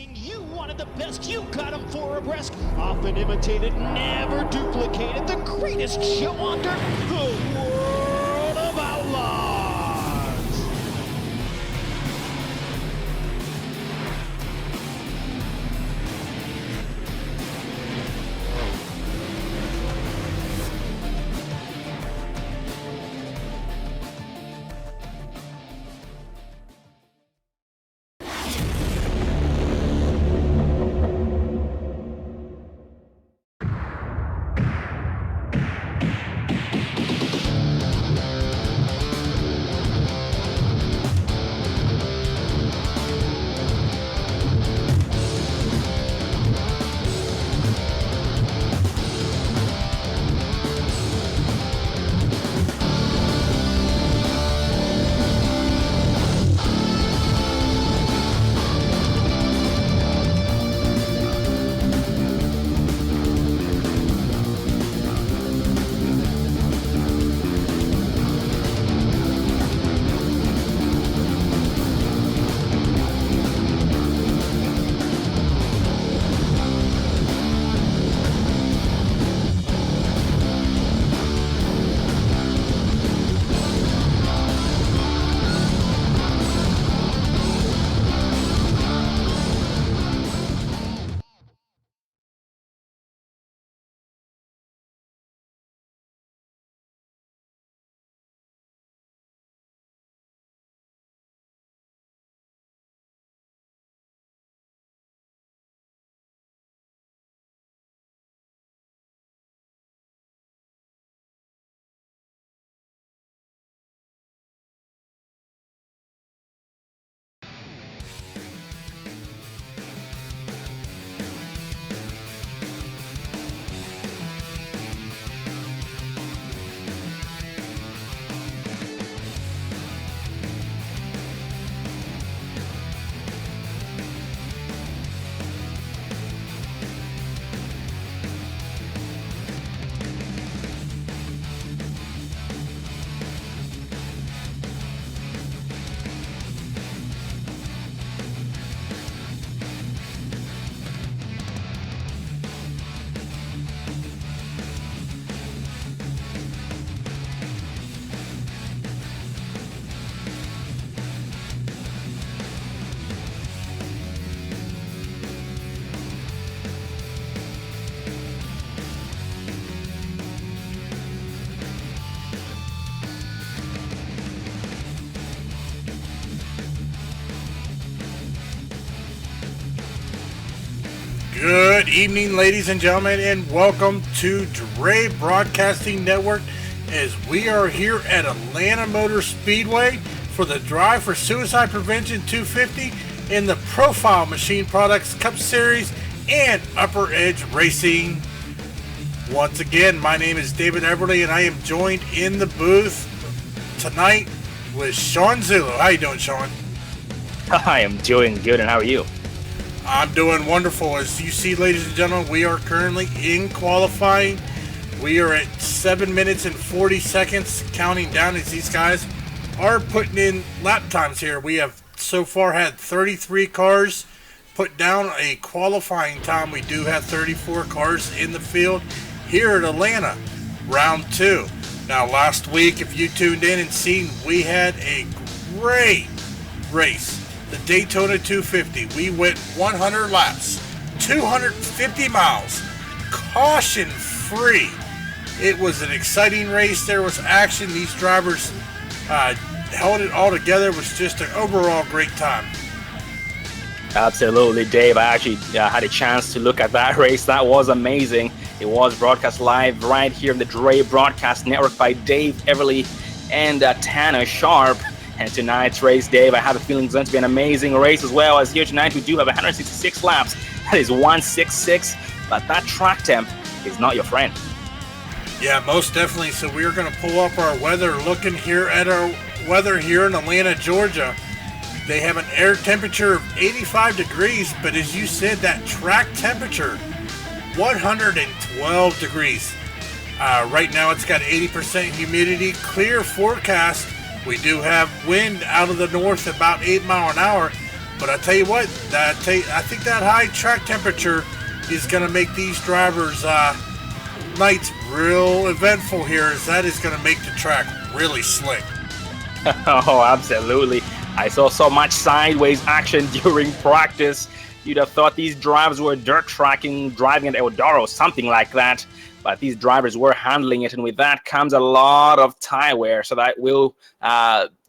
Racing, you wanted the best, you got them for abreast. Often imitated, never duplicated. The greatest show on dirt, the World of Outlaws. Good evening, ladies and gentlemen, and welcome to Dre Broadcasting Network as we are here at Atlanta Motor Speedway for the Drive for Suicide Prevention 250 in the Profile Machine Products Cup Series and Upper Edge Racing. Once again, my name is David Everly, and I am joined in the booth tonight with Sean Zullo. How you doing, Sean? I am doing good, and how are you? I'm doing wonderful. As you see, ladies and gentlemen, we are currently in qualifying. We are at 7 minutes and 40 seconds, counting down as these guys are putting in lap times here. We have so far had 33 cars put down a qualifying time. We do have 34 cars in the field here at Atlanta, round 2. Now, last week, if you tuned in and seen, we had a great race. The Daytona 250. We went 100 laps, 250 miles, caution free. It was an exciting race. There was action. These drivers held it all together. It was just an overall great time. Absolutely, Dave. I actually had a chance to look at that race. That was amazing. It was broadcast live right here in the Dre Broadcast Network by Dave Everly and Tanner Sharp. And tonight's race, Dave, I have a feeling it's going to be an amazing race as well. As here tonight, we do have 166 laps. That is 166, but that track temp is not your friend. Yeah, most definitely. So we're going to pull up our weather, looking here at our weather here in Atlanta, Georgia. They have an air temperature of 85 degrees, but as you said, that track temperature, 112 degrees. Right now it's got 80% humidity, clear forecast. We do have wind out of the north about 8 miles an hour. But I tell you what, I think that high track temperature is going to make these drivers' nights real eventful here, as that is going to make the track really slick. Oh, absolutely. I saw so much sideways action during practice. You'd have thought these drivers were dirt tracking, driving at Eldora, something like that. But these drivers were handling it, and with that comes a lot of tire wear. So that will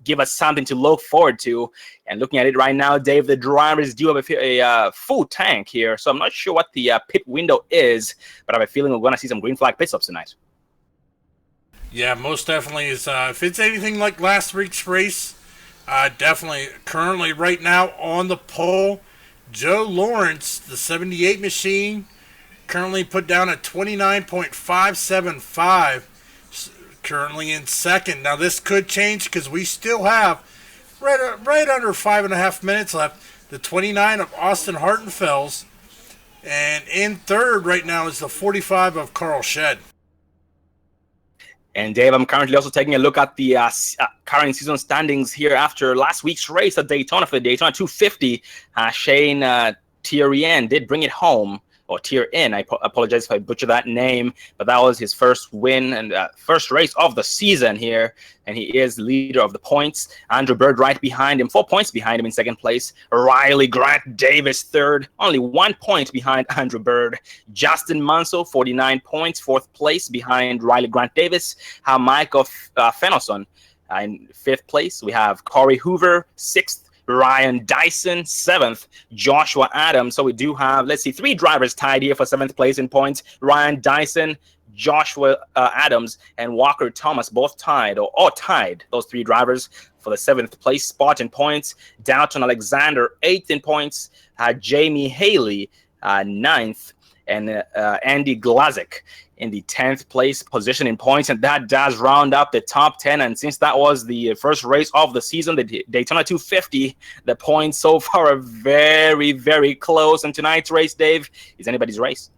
give us something to look forward to. And looking at it right now, Dave, the drivers do have a full tank here. So I'm not sure what the pit window is, but I have a feeling we're going to see some green flag pit stops tonight. Yeah, most definitely is. If it's anything like last week's race, definitely currently right now on the pole, Joe Lawrence, the 78 machine, currently put down at 29.575, currently in second. Now this could change because we still have right under 5.5 minutes left. The 29 of Austin Hartenfels, and in third right now is the 45 of Carl Shed. And Dave, I'm currently also taking a look at the current season standings here after last week's race at Daytona for the Daytona 250. Shane Thierrien did bring it home. Or Tier-In, I apologize if I butcher that name, but that was his first win and first race of the season here, and he is the leader of the points. Andrew Bird right behind him, 4 points behind him in second place. Riley Grant Davis third, only 1 point behind Andrew Bird. Justin Mansell, 49 points, fourth place behind Riley Grant Davis. Michael Fenelson in fifth place. We have Corey Hoover, sixth. Ryan Dyson, seventh. Joshua Adams. So we do have, let's see, 3 drivers tied here for seventh place in points. Ryan Dyson, Joshua Adams, and Walker Thomas both tied, or tied, those 3 drivers for the seventh place spot in points. Dalton Alexander, 8th in points. Jamie Haley, 9th. And Andy Glazik in the 10th place position in points, and that does round up the top 10. And since that was the first race of the season, the Daytona 250, the points so far are very, very close. And tonight's race, Dave, is anybody's race.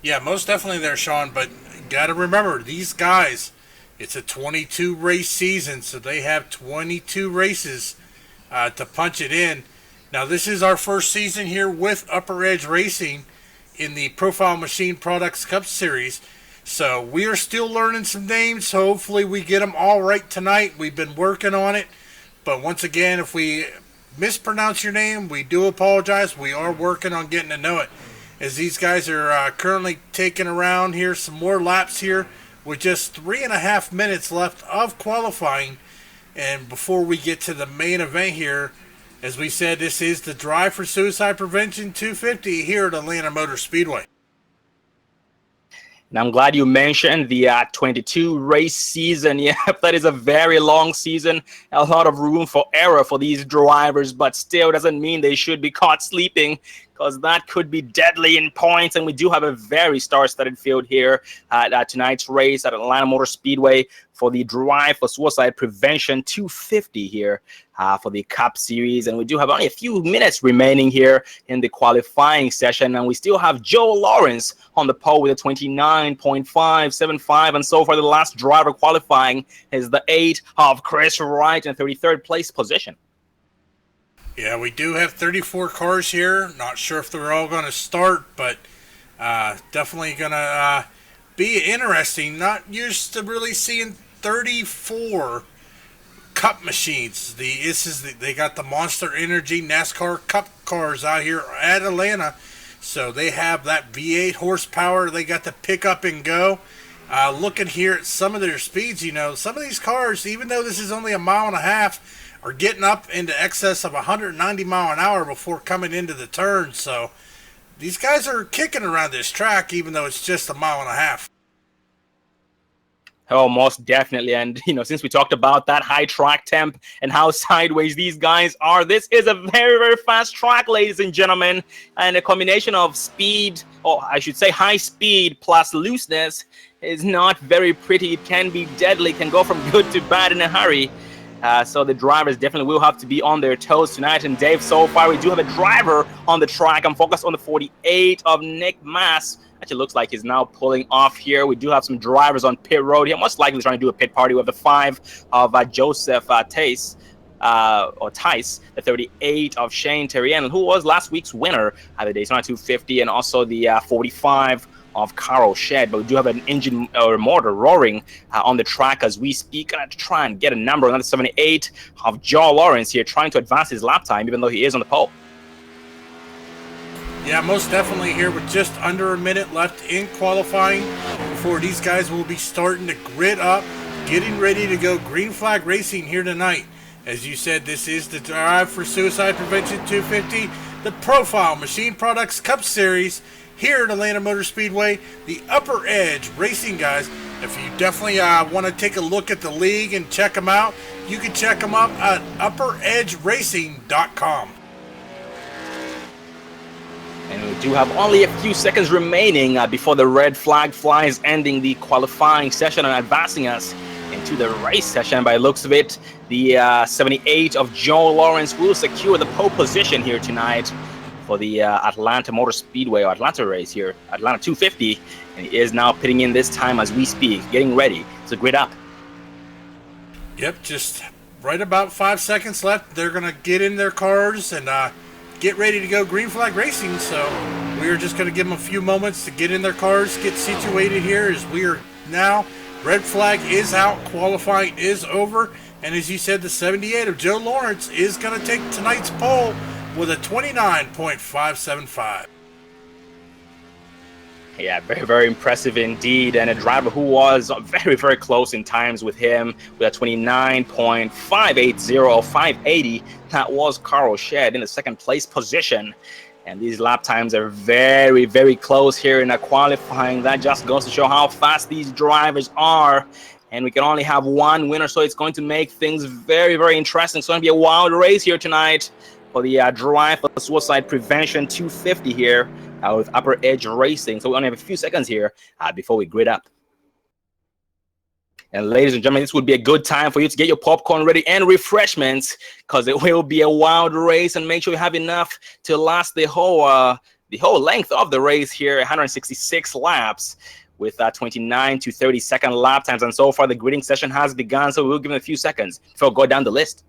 Yeah, most definitely there, Sean. But got to remember, these guys, it's a 22 race season, so they have 22 races to punch it in. Now, this is our first season here with Upper Edge Racing in the Profile Machine Products Cup Series. So we are still learning some names. Hopefully we get them all right tonight. We've been working on it. But once again, if we mispronounce your name, we do apologize. We are working on getting to know it, as these guys are currently taking around here some more laps here with just 3.5 minutes left of qualifying. And before we get to the main event here, as we said, this is the Drive for Suicide Prevention 250 here at Atlanta Motor Speedway. And I'm glad you mentioned the 22 race season. Yeah, that is a very long season. A lot of room for error for these drivers, but still doesn't mean they should be caught sleeping, because that could be deadly in points. And we do have a very star-studded field here at tonight's race at Atlanta Motor Speedway for the Drive for Suicide Prevention 250 here for the Cup Series. And we do have only a few minutes remaining here in the qualifying session. And we still have Joe Lawrence on the pole with a 29.575. And so far, the last driver qualifying is the 8 of Chris Wright in 33rd place position. Yeah, we do have 34 cars here. Not sure if they're all going to start, but definitely going to be interesting. Not used to really seeing 34 Cup machines. They got the Monster Energy NASCAR Cup cars out here at Atlanta, so they have that V8 horsepower. They got the pick up and go. Looking here at some of their speeds, some of these cars, even though this is only 1.5 miles, are getting up into excess of 190 mile an hour before coming into the turn. So these guys are kicking around this track, even though it's just 1.5 miles. Oh, most definitely. And, since we talked about that high track temp and how sideways these guys are, this is a very, very fast track, ladies and gentlemen. And a combination of speed, or I should say high speed plus looseness, is not very pretty. It can be deadly, can go from good to bad in a hurry. So the drivers definitely will have to be on their toes tonight. And Dave, so far we do have a driver on the track. I'm focused on the 48 of Nick Mass. Actually looks like he's now pulling off here. We do have some drivers on pit road here. Most likely trying to do a pit party with the 5 of Joseph Tace. or Tice, the 38 of Shane Terrien, who was last week's winner at the Daytona 250, and also the 45 of Carl Shed. But we do have an engine or motor roaring on the track as we speak. Gonna try and get a number on the 78 of Joe Lawrence here, trying to advance his lap time, even though he is on the pole. Yeah, most definitely here with just under a minute left in qualifying before these guys will be starting to grid up, getting ready to go green flag racing here tonight. As you said, this is the Drive for Suicide Prevention 250, the Profile Machine Products Cup Series here at Atlanta Motor Speedway, the Upper Edge Racing guys. If you definitely want to take a look at the league and check them out, you can check them out at upperedgeracing.com. And we do have only a few seconds remaining before the red flag flies, ending the qualifying session and advancing us into the race session. By the looks of it, the 78 of Joe Lawrence will secure the pole position here tonight for the Atlanta Motor Speedway, or Atlanta race here, Atlanta 250. And he is now pitting in this time as we speak, getting ready to grid up. Yep, just right about 5 seconds left. They're going to get in their cars and get ready to go green flag racing. So we are just going to give them a few moments to get in their cars, get situated here as we are now. Red flag is out, qualifying is over, and as you said, the 78 of Joe Lawrence is going to take tonight's pole with a 29.575. Yeah, very, very impressive indeed. And a driver who was very, very close in times with him with a 29.580, 580. That was Carl Shed in the second place position. And these lap times are very, very close here in a qualifying. That just goes to show how fast these drivers are. And we can only have one winner, so it's going to make things very, very interesting. It's going to be a wild race here tonight for the Drive for Suicide Prevention 250 here with Upper Edge Racing. So we only have a few seconds here before we grid up. And ladies and gentlemen, this would be a good time for you to get your popcorn ready and refreshments, because it will be a wild race. And make sure you have enough to last the whole length of the race here, 166 laps with 29 to 30-second lap times. And so far, the gridding session has begun, so we'll give them a few seconds before we go down the list.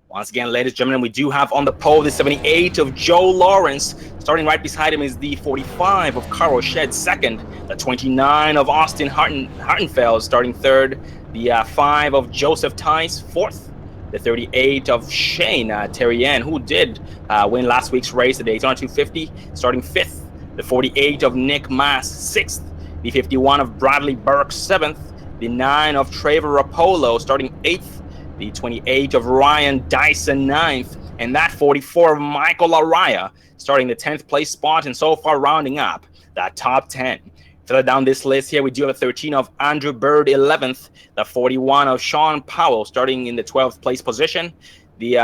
Once again, ladies and gentlemen, we do have on the pole the 78 of Joe Lawrence. Starting right beside him is the 45 of Carl Shed, second. The 29 of Austin Hartenfeld, starting third. The 5 of Joseph Tice, fourth. The 38 of Shane Terrien, who did win last week's race, the Daytona 250, starting fifth. The 48 of Nick Mass, sixth. The 51 of Bradley Burke, seventh. The 9 of Trevor Rapolo, starting eighth. The 28 of Ryan Dyson, 9th, and that 44 of Michael Araya, starting the 10th place spot, and so far rounding up that top 10. Further down this list here, we do have a 13 of Andrew Bird, 11th, the 41 of Sean Powell, starting in the 12th place position, the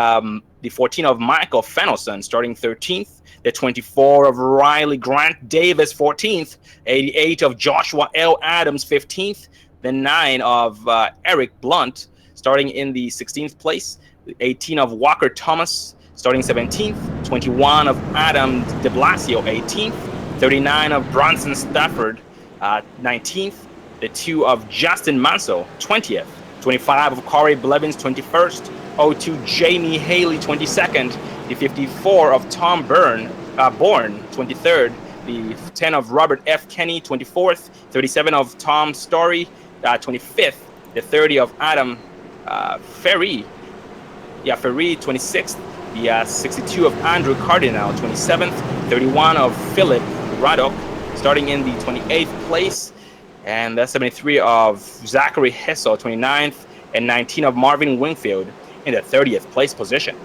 14 of Michael Fennelson, starting 13th, the 24 of Riley Grant Davis, 14th, 88 of Joshua L. Adams, 15th, the 9 of Eric Blunt, starting in the 16th place, 18 of Walker Thomas, starting 17th, 21 of Adam de Blasio, 18th, 39 of Bronson Stafford, 19th, the 2 of Justin Manso, 20th, 25 of Corey Blevins, 21st, 02 Jamie Haley, 22nd, the 54 of Tom Bourne, 23rd, the 10 of Robert F. Kenny, 24th, 37 of Tom Story, 25th, the 30 of Adam Ferry, 26th, the 62 of Andrew Cardinal, 27th, 31 of Philip Raddock, starting in the 28th place, and the 73 of Zachary Hessel, 29th, and 19 of Marvin Wingfield in the 30th place position.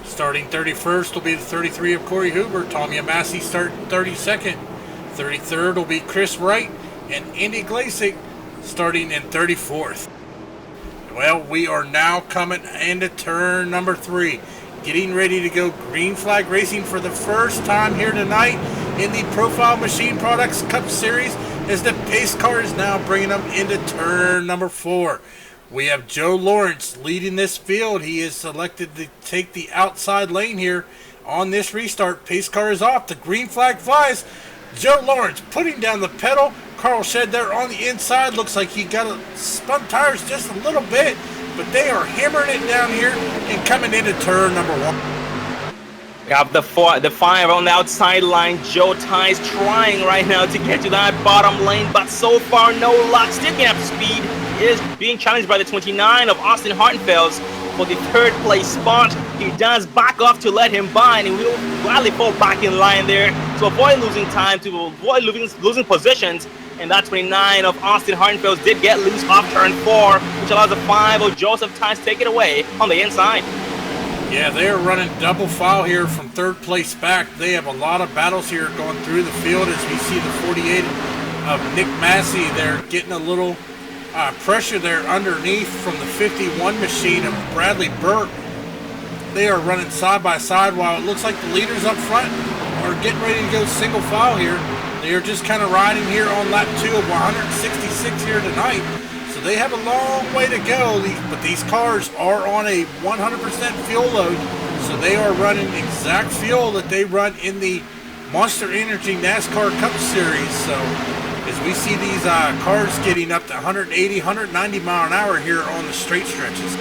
Starting 31st will be the 33 of Corey Hoover. Tommy Amassi starting 32nd. 33rd will be Chris Wright, and Andy Glasick starting in 34th. Well, we are now coming into turn number 3, getting ready to go green flag racing for the first time here tonight. in the Profile Machine Products Cup Series, as the pace car is now bringing them into turn number 4. We have Joe Lawrence leading this field. He is selected to take the outside lane here on this restart. Pace car is off. The green flag flies. Joe Lawrence putting down the pedal. Carl Shed there on the inside. Looks like he got spun tires just a little bit, but they are hammering it down here and coming into turn number 1. We have the 5 on the outside line. Joe Ties trying right now to get to that bottom lane, but so far no luck. Still getting up to speed. He is being challenged by the 29 of Austin Hartenfels for the 3rd place spot. He does back off to let him by, and he will gladly fall back in line there to avoid losing time, to avoid losing positions. And that 29 of Austin Hartenfels did get loose off turn 4, which allows the 5 of Joseph Ties to take it away on the inside. Yeah, they are running double file here from 3rd place back. They have a lot of battles here going through the field, as we see the 48 of Nick Massey. They're getting a little pressure there underneath from the 51 machine of Bradley Burke. They are running side by side while it looks like the leaders up front are getting ready to go single file here. They are just kind of riding here on lap 2 of 166 here tonight. So they have a long way to go, but these cars are on a 100% fuel load, so they are running exact fuel that they run in the Monster Energy NASCAR Cup Series. So as we see these cars getting up to 180, 190 mile an hour here on the straight stretches.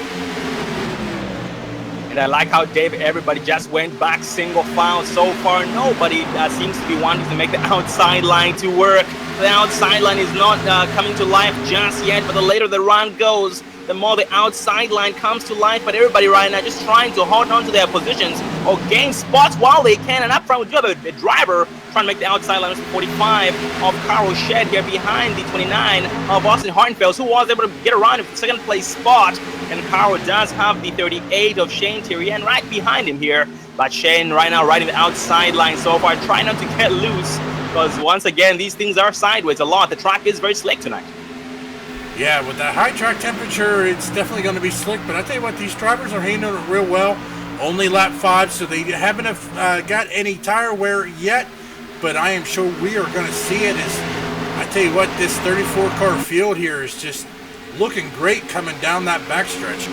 And I like how everybody just went back single file. So far, nobody seems to be wanting to make the outside line to work. The outside line is not coming to life just yet, but the later the run goes, the more the outside line comes to life. But everybody right now just trying to hold on to their positions or gain spots while they can. And up front, we do have a driver trying to make the outside line. 45 of Carl Shed here behind the 29 of Austin Hartenfels, who was able to get around in the 2nd place spot. And Carl does have the 38 of Shane Tyrien right behind him here. But Shane right now riding the outside line so far, trying not to get loose, because once again, these things are sideways a lot. The track is very slick tonight. Yeah, with that high track temperature, it's definitely going to be slick. But I tell you what, these drivers are handling it real well. Only lap 5, so they haven't got any tire wear yet. But I am sure we are going to see it. As I tell you what, this 34 car field here is just looking great coming down that backstretch.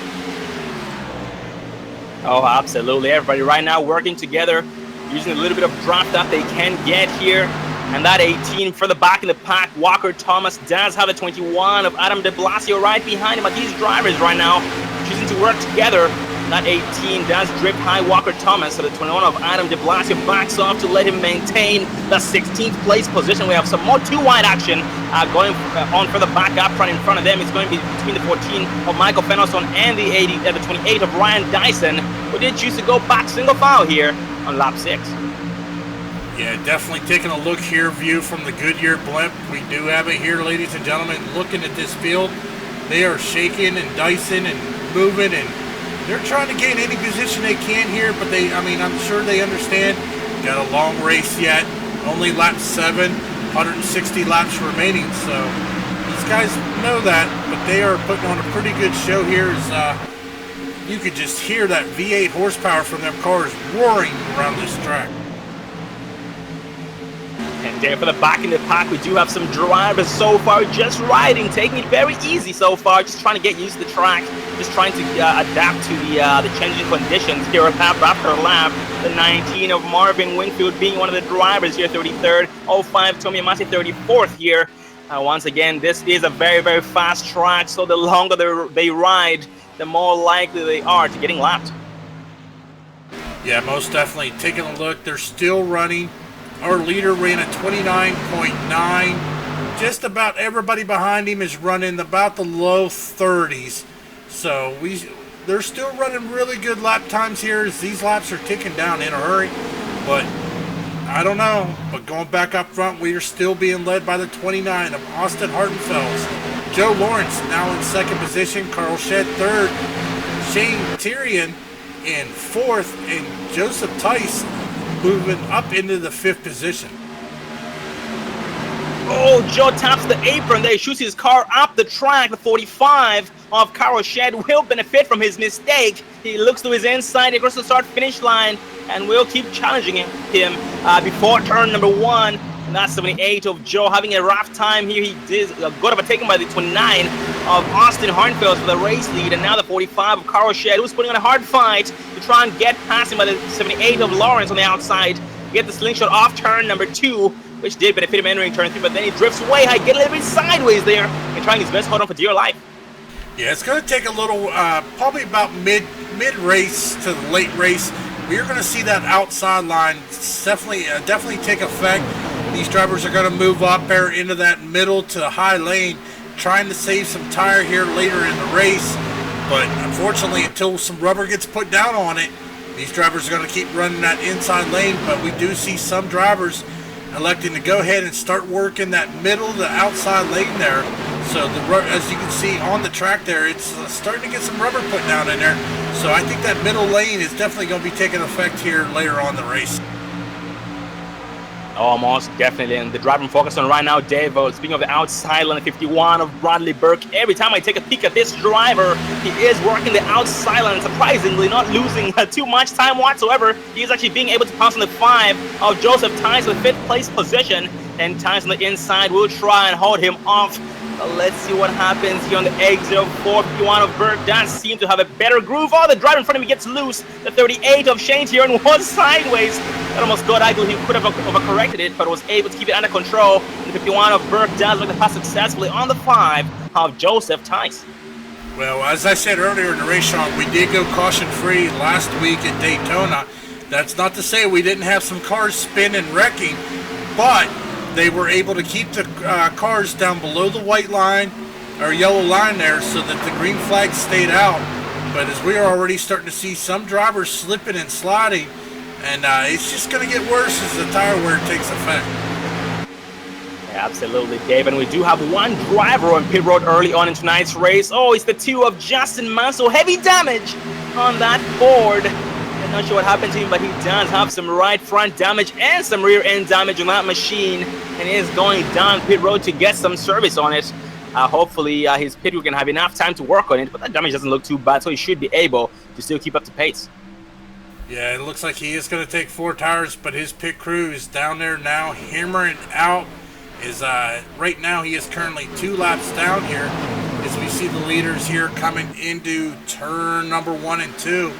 Oh, absolutely. Everybody right now working together, using a little bit of draft that they can get here. And that 18 for the back in the pack, Walker Thomas does have a 21 of Adam de Blasio right behind him. But these drivers right now choosing to work together. That 18 does drift high Walker Thomas. So the 21 of Adam de Blasio backs off to let him maintain the 16th place position. We have some more 2-wide action going on for the back up front. In front of them, it's going to be between the 14 of Michael Fenelson and the 28 of Ryan Dyson, who did choose to go back single file here on lap 6. Yeah, definitely taking a look here, view from the Goodyear blimp. We do have it here, ladies and gentlemen. Looking at this field, they are shaking and dicing and moving, and they're trying to gain any position they can here, but I'm sure they understand. Got a long race yet. Only lap 7, 160 laps remaining, so these guys know that, but they are putting on a pretty good show here. As you could just hear that V8 horsepower from them cars roaring around this track. And there for the back in the pack, we do have some drivers so far just riding, taking it very easy so far, just trying to get used to the track, just trying to adapt to the changing conditions here lap after lap. The 19 of Marvin Wingfield being one of the drivers here, 33rd. 05 Tommy Amasi, 34th here. Once again, this is a very, very fast track, so the longer they ride, the more likely they are to getting lapped. Yeah, most definitely. Taking a look, they're still running. Our leader ran a 29.9. Just about everybody behind him is running about the low 30s. So they're still running really good lap times here, as these laps are ticking down in a hurry. But I don't know. But going back up front, we are still being led by the 29 of Austin Hartenfels. Joe Lawrence now in 2nd position. Carl Shed 3rd. Shane Tyrien in 4th. And Joseph Tice moving up into the 5th position. Oh, Joe taps the apron there. He shoots his car up the track. The 45 of Carol Shed will benefit from his mistake. He looks to his inside, he goes to the start-finish line, and will keep challenging him before turn number 1. And that's 78 of Joe having a rough time here. He did got overtaken by the 29 of Austin Harnfeld for the race lead, and now the 45 of Carl Shed, who's putting on a hard fight to try and get past him by the 78 of Lawrence on the outside. Get the slingshot off turn number 2, which did benefit him entering turn 3, but then he drifts way high, get a little bit sideways there, and trying his best to hold on for dear life. Yeah, it's going to take a little, probably about mid-race to the late race. We're going to see that outside line definitely take effect. These drivers are going to move up there into that middle to high lane, trying to save some tire here later in the race. But unfortunately, until some rubber gets put down on it, these drivers are going to keep running that inside lane. But we do see some drivers electing to go ahead and start working that middle, the outside lane there. So as you can see on the track there, it's starting to get some rubber put down in there. So I think that middle lane is definitely going to be taking effect here later on in the race. Almost definitely, and the driver I'm focused on right now, Dave. Speaking of the outside lane, 51 of Bradley Burke. Every time I take a peek at this driver, he is working the outside lane, surprisingly not losing too much time whatsoever. He is actually being able to pass on the 5 of Joseph Tice with 5th place position, and Tice on the inside will try and hold him off. Let's see what happens here on the exit of 451 of Burke. Does seem to have a better groove. Oh, the driver in front of me gets loose. The 38 of Shane here and was sideways. That almost got ugly. He could have overcorrected it, but was able to keep it under control. The 51 of Burke does look to pass successfully on the 5 of Joseph Tice. Well, as I said earlier in the race, Sean, we did go caution-free last week at Daytona. That's not to say we didn't have some cars spin and wrecking, but they were able to keep the cars down below the white line or yellow line there so that the green flag stayed out. But as we are already starting to see some drivers slipping and sliding, and it's just going to get worse as the tire wear takes effect. Yeah, absolutely, Dave. And we do have one driver on pit road early on in tonight's race. Oh, it's the 2 of Justin Mansell. Heavy damage on that Ford. I'm not sure what happened to him, but he does have some right front damage and some rear end damage on that machine, and is going down pit road to get some service on it. Hopefully his pit crew can have enough time to work on it, but that damage doesn't look too bad, so he should be able to still keep up the pace. Yeah, it looks like he is going to take 4 tires, but his pit crew is down there now hammering out. Right now he is currently 2 laps down here as we see the leaders here coming into turn number 1 and 2.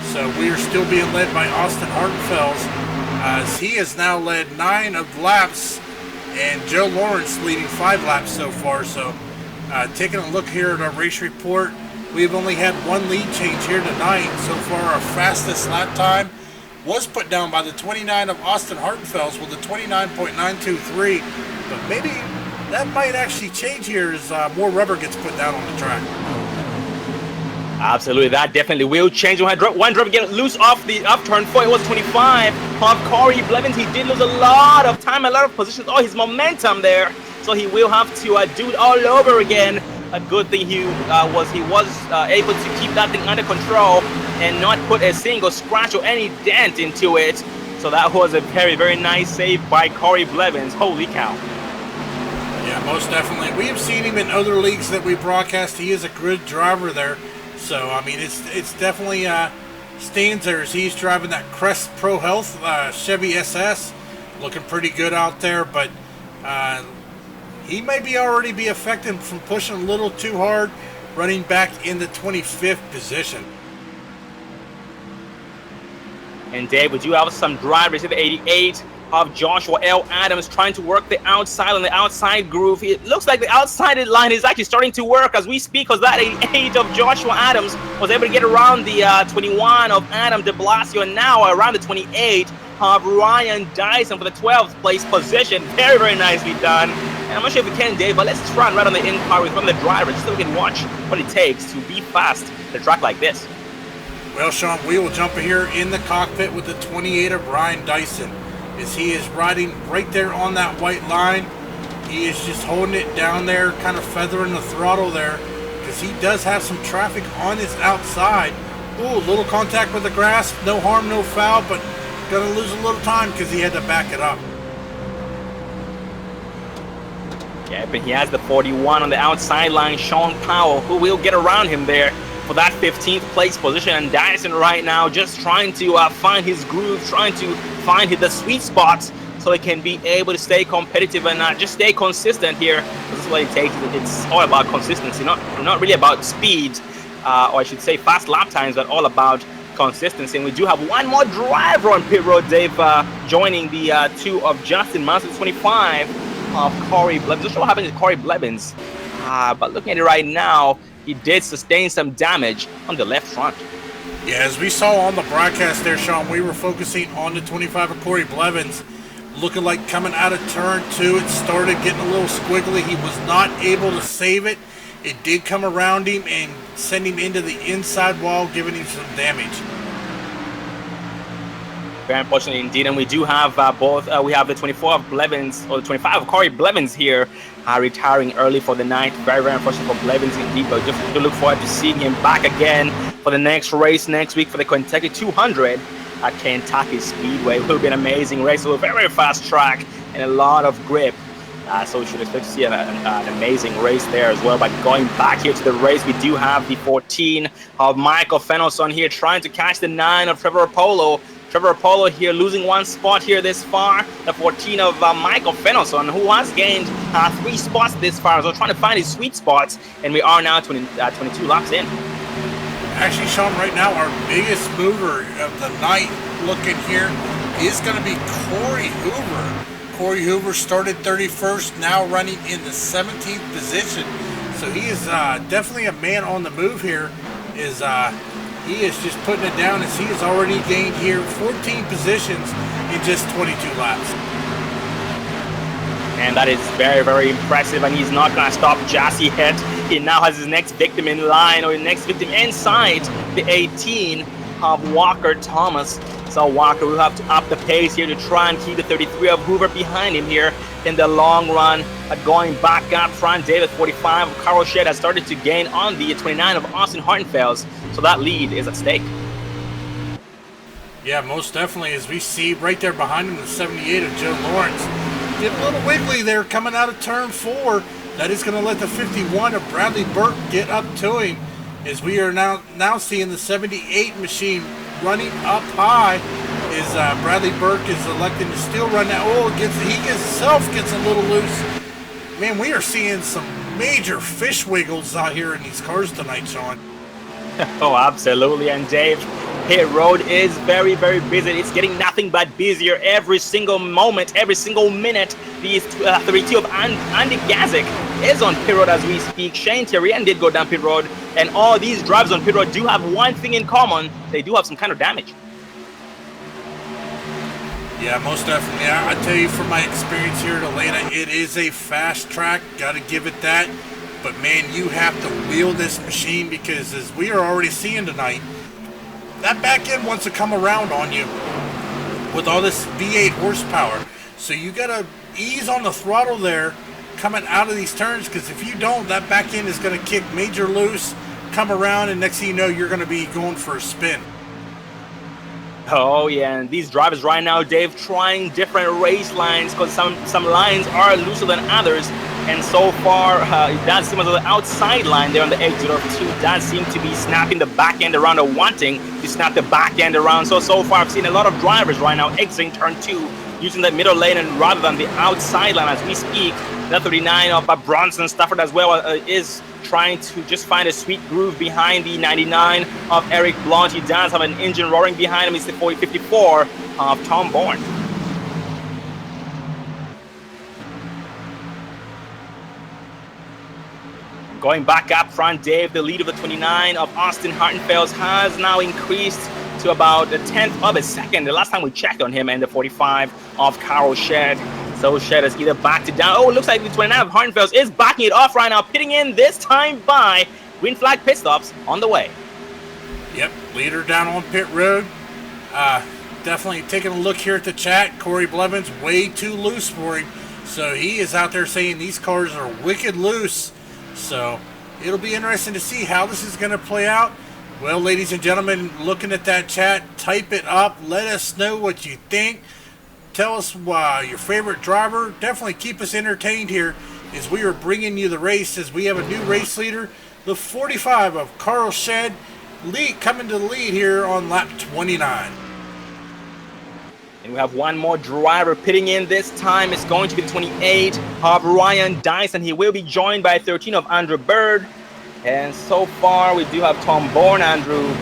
So we are still being led by Austin Hartenfels, as he has now led 9 of the laps, and Joe Lawrence leading 5 laps so far. So taking a look here at our race report, we've only had 1 lead change here tonight. So far our fastest lap time was put down by the 29 of Austin Hartenfels with a 29.923, but maybe that might actually change here as more rubber gets put down on the track. Absolutely, that definitely will change. One driver get loose off the upturn 4. It was 25 of Corey Blevins. He did lose a lot of time, a lot of positions. Oh, his momentum there. So he will have to do it all over again. A good thing he was able to keep that thing under control and not put a single scratch or any dent into it. So that was a very, very nice save by Corey Blevins. Holy cow. Yeah, most definitely. We have seen him in other leagues that we broadcast. He is a good driver there. So, I mean, it's definitely stands there as he's driving that Crest Pro Health Chevy SS. Looking pretty good out there, but he may already be affected from pushing a little too hard, running back in the 25th position. And Dave, we do have some drivers at the 88 of Joshua L. Adams trying to work the outside on the outside groove. It looks like the outside line is actually starting to work as we speak, because that 88 of Joshua Adams was able to get around the 21 of Adam de Blasio, and now around the 28 of Ryan Dyson for the 12th place position. Very, very nicely done. And I'm not sure if we can, Dave, but let's just run right on the in-car from the driver just so we can watch what it takes to be fast at a track like this. Well, Sean, we will jump here in the cockpit with the 28 of Ryan Dyson, as he is riding right there on that white line. He is just holding it down there, kind of feathering the throttle there, because he does have some traffic on his outside. Ooh, little contact with the grass, no harm, no foul, but gonna lose a little time because he had to back it up. Yeah, but he has the 41 on the outside line, Sean Powell, who will get around him there for that 15th place position. And Dyson right now just trying to find his groove, trying to find the sweet spots so he can be able to stay competitive and just stay consistent here. This is what it takes. It's all about consistency, not really about speed, or I should say fast lap times, but all about consistency. And we do have one more driver on pit road, Dave, joining the two of Justin Master 25 of Corey Blevins. Not sure what happened to Corey Blevins, but looking at it right now, he did sustain some damage on the left front. Yeah, as we saw on the broadcast there, Sean, we were focusing on the 25 of Corey Blevins, looking like coming out of turn 2. It started getting a little squiggly. He was not able to save it. It did come around him and send him into the inside wall, giving him some damage. Very unfortunately indeed, and we do have both. We have the 24 of Blevins, or the 25 of Corey Blevins here, retiring early for the night. Very, very unfortunate for Blevins indeed, but just to look forward to seeing him back again for the next race next week for the Kentucky 200 at Kentucky Speedway. It will be an amazing race. It will be a very, very fast track and a lot of grip. So we should expect to see an amazing race there as well. But going back here to the race, we do have the 14 of Michael Fenelson here trying to catch the 9 of Trevor Apollo. Trevor Apollo here losing one spot here this far. The 14 of Michael Fenelson, who has gained 3 spots this far. So trying to find his sweet spots. And we are now 22 laps in. Actually, Sean, right now our biggest mover of the night looking here is going to be Corey Hoover. Corey Hoover started 31st, now running in the 17th position. So he is definitely a man on the move here. He is just putting it down as he has already gained here 14 positions in just 22 laps. And that is very, very impressive. And he's not going to stop Jassy Hitt. He now has his next victim in line, or his next victim inside the 18 of Walker Thomas. So Walker will have to up the pace here to try and keep the 33 of Hoover behind him here in the long run. Going back up front, David 45 of Carl Shedd has started to gain on the 29 of Austin Hartenfels. So that lead is at stake. Yeah, most definitely. As we see right there behind him, the 78 of Joe Lawrence. Get a little wiggly there coming out of turn 4. That is going to let the 51 of Bradley Burke get up to him. As we are now seeing the 78 machine running up high, is Bradley Burke is electing to still run that. Oh, he himself gets a little loose. Man, we are seeing some major fish wiggles out here in these cars tonight, Sean. Oh, absolutely. And Dave, pit road is very, very busy. It's getting nothing but busier every single moment, every single minute. The 32 of Andy Gazik is on pit road as we speak. Shane Terrien did go down pit road. And all these drivers on pit road do have one thing in common. They do have some kind of damage. Yeah, most definitely. I tell you from my experience here at Atlanta, it is a fast track. Got to give it that. But man, you have to wheel this machine, because as we are already seeing tonight, that back end wants to come around on you with all this V8 horsepower. So you got to ease on the throttle there coming out of these turns, because if you don't, that back end is going to kick major loose, come around, and next thing you know, you're going to be going for a spin. Oh yeah, and these drivers right now, Dave, trying different race lines, because some lines are looser than others. And so far, it does seem as though the outside line there on the exit of 2 does seem to be snapping the back end around, or wanting to snap the back end around. So far, I've seen a lot of drivers right now exiting turn 2, using the middle lane and rather than the outside line as we speak. The 39 of Bronson Stafford as well is trying to just find a sweet groove behind the 99 of Eric Blount. He does have an engine roaring behind him. It's the 54 of Tom Bourne. Going back up front, Dave, the lead of the 29 of Austin Hartenfels has now increased to about a tenth of a second. The last time we checked on him, and the 45 of Carl Shedd. So Shedd has either backed it down. Oh, it looks like the 29 of Hartenfels is backing it off right now, pitting in this time by green flag pit stops on the way. Yep, leader down on pit road. Definitely taking a look here at the chat. Corey Blevins way too loose for him. So he is out there saying these cars are wicked loose. So it'll be interesting to see how this is going to play out. Well, ladies and gentlemen, looking at that chat, type it up. Let us know what you think. Tell us your favorite driver. Definitely keep us entertained here as we are bringing you the race, as we have a new race leader, the 45 of Carl Shed, coming to the lead here on lap 29. And we have one more driver pitting in this time. It's going to be the 28 of Ryan Dyson. He will be joined by 13 of Andrew Bird. And so far, we do have Tom Bourne, Andrew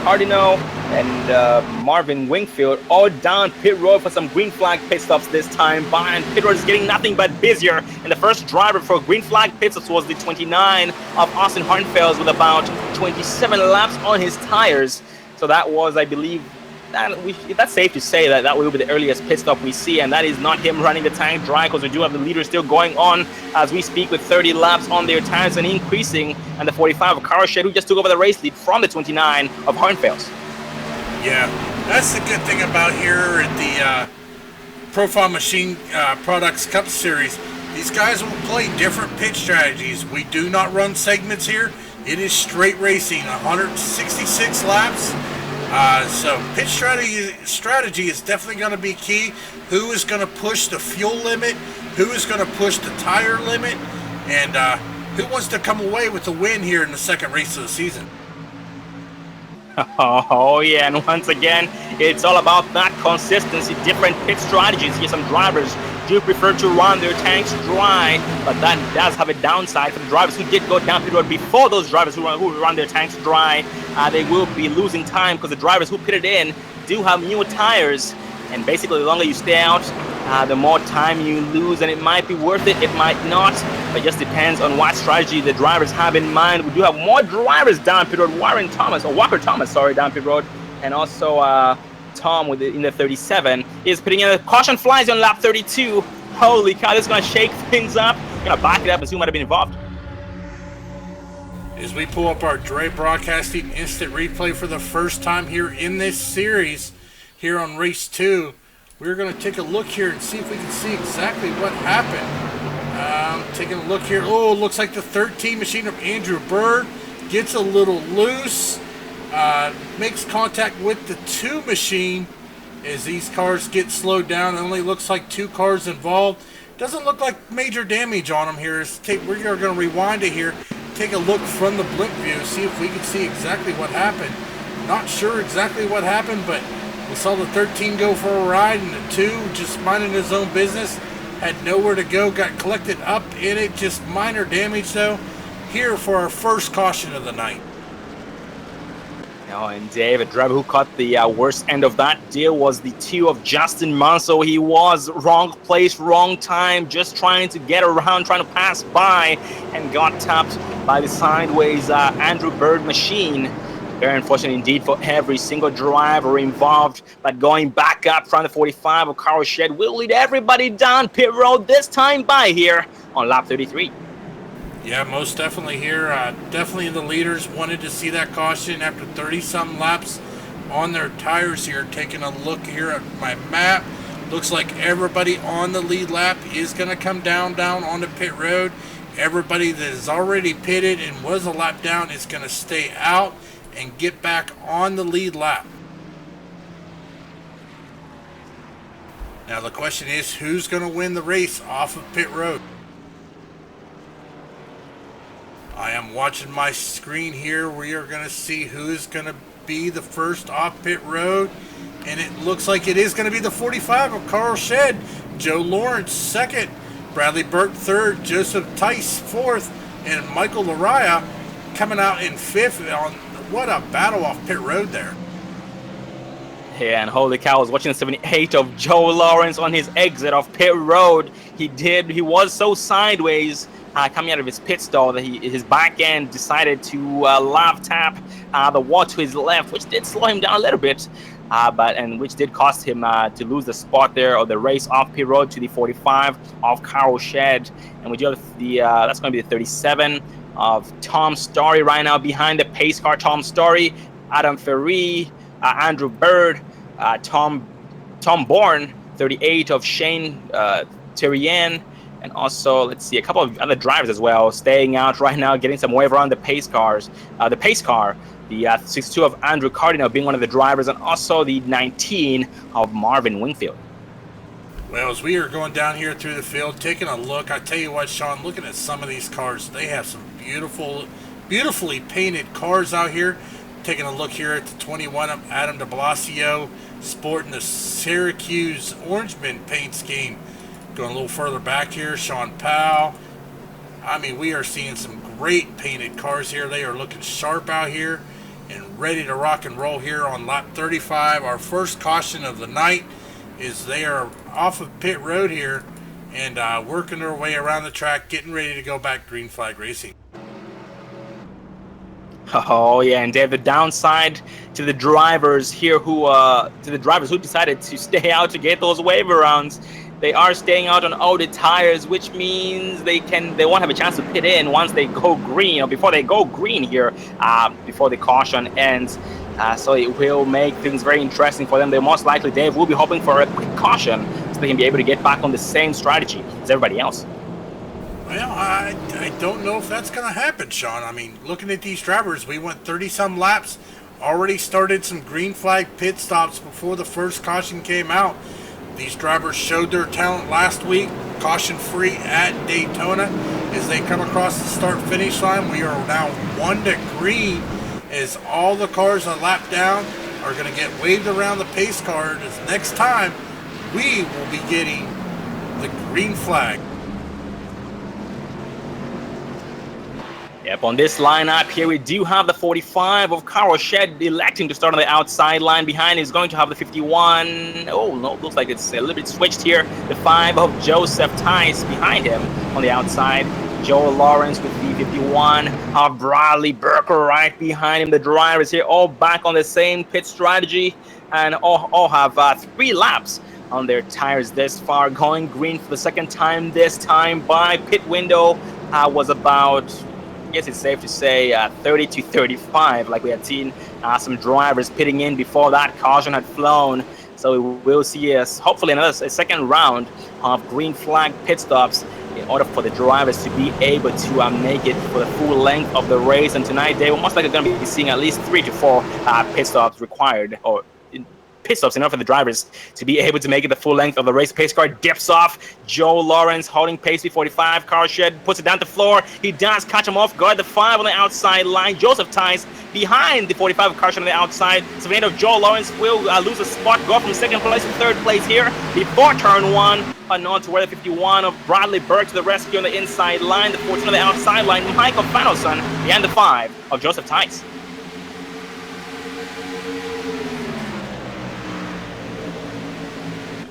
Cardino, and Marvin Wingfield all down pit road for some green flag pit stops this time. And pit road is getting nothing but busier. And the first driver for green flag pit stops was the 29 of Austin Harnfels with about 27 laps on his tires. So that was, I believe, that's safe to say that will be the earliest pit stop we see, and that is not him running the tank dry, because we do have the leaders still going on as we speak with 30 laps on their tires and increasing, and the 45 of Carl Shed, who just took over the race lead from the 29 of Harnfels. Yeah, that's the good thing about here at the Profile Machine Products Cup Series. These guys will play different pit strategies. We do not run segments here. It is straight racing, 166 laps. So pit strategy is definitely going to be key. Who is going to push the fuel limit? Who is going to push the tire limit? And who wants to come away with the win here in the second race of the season? Oh yeah, and once again, it's all about that consistency, different pit strategies. Here, some drivers do prefer to run their tanks dry, but that does have a downside for the drivers who did go down pit road before those drivers who run their tanks dry. They will be losing time, because the drivers who pitted in do have newer tires, and basically the longer you stay out, the more time you lose, and it might be worth it, it might not. It just depends on what strategy the drivers have in mind. We do have more drivers down pit road. Walker Thomas, down pit road, and also Tom in the 37 is putting in a caution flies on lap 32. Holy cow, this is going to shake things up. Going to back it up and see who might have been involved. As we pull up our Dre Broadcasting instant replay for the first time here in this series, here on race 2, we're going to take a look here and see if we can see exactly what happened. Taking a look here. Oh, it looks like the 13 machine of Andrew Bird gets a little loose. Makes contact with the 2 machine as these cars get slowed down. It only looks like 2 cars involved. Doesn't look like major damage on them here. We're going to rewind it here. Take a look from the blimp view. See if we can see exactly what happened. Not sure exactly what happened, but we saw the 13 go for a ride, and the 2 just minding his own business. Had nowhere to go. Got collected up in it. Just minor damage, though. Here for our first caution of the night. Oh, and Dave, a driver who caught the worst end of that deal was the 2 of Justin Manso. He was wrong place, wrong time, just trying to get around, trying to pass by, and got tapped by the sideways Andrew Bird machine. Very unfortunate indeed for every single driver involved, but going back up from the 45 of Carl Shed will lead everybody down pit road this time by here on lap 33. Yeah, most definitely here. Definitely the leaders wanted to see that caution after 30-some laps on their tires here. Taking a look here at my map. Looks like everybody on the lead lap is going to come down on the pit road. Everybody that is already pitted and was a lap down is going to stay out and get back on the lead lap. Now the question is, who's going to win the race off of pit road? I am watching my screen here. We are going to see who's going to be the first off pit road. And it looks like it is going to be the 45 of Carl Shed. Joe Lawrence second. Bradley Burt third. Joseph Tice fourth. And Michael Laraya coming out in fifth. What a battle off pit road there. Yeah, and holy cow, I was watching the 78 of Joe Lawrence on his exit off pit road. He was so sideways coming out of his pit stall that his back end decided to lav tap the wall to his left, which did slow him down a little bit, which did cost him to lose the spot there, or the race off pit road to the 45 of Carl Shed. And we do have that's going to be the 37 of Tom Story right now behind the pace car. Tom Story, Adam Ferry, Andrew Bird, Tom Bourne, 38 of Shane Terrien, and also, let's see, a couple of other drivers as well staying out right now, getting some wave around the pace car, the 62 of Andrew Cardino being one of the drivers, and also the 19 of Marvin Wingfield. Well, as we are going down here through the field, taking a look, I tell you what, Sean, looking at some of these cars, they have some beautifully painted cars out here. Taking a look here at the 21 of Adam de Blasio, sporting the Syracuse Orangeman paint scheme. Going a little further back here, Sean Powell. I mean, we are seeing some great painted cars here. They are looking sharp out here and ready to rock and roll here on lap 35. Our first caution of the night is they are off of pit road here and working their way around the track, getting ready to go back green flag racing. Oh yeah, and Dave, the downside to the drivers here who decided to stay out to get those waiver rounds, they are staying out on OD tires, which means they won't have a chance to pit in once they go green, or before they go green here, before the caution ends. So it will make things very interesting for them. They most likely, Dave, will be hoping for a quick caution so they can be able to get back on the same strategy as everybody else. Well, I don't know if that's going to happen, Sean. I mean, looking at these drivers, we went 30-some laps, already started some green flag pit stops before the first caution came out. These drivers showed their talent last week, caution-free at Daytona. As they come across the start-finish line, we are now 1 to green, as all the cars on lap down are going to get waved around the pace car. As next time, we will be getting the green flag. Yep, on this lineup here, we do have the 45 of Carl Shed electing to start on the outside line. Behind is going to have the 51. Oh, no, looks like it's a little bit switched here. The 5 of Joseph Tice behind him on the outside. Joe Lawrence with the 51 of Bradley Burker right behind him. The drivers here all back on the same pit strategy and all have 3 laps on their tires this far. Going green for the second time this time by pit window was about, I guess it's safe to say, 30 to 35, like we had seen some drivers pitting in before that caution had flown. So we will see hopefully a second round of green flag pit stops in order for the drivers to be able to make it for the full length of the race. And tonight they were most likely going to be seeing at least 3 to 4 pit stops required, or pit stops in order for the drivers to be able to make it the full length of the race. Pace car dips off. Joe Lawrence holding pace with 45. Carl Shed puts it down to the floor. He does catch him off guard. The 5 on the outside line. Joseph Tice behind the 45 of Carl Shed on the outside. So the end of Joe Lawrence will lose a spot, go from second place to third place here before turn 1. And on to where the 51 of Bradley Burke to the rescue on the inside line. The 14 on the outside line. Michael Fanoson and the 5 of Joseph Tice.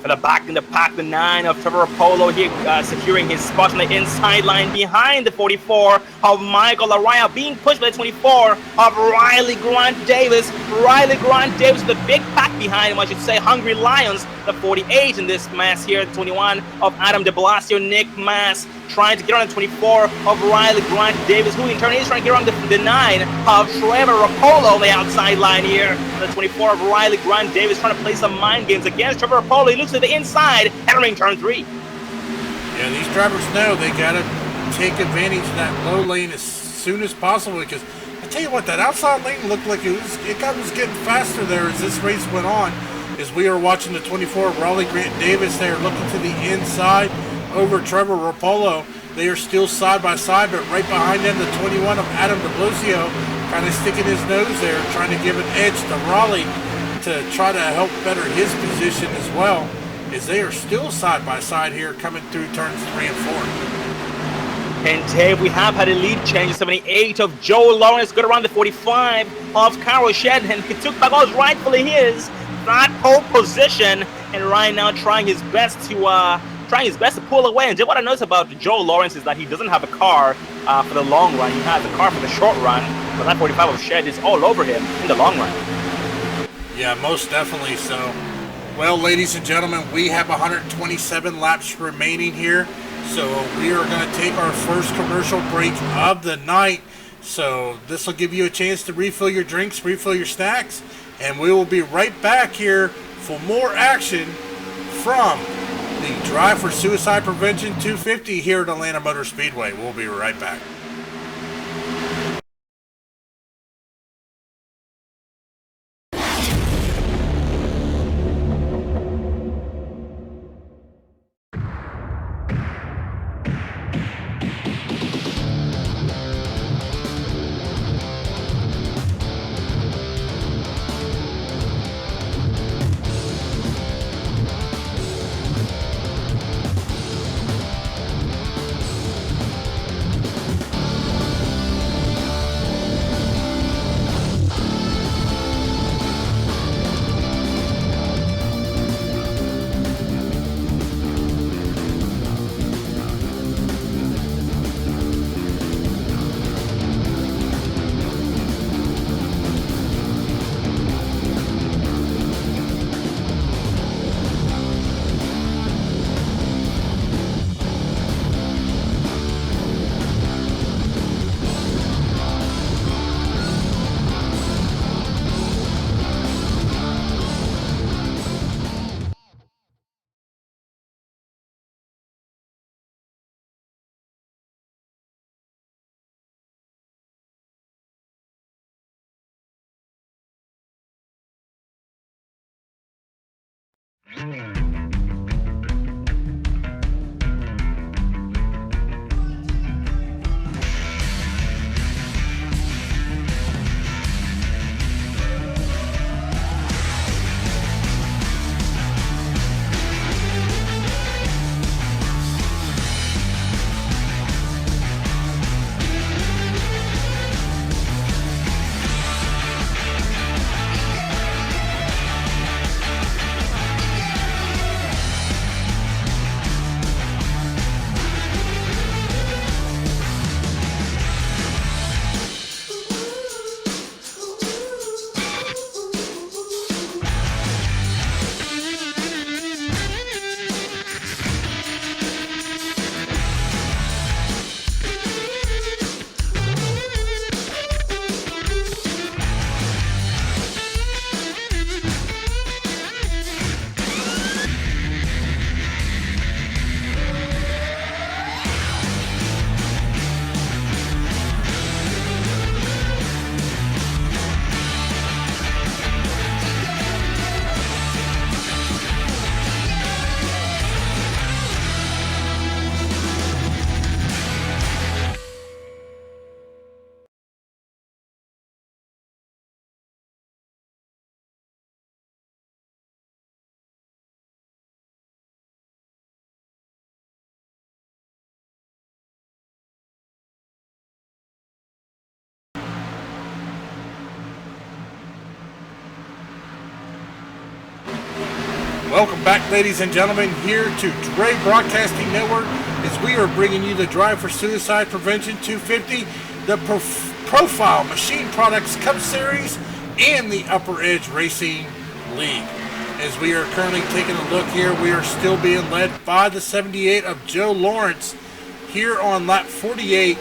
For the back in the pack, the 9 of Trevor Apollo here securing his spot on the inside line behind the 44 of Michael Araya, being pushed by the 24 of Riley Grant Davis. Riley Grant Davis with the big pack behind him, I should say. Hungry Lions, the 48 in this mass here. The 21 of Adam de Blasio, Nick Mass trying to get on the 24 of Riley Grant Davis, who in turn is trying to get on the 9 of Trevor Apollo on the outside line here. The 24 of Riley Grant Davis trying to play some mind games against Trevor Apollo. He looks to the inside, entering turn 3. Yeah, these drivers know they got to take advantage of that low lane as soon as possible, because I tell you what, that outside lane looked like it was getting faster there as this race went on. As we are watching the 24 of Riley Grant Davis there looking to the inside over Trevor Rapolo. They are still side by side, but right behind them, the 21 of Adam de Blasio kind of sticking his nose there, trying to give an edge to Raleigh to try to help better his position as well, as they are still side by side here coming through turns 3 and 4. And Dave, we have had a lead change. 78 of Joe Lawrence got around the 45 of Carl Shed, and he took back what was rightfully his, that pole position, and right now trying his best to pull away. And what I noticed about Joe Lawrence is that he doesn't have a car for the long run. He has a car for the short run, but that 45 of Shed is all over him in the long run. Yeah, most definitely so. Well, ladies and gentlemen, we have 127 laps remaining here. So we are going to take our first commercial break of the night. So this will give you a chance to refill your drinks, refill your snacks, and we will be right back here for more action from the Drive for Suicide Prevention 250 here at Atlanta Motor Speedway. We'll be right back. Welcome back, ladies and gentlemen, here to Dre Broadcasting Network as we are bringing you the Drive for Suicide Prevention 250, the Profile Machine Products Cup Series, and the Upper Edge Racing League. As we are currently taking a look here, we are still being led by the 78 of Joe Lawrence here on lap 48.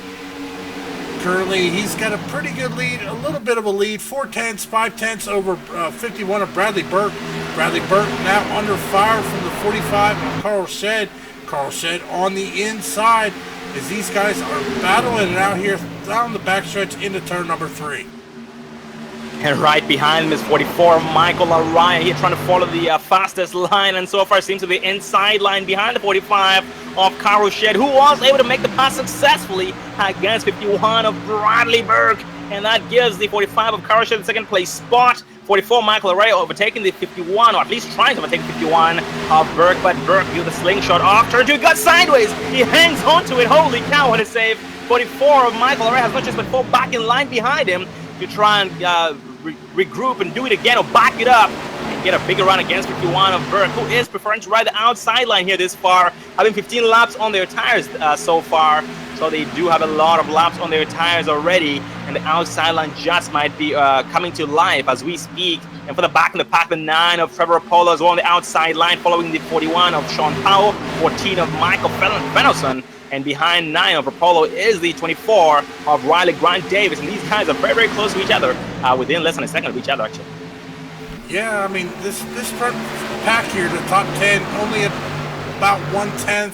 Currently, he's got a pretty good lead, a little bit of a lead, 4/10, 5/10 over 51 of Bradley Burke. Bradley Burke now under fire from the 45 of Carl Shedd. Carl Shedd on the inside as these guys are battling it out here down the backstretch into turn number 3. And right behind him is 44, Michael Araya here trying to follow the fastest line, and so far seems to be the inside line behind the 45 of Carl Shedd, who was able to make the pass successfully against 51 of Bradley Burke, and that gives the 45 of Carl Shedd the second place spot. 44, Michael Araya overtaking the 51, or at least trying to overtake 51 of Burke, but Burke with the slingshot off turn 2, got sideways, he hangs onto it, holy cow, what a save. 44 of Michael Araya has not just but fall back in line behind him to try and regroup and do it again or back it up and get a bigger run against 51 of Burke, who is preferring to ride the outside line here this far, having 15 laps on their tires so far. So they do have a lot of laps on their tires already, and the outside line just might be coming to life as we speak. And for the back in the pack, the 9 of Trevor Apollo is on the outside line, following the 41 of Sean Powell, 14 of Michael Fenelson, and behind 9 of Apollo is the 24 of Riley Grant Davis. And these guys are very, very close to each other, within less than a second of each other, actually. Yeah, I mean, this front pack here, the top 10, only about 1/10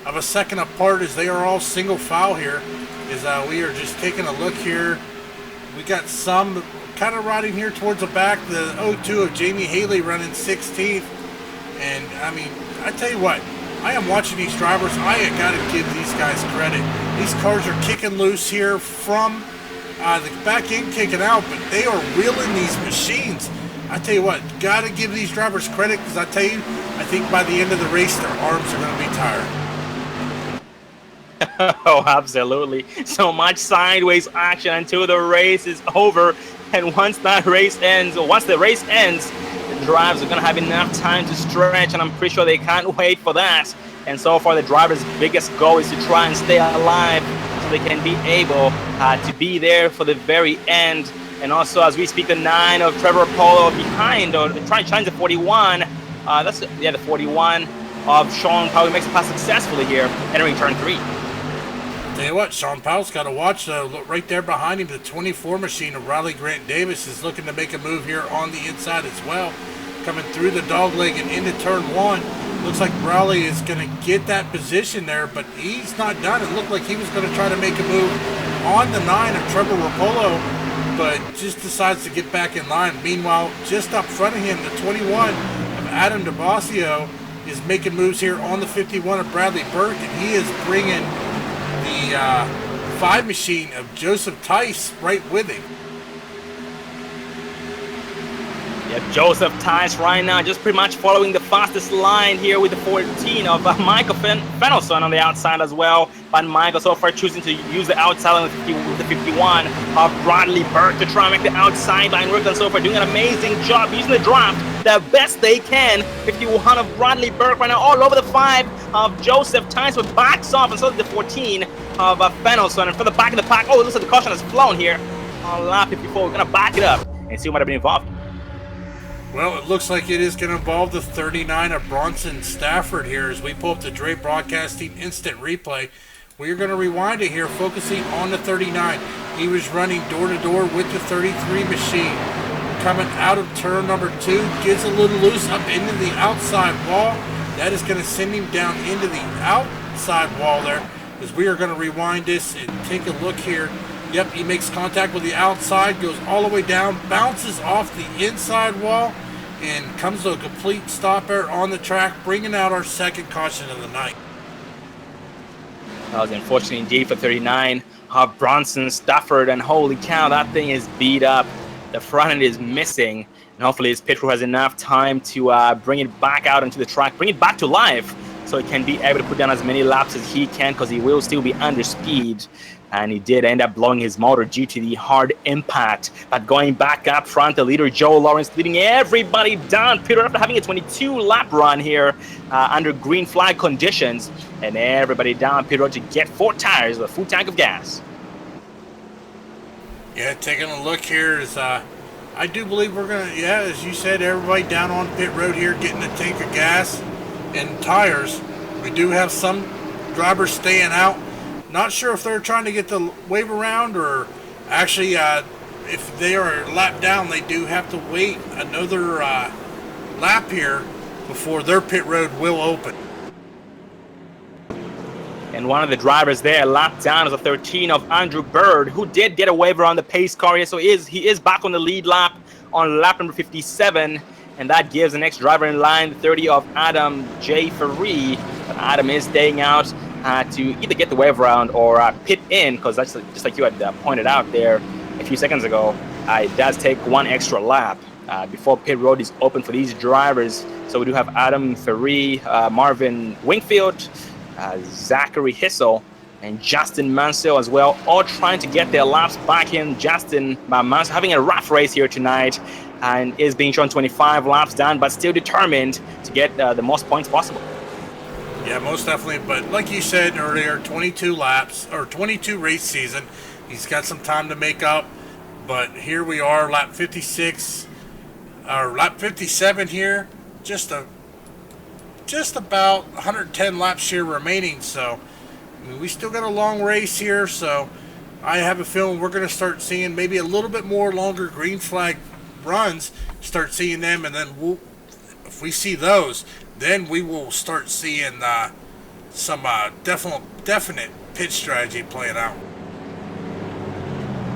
of a second apart as they are all single file here. As we are just taking a look here. We got some kind of riding here towards the back. The 02 of Jamie Haley running 16th. And, I mean, I tell you what, I am watching these drivers. I got to give these guys credit. These cars are kicking loose here from the back end kicking out, but they are wheeling these machines. I tell you what, got to give these drivers credit because I tell you, I think by the end of the race, their arms are going to be tired. Oh, absolutely. So much sideways action until the race is over. And once the race ends, the drivers are going to have enough time to stretch, and I'm pretty sure they can't wait for that. And so far, the driver's biggest goal is to try and stay alive so they can be able to be there for the very end. And also, as we speak, the 9 of Trevor Apollo behind, or trying to 41. The 41 of Sean Powell makes a pass successfully here, entering turn 3. Tell you what, Sean Powell's got to watch, look right there behind him. The 24 machine of Riley Grant Davis is looking to make a move here on the inside as well. Coming through the dog leg and into turn 1. Looks like Riley is going to get that position there, but he's not done. It looked like he was going to try to make a move on the 9 of Trevor Rapolo, but just decides to get back in line. Meanwhile, just up front of him, the 21 of Adam DeBasio is making moves here on the 51 of Bradley Burke, and he is bringing the 5 machine of Joseph Tice right with him. Yeah, Joseph Tice right now just pretty much following the fastest line here with the 14 of Michael Fennelson on the outside as well. But Michael so far choosing to use the outside line with the 51 of Bradley Burke to try and make the outside line work, and so far doing an amazing job using the draft the best they can. 51 of Bradley Burke right now all over the 5 of Joseph Tice, with backs off, and so the 14 of Fennelson. And for the back of the pack, oh, it looks like the caution has flown here on lap 54. We're going to back it up and see what might have been involved. Well, it looks like it is going to involve the 39 of Bronson Stafford here as we pull up the Dre Broadcasting instant replay. We're going to rewind it here, focusing on the 39. He was running door-to-door with the 33 machine. Coming out of turn number 2, gets a little loose up into the outside wall. That is going to send him down into the outside wall there, as we are going to rewind this and take a look here. Yep, he makes contact with the outside, goes all the way down, bounces off the inside wall, and comes to a complete stop there on the track, bringing out our second caution of the night. That was unfortunate indeed for 39 of Bronson Stafford, and holy cow, that thing is beat up. The front end is missing, and hopefully his pit crew has enough time to bring it back out onto the track, bring it back to life, so he can be able to put down as many laps as he can, because he will still be under speed. And he did end up blowing his motor due to the hard impact. But going back up front, the leader Joe Lawrence leading everybody down Peter after having a 22-lap run here under green flag conditions. And everybody down Peter to get 4 tires with a full tank of gas. Yeah, taking a look here is, I do believe we're going to, yeah, as you said, everybody down on pit road here getting a tank of gas and tires. We do have some drivers staying out. Not sure if they're trying to get the wave around, or actually if they are lapped down, they do have to wait another lap here before their pit road will open. And one of the drivers there lapped down is a 13 of Andrew Bird, who did get a waiver on the pace car here, so he is back on the lead lap on lap number 57, and that gives the next driver in line, the 30 of Adam J. Ferree. But Adam is staying out to either get the wave around or pit in, because that's just like you had pointed out there a few seconds ago. It does take 1 extra lap before pit road is open for these drivers. So we do have Adam Ferree, Marvin Wingfield, Zachary Hissel, and Justin Mansell as well, all trying to get their laps back in. Justin Mansell having a rough race here tonight and is being shown 25 laps down, but still determined to get the most points possible. Yeah, most definitely. But like you said earlier, 22 laps, or 22 race season. He's got some time to make up. But here we are, lap 56, or lap 57 here. Just about 110 laps here remaining. So I mean, we still got a long race here. So I have a feeling we're going to start seeing maybe a little bit more longer green flag runs. Start seeing them, and then if we see those, then we will start seeing some definite pit strategy playing out.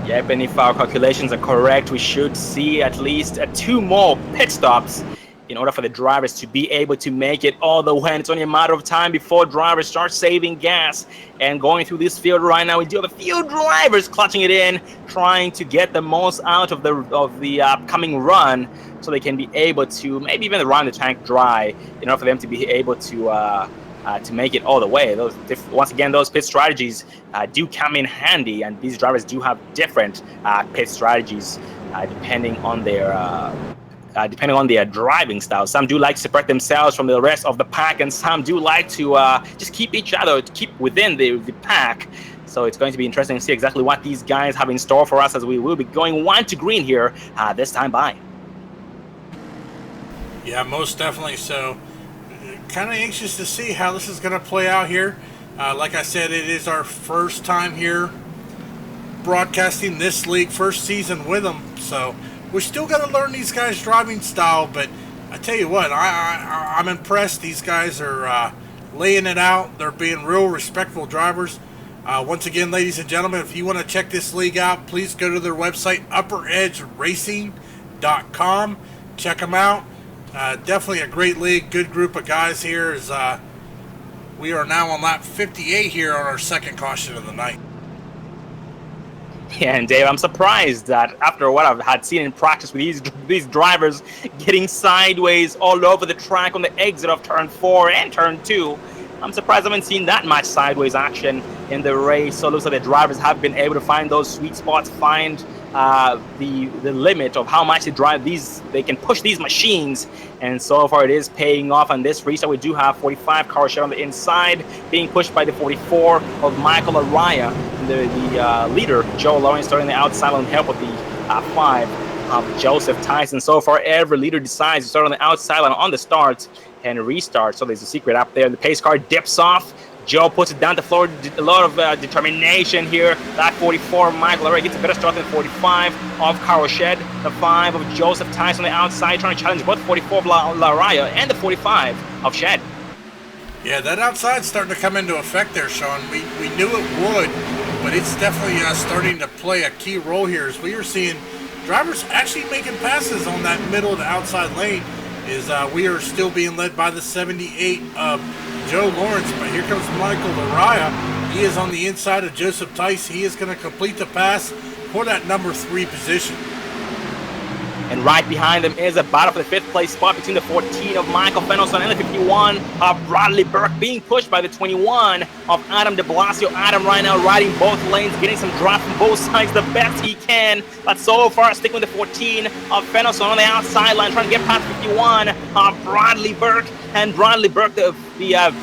Yep, and if our calculations are correct, we should see at least 2 more pit stops in order for the drivers to be able to make it all the way. And it's only a matter of time before drivers start saving gas and going through this field right now. We do have a few drivers clutching it in, trying to get the most out of the upcoming run, so they can be able to maybe even run the tank dry in order for them to be able to make it all the way. Once again, those pit strategies do come in handy, and these drivers do have different pit strategies depending on their driving style. Some do like to separate themselves from the rest of the pack, and some do like to just keep within the pack. So it's going to be interesting to see exactly what these guys have in store for us, as we will be going 1 to green here this time by. Yeah, most definitely. So kind of anxious to see how this is going to play out here. Like I said, it is our first time here broadcasting this league, first season with them. So we're still got to learn these guys' driving style. But I tell you what, I'm impressed. These guys are laying it out. They're being real respectful drivers. Once again, ladies and gentlemen, if you want to check this league out, please go to their website, upperedgeracing.com. Check them out. Definitely a great league, good group of guys here. As we are now on lap 58 here on our second caution of the night. Yeah, and Dave, I'm surprised that after what I've had seen in practice with these drivers getting sideways all over the track on the exit of turn 4 and turn 2, I'm surprised I haven't seen that much sideways action in the race. So it looks like the drivers have been able to find those sweet spots, find the limit of how much they can push these machines, and so far it is paying off on this restart. We do have 45 car share on the inside being pushed by the 44 of Michael Araya, the leader Joe Lawrence starting the outside on help with the 5 of Joseph Tyson. So far every leader decides to start on the outside line on the start and restart. So there's a secret up there. The pace car dips off. Joe puts it down the floor. A lot of determination here. That 44 Michael Araya gets a better start than 45 of Carl Shed. The 5 of Joseph Tyson on the outside trying to challenge both 44 of Araya and the 45 of Shed. Yeah, that outside's starting to come into effect there, Sean. We knew it would, but it's definitely starting to play a key role here as we are seeing drivers actually making passes on that middle to outside lane. We are still being led by the 78 of Joe Lawrence, but here comes Michael Araya. He is on the inside of Joseph Tice. He is going to complete the pass for that number 3 position. And right behind him is a battle for the 5th place spot between the 14 of Michael Fenelson and the 51 of Bradley Burke, being pushed by the 21 of Adam de Blasio. Adam right now riding both lanes, getting some drop from both sides the best he can. But so far, sticking with the 14 of Fenelson on the outside line, trying to get past 51 of Bradley Burke. And Bradley Burke, the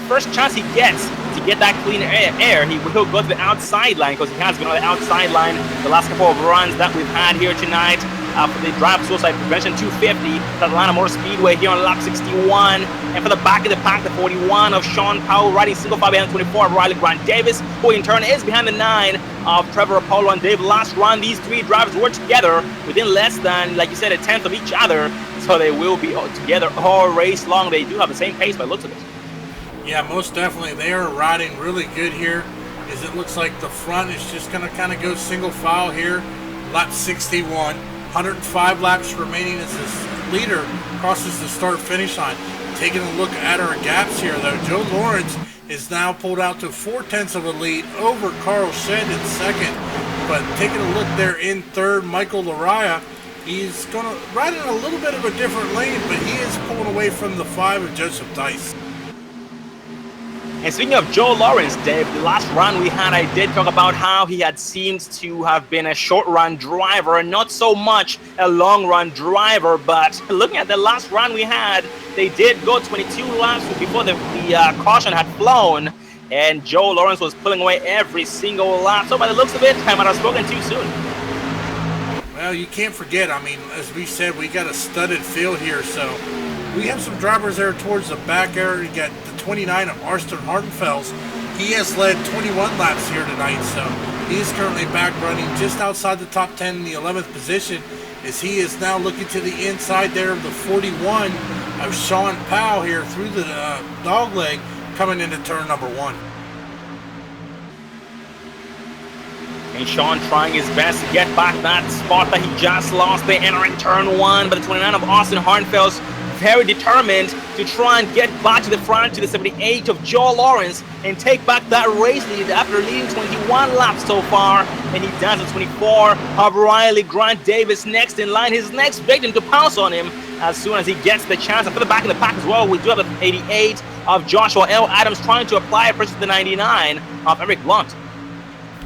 first chance he gets to get that clean air, he will go to the outside line, because he has been on the outside line the last couple of runs that we've had here tonight. For the drive suicide prevention 250 at Atlanta Motor Speedway here on lap 61. And for the back of the pack, the 41 of Sean Powell riding single file behind the 24 of Riley Grant Davis, who in turn is behind the 9 of Trevor Apollo and Dave. Last run, these 3 drivers were together within less than, like you said, a tenth of each other. So they will be together all race long. They do have the same pace by the looks of it. Yeah, most definitely. They are riding really good here, as it looks like the front is just going to kind of go single file here. Lap 61. 105 laps remaining as this leader crosses the start-finish line. Taking a look at our gaps here, though, Joe Lawrence is now pulled out to 4/10 of a lead over Carl Shed in second. But taking a look there in third, Michael Araya, he's going to ride in a little bit of a different lane, but he is pulling away from the 5 of Joseph Tice. And speaking of Joe Lawrence, Dave, the last run we had, I did talk about how he had seemed to have been a short-run driver and not so much a long-run driver. But looking at the last run we had, they did go 22 laps before the caution had flown, and Joe Lawrence was pulling away every single lap. So by the looks of it, I might have spoken too soon. Well, you can't forget, I mean, as we said, we got a studded field here, so we have some drivers there towards the back area. You got the 29 of Arston Hartenfels. He has led 21 laps here tonight, so he is currently back running just outside the top 10 in the 11th position, as he is now looking to the inside there of the 41 of Sean Powell here through the dog leg, coming into turn number 1. And Sean trying his best to get back that spot that he just lost. They enter in turn 1, but the 29 of Austin Hartenfels very determined to try and get back to the front to the 78 of Joe Lawrence and take back that race lead after leading 21 laps so far. And he does the 24 of Riley Grant Davis next in line, his next victim to pounce on him as soon as he gets the chance. And for the back of the pack as well, we do have the 88 of Joshua L. Adams trying to apply pressure to the 99 of Eric Blunt.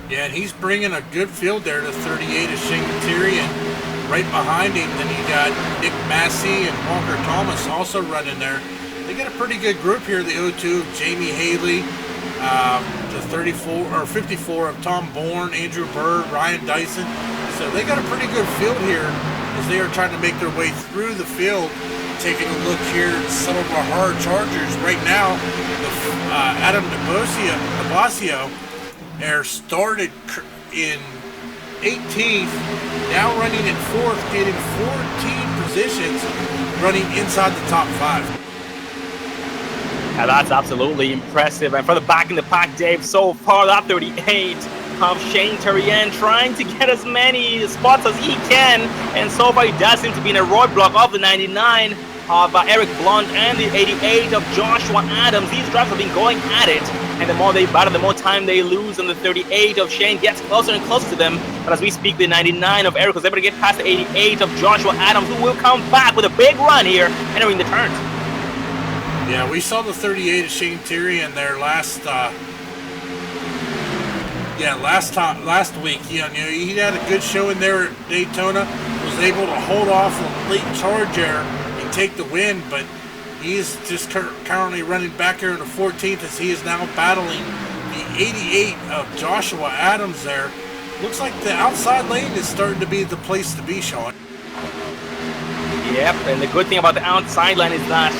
Yeah, and he's bringing a good field there to 38 of Shane Materi, and right behind him, then you got Nick Massey and Walker Thomas also running there. They got a pretty good group here. The 02 of Jamie Haley, the 34 or 54 of Tom Bourne, Andrew Bird, Ryan Dyson. So they got a pretty good field here as they are trying to make their way through the field. Taking a look here at some of our hard chargers right now. Adam de Blasio started in 18th, now running in 4th, getting 14 positions, running inside the top 5. Yeah, that's absolutely impressive. And for the back in the pack, Dave, so far that 38 of Shane Terrien trying to get as many spots as he can, and so far he does seem to be in a roadblock of the 99 of Eric Blunt and the 88 of Joshua Adams. These drivers have been going at it, and the more they battle, the more time they lose, and the 38 of Shane gets closer and closer to them. But as we speak, the 99 of Eric was able to get past the 88 of Joshua Adams, who will come back with a big run here, entering the turns. Yeah, we saw the 38 of Shane Tyrion there last week. He had a good showing there at Daytona. Was able to hold off a late charge there and take the win, but he's just currently running back here in the 14th as he is now battling the 88 of Joshua Adams there. Looks like the outside lane is starting to be the place to be, Sean. Yep, and the good thing about the outside line is that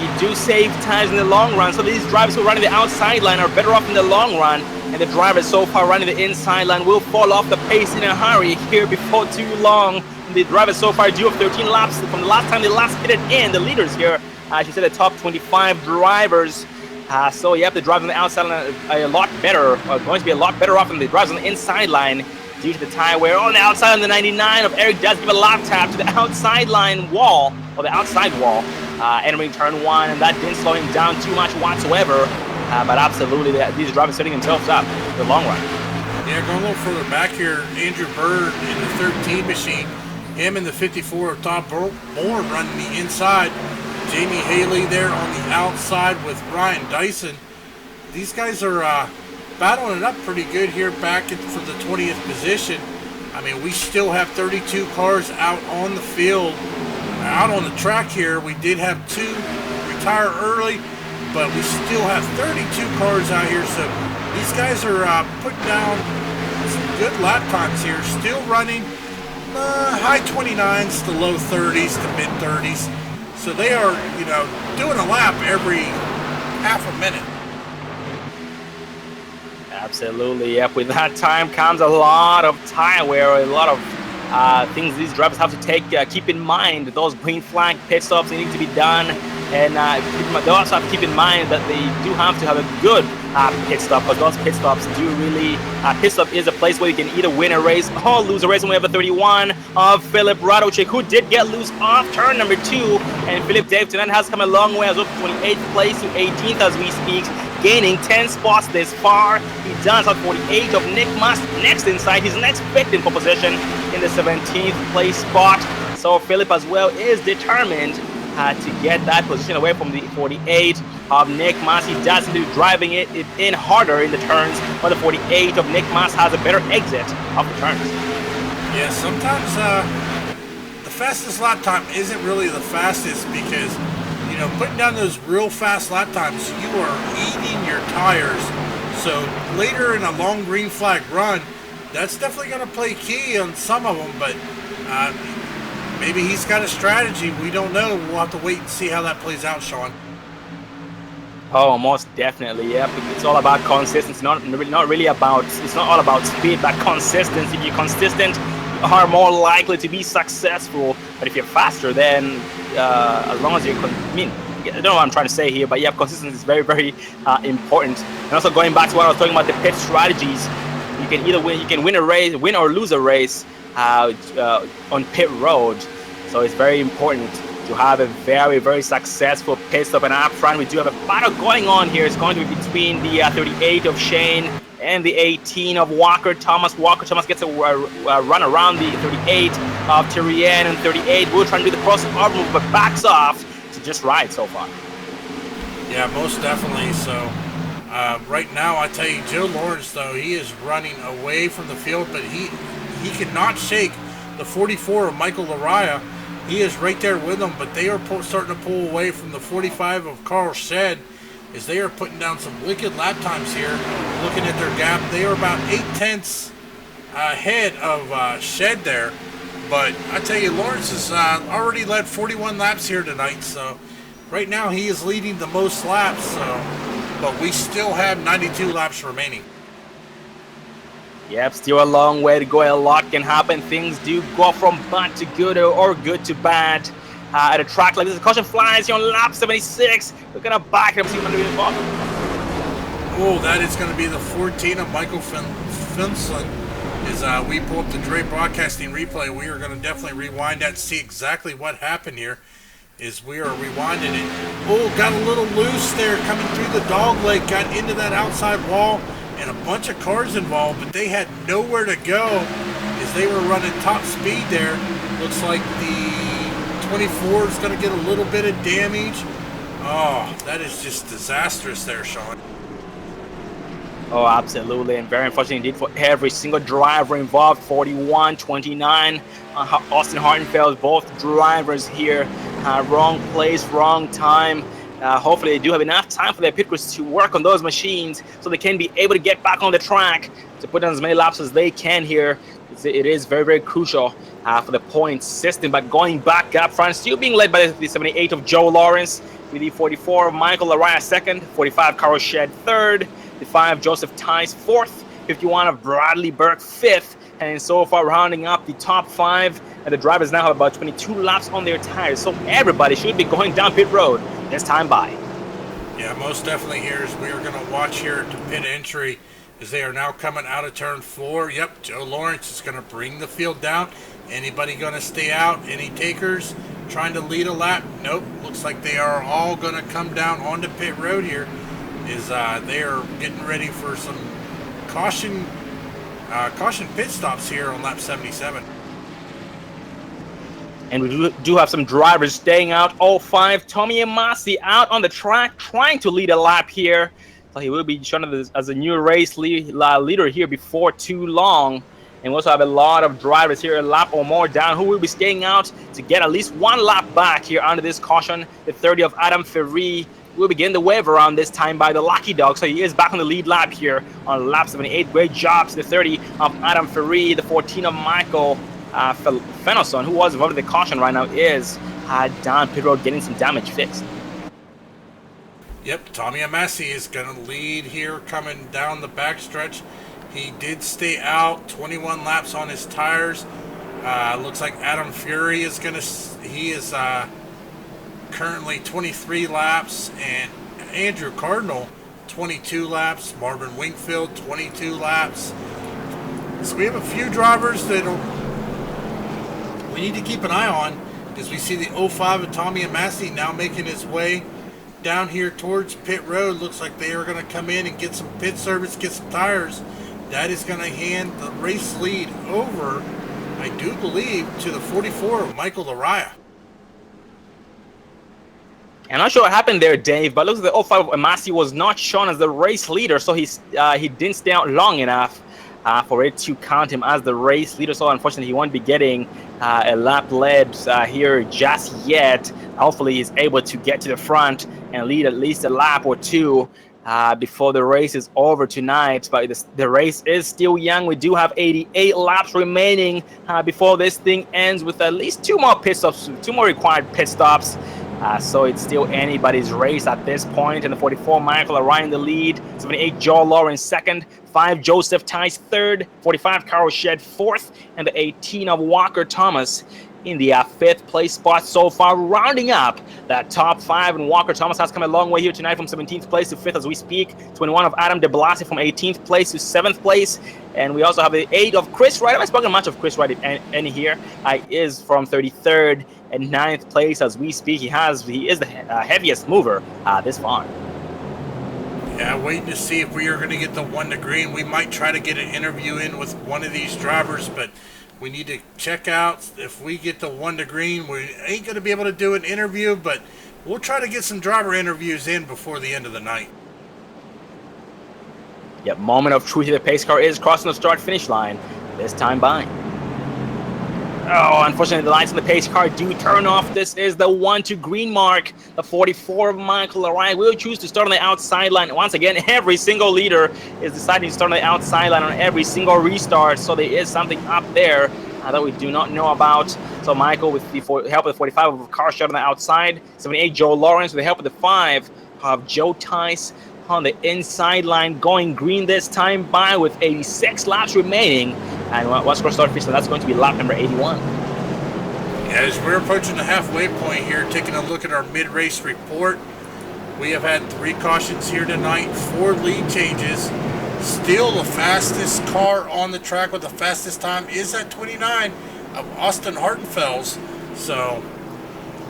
you do save times in the long run. So these drivers who are running the outside line are better off in the long run, and the drivers so far running the inside line will fall off the pace in a hurry here before too long. The drivers so far do have 13 laps from the last time they last pitted in. The leaders here, as you said, the top 25 drivers. So yep, the drivers on the outside line are a lot better, are going to be a lot better off than the drivers on the inside line due to the tire wear. On the outside on the 99 of Eric does give a lap tap to the outside line wall, or the outside wall, entering turn 1, and that didn't slow him down too much whatsoever. But absolutely, these drivers setting themselves up for the long run. Yeah, going a little further back here, Andrew Bird in the 13 machine, him in the 54 of Todd Bourne running the inside. Jamie Haley there on the outside with Ryan Dyson. These guys are battling it up pretty good here back for the 20th position. I mean, we still have 32 cars out on the field, out on the track here. We did have 2 retire early, but we still have 32 cars out here. So these guys are putting down some good lap times here, still running high 29s to low 30s to mid 30s. So they are, doing a lap every half a minute. Absolutely, yep. With that time comes a lot of tire wear, a lot of things these drivers have to keep in mind. Those green flag pit stops need to be done, and they also have to keep in mind that they do have to have a good pit stop, because those pit stops do really, pit stop is a place where you can either win a race or lose a race. And we have a 31 of Philip Radochik, who did get loose off turn number 2, and Philip Dave tonight has come a long way, as up 28th place to 18th as we speak, gaining 10 spots this far. He does have 48 of Nick Mas next inside. His next victim for position in the 17th place spot. So Philip as well is determined to get that position away from the 48 of Nick Mas. He does seem to be driving it in harder in the turns, but the 48 of Nick Mas has a better exit of the turns. Yeah, sometimes the fastest lap time isn't really the fastest, because putting down those real fast lap times, you are eating your tires. So later in a long green flag run, that's definitely going to play key on some of them, but maybe he's got a strategy. We don't know. We'll have to wait and see how that plays out, Sean. Oh, most definitely, yeah. It's all about consistency. It's not all about speed, but consistency. If you're consistent, you are more likely to be successful. But if you're faster, then as long as I don't know what I'm trying to say here, but yeah, consistency is very, very important. And also going back to what I was talking about, the pit strategies. You can either win a race, win or lose a race on pit road. So it's very important to have a very, very successful pit stop. And up front, we do have a battle going on here. It's going to be between the 38 of Shane and the 18 of Walker Thomas. Walker Thomas gets a run around the 38 of Tyrion, and 38 will try to do the crossover move, but backs off to just ride so far. Yeah, most definitely. So right now, I tell you, Joe Lawrence, though, he is running away from the field, but he cannot shake the 44 of Michael Laraya. He is right there with them, but they are starting to pull away from the 45 of Carl Shed, as they are putting down some wicked lap times here. Looking at their gap, they are about 8/10 ahead of Shed there. But I tell you, Lawrence has already led 41 laps here tonight, so right now he is leading the most laps. But we still have 92 laps remaining. Yep, still a long way to go. A lot can happen. Things do go from bad to good or good to bad at a track like this. The caution flies here on lap 76. We're going to back it up, see what we're going to Oh, that is going to be the 14 of Michael Finson. As we pull up the Dre Broadcasting replay, we are going to definitely rewind that and see exactly what happened here. as we are rewinding it. Oh, got a little loose there coming through the dog leg, got into that outside wall, and a bunch of cars involved, but they had nowhere to go as they were running top speed there. Looks like the 24 is going to get a little bit of damage. Oh, that is just disastrous there, Sean. Oh, absolutely, and very unfortunate indeed for every single driver involved. 41-29. Austin Hartenfeld, both drivers here. Wrong place, wrong time. Hopefully they do have enough time for their pit crews to work on those machines so they can be able to get back on the track to put on as many laps as they can here. It is very, very crucial for the point system. But going back up front, still being led by the 78 of Joe Lawrence, with the 44 of Michael Araya second, 45 Carl Shed third, the 5 Joseph Tice fourth, 51 of Bradley Burke fifth, and so far rounding up the top 5, and the drivers now have about 22 laps on their tires, so everybody should be going down pit road this time by. Yeah, most definitely here as we are going to watch here to pit entry as they are now coming out of turn 4. Yep, Joe Lawrence is going to bring the field down. Anybody going to stay out? Any takers trying to lead a lap? Nope. Looks like they are all going to come down onto pit road here as they are getting ready for some caution pit stops here on lap 77. And we do have some drivers staying out. 05, Tommy Amasi out on the track trying to lead a lap here. So he will be shown as a new race leader here before too long. And we also have a lot of drivers here, a lap or more down, who will be staying out to get at least one lap back here under this caution. The 30 of Adam Ferri will begin the wave around this time by the Lucky Dog. So he is back on the lead lap here on lap 78. Great job to the 30 of Adam Ferri. The 14 of Michael Fenelson, who was involved in the caution right now, is down pit road getting some damage fixed. Yep, Tommy Amasi is going to lead here coming down the backstretch. He did stay out, 21 laps on his tires. Looks like Adam Fury is going to, he is currently 23 laps, and Andrew Cardinal 22 laps, Marvin Wingfield 22 laps. So we have a few drivers that we need to keep an eye on as we see the 05 of Tommy Amasi now making his way down here towards pit road. Looks like they are going to come in and get some pit service, get some tires. That is going to hand the race lead over, I do believe, to the 44 of Michael Araya. I'm not sure what happened there, Dave, but it looks like the 05 of Amasi was not shown as the race leader, so he didn't stay out long enough for it to count him as the race leader. So unfortunately, he won't be getting a lap led here just yet. Hopefully, he's able to get to the front and lead at least a lap or two before the race is over tonight. But the race is still young. We do have 88 laps remaining before this thing ends, with at least 2 more pit stops, 2 more required pit stops. So it's still anybody's race at this point. And the 44, Michael Araya in the lead. 78, Joe Lawrence second. 5, Joseph Tice third. 45, Carl Shed fourth. And the 18 of Walker Thomas in the 5th place spot so far, rounding up that top 5. And Walker Thomas has come a long way here tonight from 17th place to 5th as we speak. 21 of Adam de Blasi from 18th place to 7th place. And we also have the 8 of Chris Wright. I haven't spoken much of Chris Wright any here. Is from 33rd and 9th place as we speak. He is the heaviest mover this far. Yeah, waiting to see if we are going to get the 1 to green. We might try to get an interview in with one of these drivers, but we need to check out if we get the 1 to green. We ain't going to be able to do an interview, but we'll try to get some driver interviews in before the end of the night. Yep, moment of truth here. The pace car is crossing the start-finish line this time by. Oh, unfortunately, the lights on the pace car do turn off. This is the 1 to green mark. The 44 of Michael Araya will choose to start on the outside line. Once again, every single leader is deciding to start on the outside line on every single restart. So there is something up there that we do not know about. So Michael, with the help of the 45 of car shot on the outside. 78, Joe Lawrence, with the help of the 5 of Joe Tice on the inside line, going green this time by with 86 laps remaining. And what's going to start officially? That's going to be lap number 81. As we're approaching the halfway point here, taking a look at our mid-race report, we have had 3 cautions here tonight, 4 lead changes. Still the fastest car on the track with the fastest time is at 29 of Austin Hartenfels. So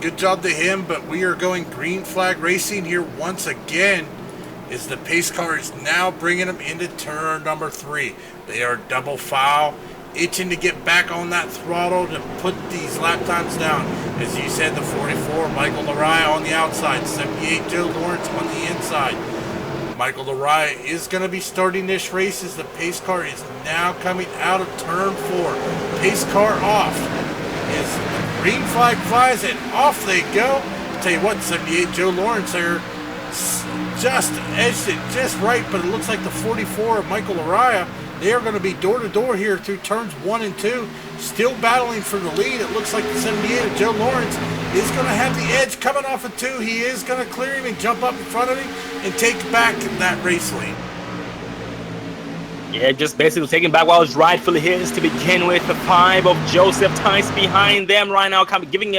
good job to him, but we are going green flag racing here once again as the pace car is now bringing them into turn number 3. They are double foul, itching to get back on that throttle to put these lap times down. As you said, the 44, Michael Lariah on the outside, 78, Joe Lawrence on the inside. Michael Lariah is going to be starting this race as the pace car is now coming out of turn 4. Pace car off. As green flag flies and off they go. I'll tell you what, 78 Joe Lawrence there just edged it just right, but it looks like the 44 of Michael Lariah, they are going to be door to door here through turns 1 and 2, still battling for the lead. It looks like the 78 of Joe Lawrence is going to have the edge coming off of 2. He is going to clear him and jump up in front of him and take back that race lead. Yeah, just basically taking back what was rightfully his to begin with. The 5 of Joseph Tice behind them right now, coming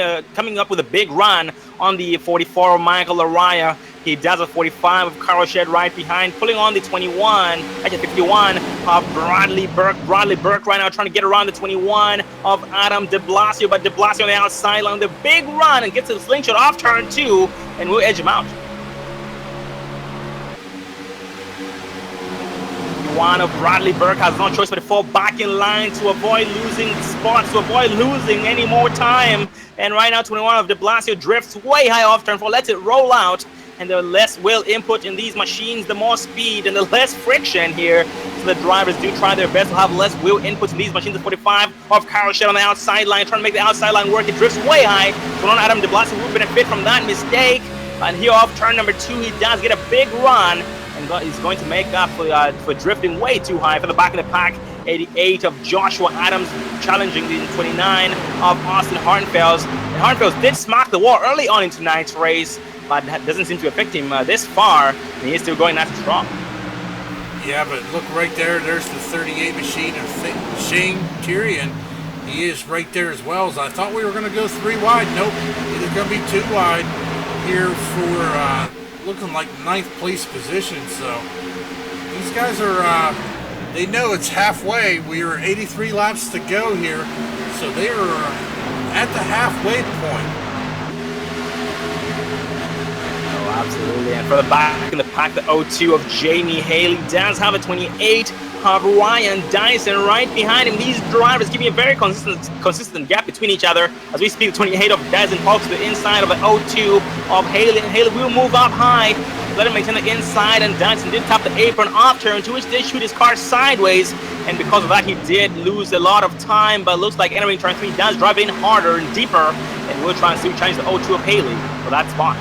up with a big run on the 44 of Michael Lariah. He does a 45 of Carl Shed right behind, pulling on the 21, actually 51 of Bradley Burke. Bradley Burke right now trying to get around the 21 of Adam de Blasio, but de Blasio on the outside on the big run and gets a slingshot off turn 2 and will edge him out. One of Bradley Burke has no choice but to fall back in line to avoid losing spots, to avoid losing any more time. And right now, 21 of de Blasio drifts way high off turn 4, lets it roll out. And the less wheel input in these machines, the more speed and the less friction here. So the drivers do try their best to have less wheel inputs in these machines. The 45 of Carl Shed on the outside line, trying to make the outside line work. It drifts way high. So on Adam de Blasio will benefit from that mistake. And here off turn number 2, he does get a big run. And he's going to make up for drifting way too high. For the back of the pack, 88 of Joshua Adams challenging the 29 of Austin Harnfels. And Harnfels did smack the wall early on in tonight's race, but that doesn't seem to affect him this far, and he is still going nice and strong. Yeah, but look right there, there's the 38 machine of Shane Tyrion. He is right there as well. So I thought we were going to go 3 wide. Nope, it is going to be 2 wide here for looking like 9th place position. So these guys are, they know it's halfway. We are 83 laps to go here, so they are at the halfway point. Absolutely, and for the back in the pack, the 02 of Jamie Haley does have a 28 of Ryan Dyson right behind him. These drivers giving a very consistent gap between each other. As we speak, the 28 of Dyson pokes to the inside of the 02 of Haley, and Haley will move up high. Let him maintain the inside, and Dyson did tap the apron off turn, to which did shoot his car sideways, and because of that, he did lose a lot of time, but looks like entering turn 3 does drive in harder and deeper, and will try and still challenge the 02 of Haley for that spot.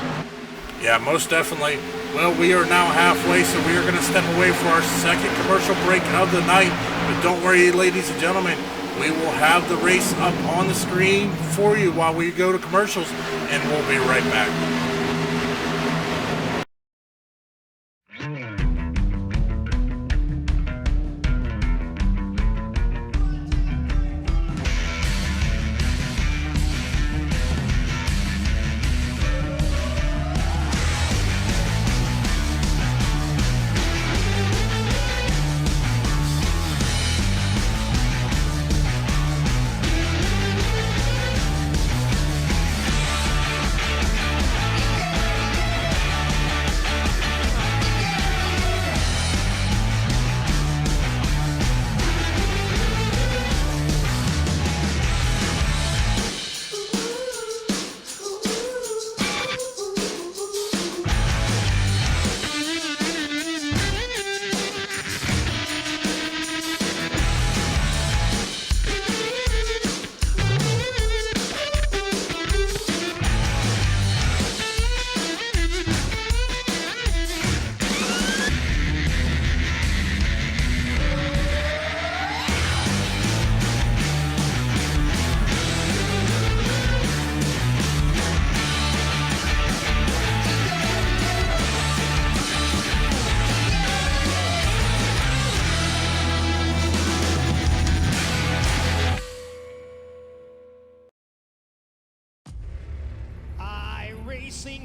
Yeah, most definitely. Well, we are now halfway, so we are going to step away for our second commercial break of the night. But don't worry, ladies and gentlemen, we will have the race up on the screen for you while we go to commercials, and we'll be right back.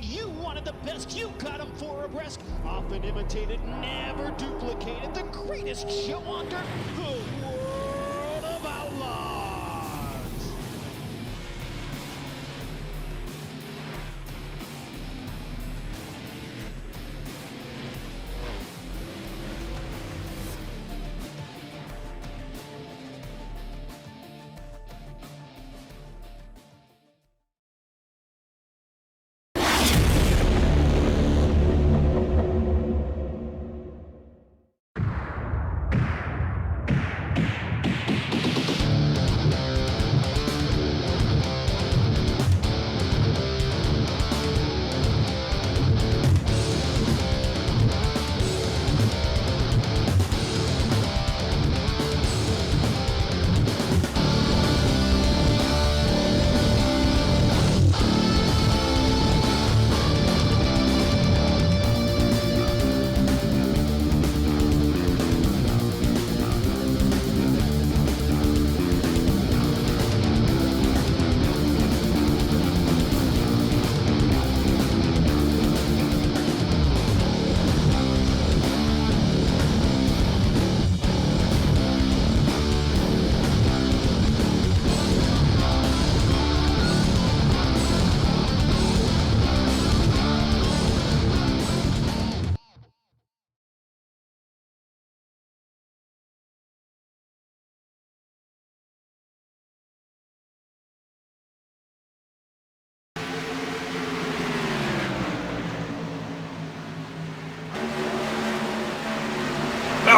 You wanted the best, you got them 4 abreast. Often imitated, never duplicated. The greatest show under the World of Outlaws.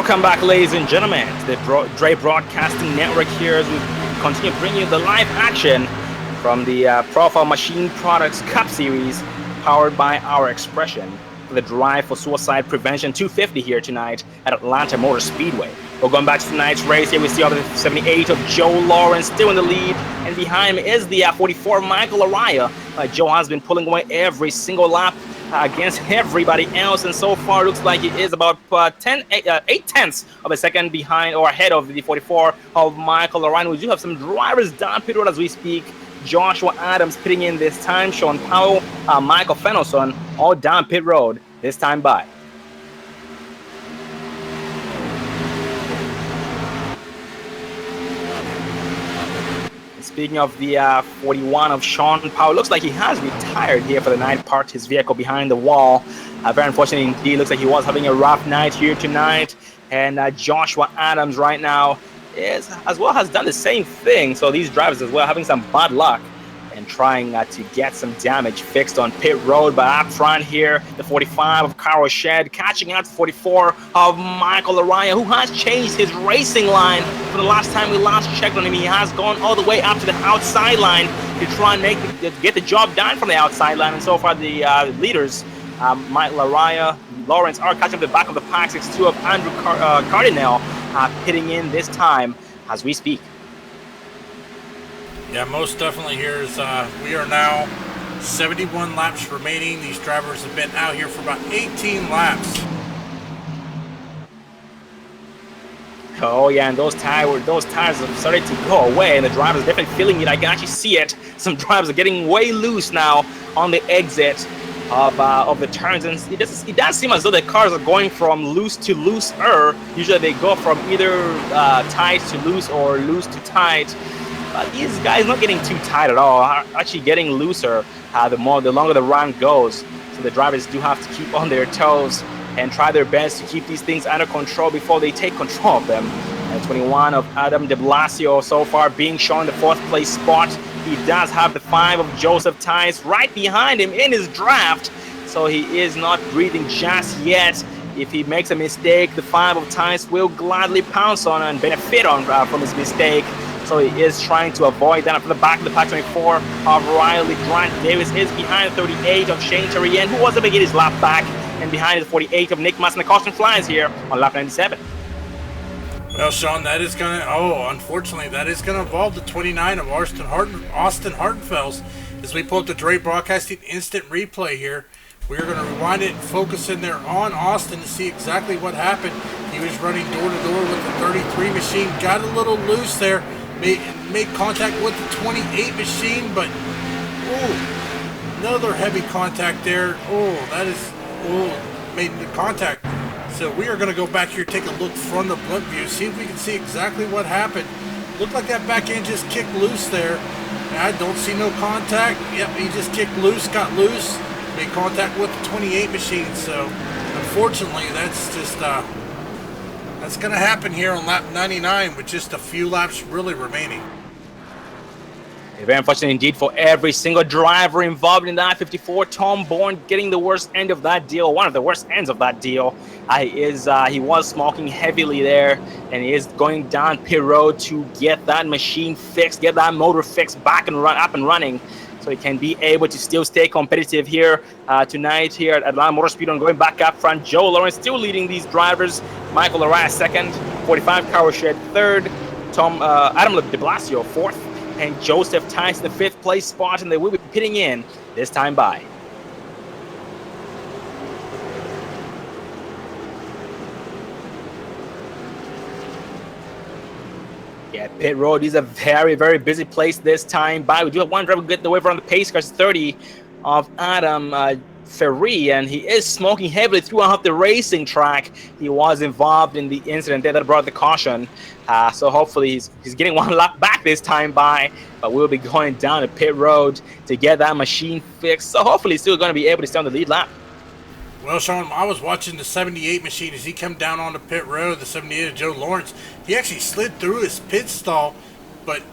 Welcome back, ladies and gentlemen, to the Dre Broadcasting Network here as we continue bringing you the live action from the Profile Machine Products Cup Series powered by Our Expression for the Drive for Suicide Prevention 250 here tonight at Atlanta Motor Speedway. We're going back to tonight's race. Here we see the 78 of Joe Lawrence still in the lead, and behind him is the 44 Michael Araya. Joe has been pulling away every single lap against everybody else, and so far looks like he is about 8 tenths of a second behind or ahead of the 44 of Michael Araya. We do have some drivers down pit road as we speak. Joshua Adams pitting in this time, Sean Powell, Michael Fenelson, all down pit road this time by. Speaking of the 41 of Sean Powell, looks like he has retired here for the night, parked his vehicle behind the wall. Very unfortunately indeed, looks like he was having a rough night here tonight. And Joshua Adams right now has done the same thing. So these drivers as well having some bad luck and trying to get some damage fixed on pit road. But up front here, the 45 of Carl Shed catching out the 44 of Michael Araya, who has changed his racing line from the last time we last checked on him. He has gone all the way up to the outside line to try and get the job done from the outside line. And so far the leaders, Michael Araya, Lawrence, are catching up the back of the pack. 6-2 of Andrew Cardinale pitting in this time as we speak. Yeah, most definitely. We are now 71 laps remaining. These drivers have been out here for about 18 laps. Oh yeah, and those tires have started to go away, and the drivers are definitely feeling it. I can actually see it. Some drivers are getting way loose now on the exit of the turns, and it does seem as though the cars are going from loose to looser. Usually they go from either tight to loose or loose to tight. These guys not getting too tight at all, are actually getting looser the longer the run goes. So the drivers do have to keep on their toes and try their best to keep these things under control before they take control of them. And 21 of Adam de Blasio so far being shown the 4th place spot. He does have the 5 of Joseph Tice right behind him in his draft, so he is not breathing just yet. If he makes a mistake, the 5 of Tice will gladly pounce on and benefit from his mistake. So he is trying to avoid that. From the back of the pack, 24 of Riley Grant Davis is behind the 38 of Shane Terrien, who was able to get his lap back, and behind the 48 of Nick Mas, and the caution flies here on lap 97. Well, Sean, unfortunately, that is going to involve the 29 of Austin Hartenfels. As we pull up the Dre Broadcasting instant replay here, we're going to rewind it and focus in there on Austin to see exactly what happened. He was running door to door with the 33 machine, got a little loose there, made contact with the 28 machine, but another heavy contact there. Made the contact. So we are going to go back here, take a look from the blimp view, see if we can see exactly what happened. Looked like that back end just kicked loose there. I don't see no contact. Yep, he just kicked loose, got loose, made contact with the 28 machine. So unfortunately, that's just that's going to happen here on lap 99 with just a few laps really remaining. Very unfortunate indeed for every single driver involved in that. 54 Tom Bourne getting the worst end of that deal, one of the worst ends of that deal. He was smoking heavily there, and he is going down pit road to get that machine fixed, get that motor fixed back and up and running, so he can be able to still stay competitive here tonight here at Atlanta Motor Speedway. Going back up front, Joe Lawrence still leading these drivers. Michael Araya second, 45 Carl Shed third, Adam de Blasio fourth, and Joseph Tice in the 5th place spot, and they will be pitting in this time by. Yeah, pit road is a very, very busy place this time by. We do have one driver getting away from the pace cars, 30 of Adam Ferry, and he is smoking heavily throughout the racing track. He was involved in the incident there that brought the caution. So hopefully he's getting one lap back this time by, but we'll be going down to pit road to get that machine fixed. So hopefully he's still going to be able to stay on the lead lap. Well, Sean, I was watching the 78 machine as he come down on the pit road, the 78 of Joe Lawrence. He actually slid through his pit stall, but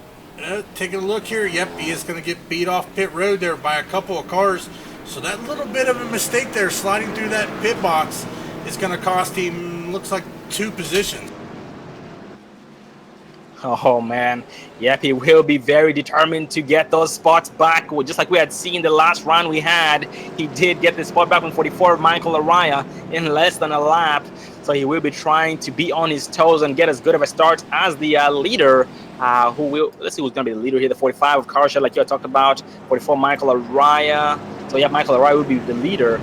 taking a look here, yep, he is going to get beat off pit road there by a couple of cars. So that little bit of a mistake there, sliding through that pit box, is going to cost him, looks like 2 positions. Oh man, yep, he will be very determined to get those spots back. Well, just like we had seen the last run we had, he did get the spot back on 44 of Michael Araya in less than a lap. So he will be trying to be on his toes and get as good of a start as the leader. Let's see who's going to be the leader here. The 45 of Carl Shed, like you had talked about. 44 Michael Araya. So yeah, Michael Araya will be the leader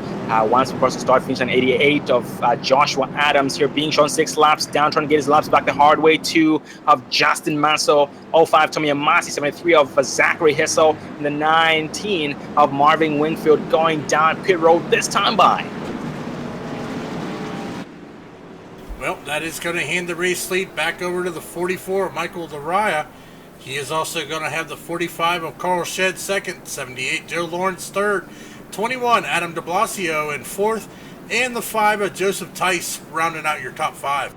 once we cross the start finish. And 88 of Joshua Adams here being shown 6 laps down, trying to get his laps back the hard way. 2 of Justin Masso. 05 Tommy Amasi. 73 of Zachary Hissel. And the 19 of Marvin Winfield going down pit road this time by. Well, that is going to hand the race lead back over to the 44 of Michael Araya. He is also going to have the 45 of Carl Shed second, 78 Joe Lawrence third, 21 Adam de Blasio in fourth, and the 5 of Joseph Tice rounding out your top 5.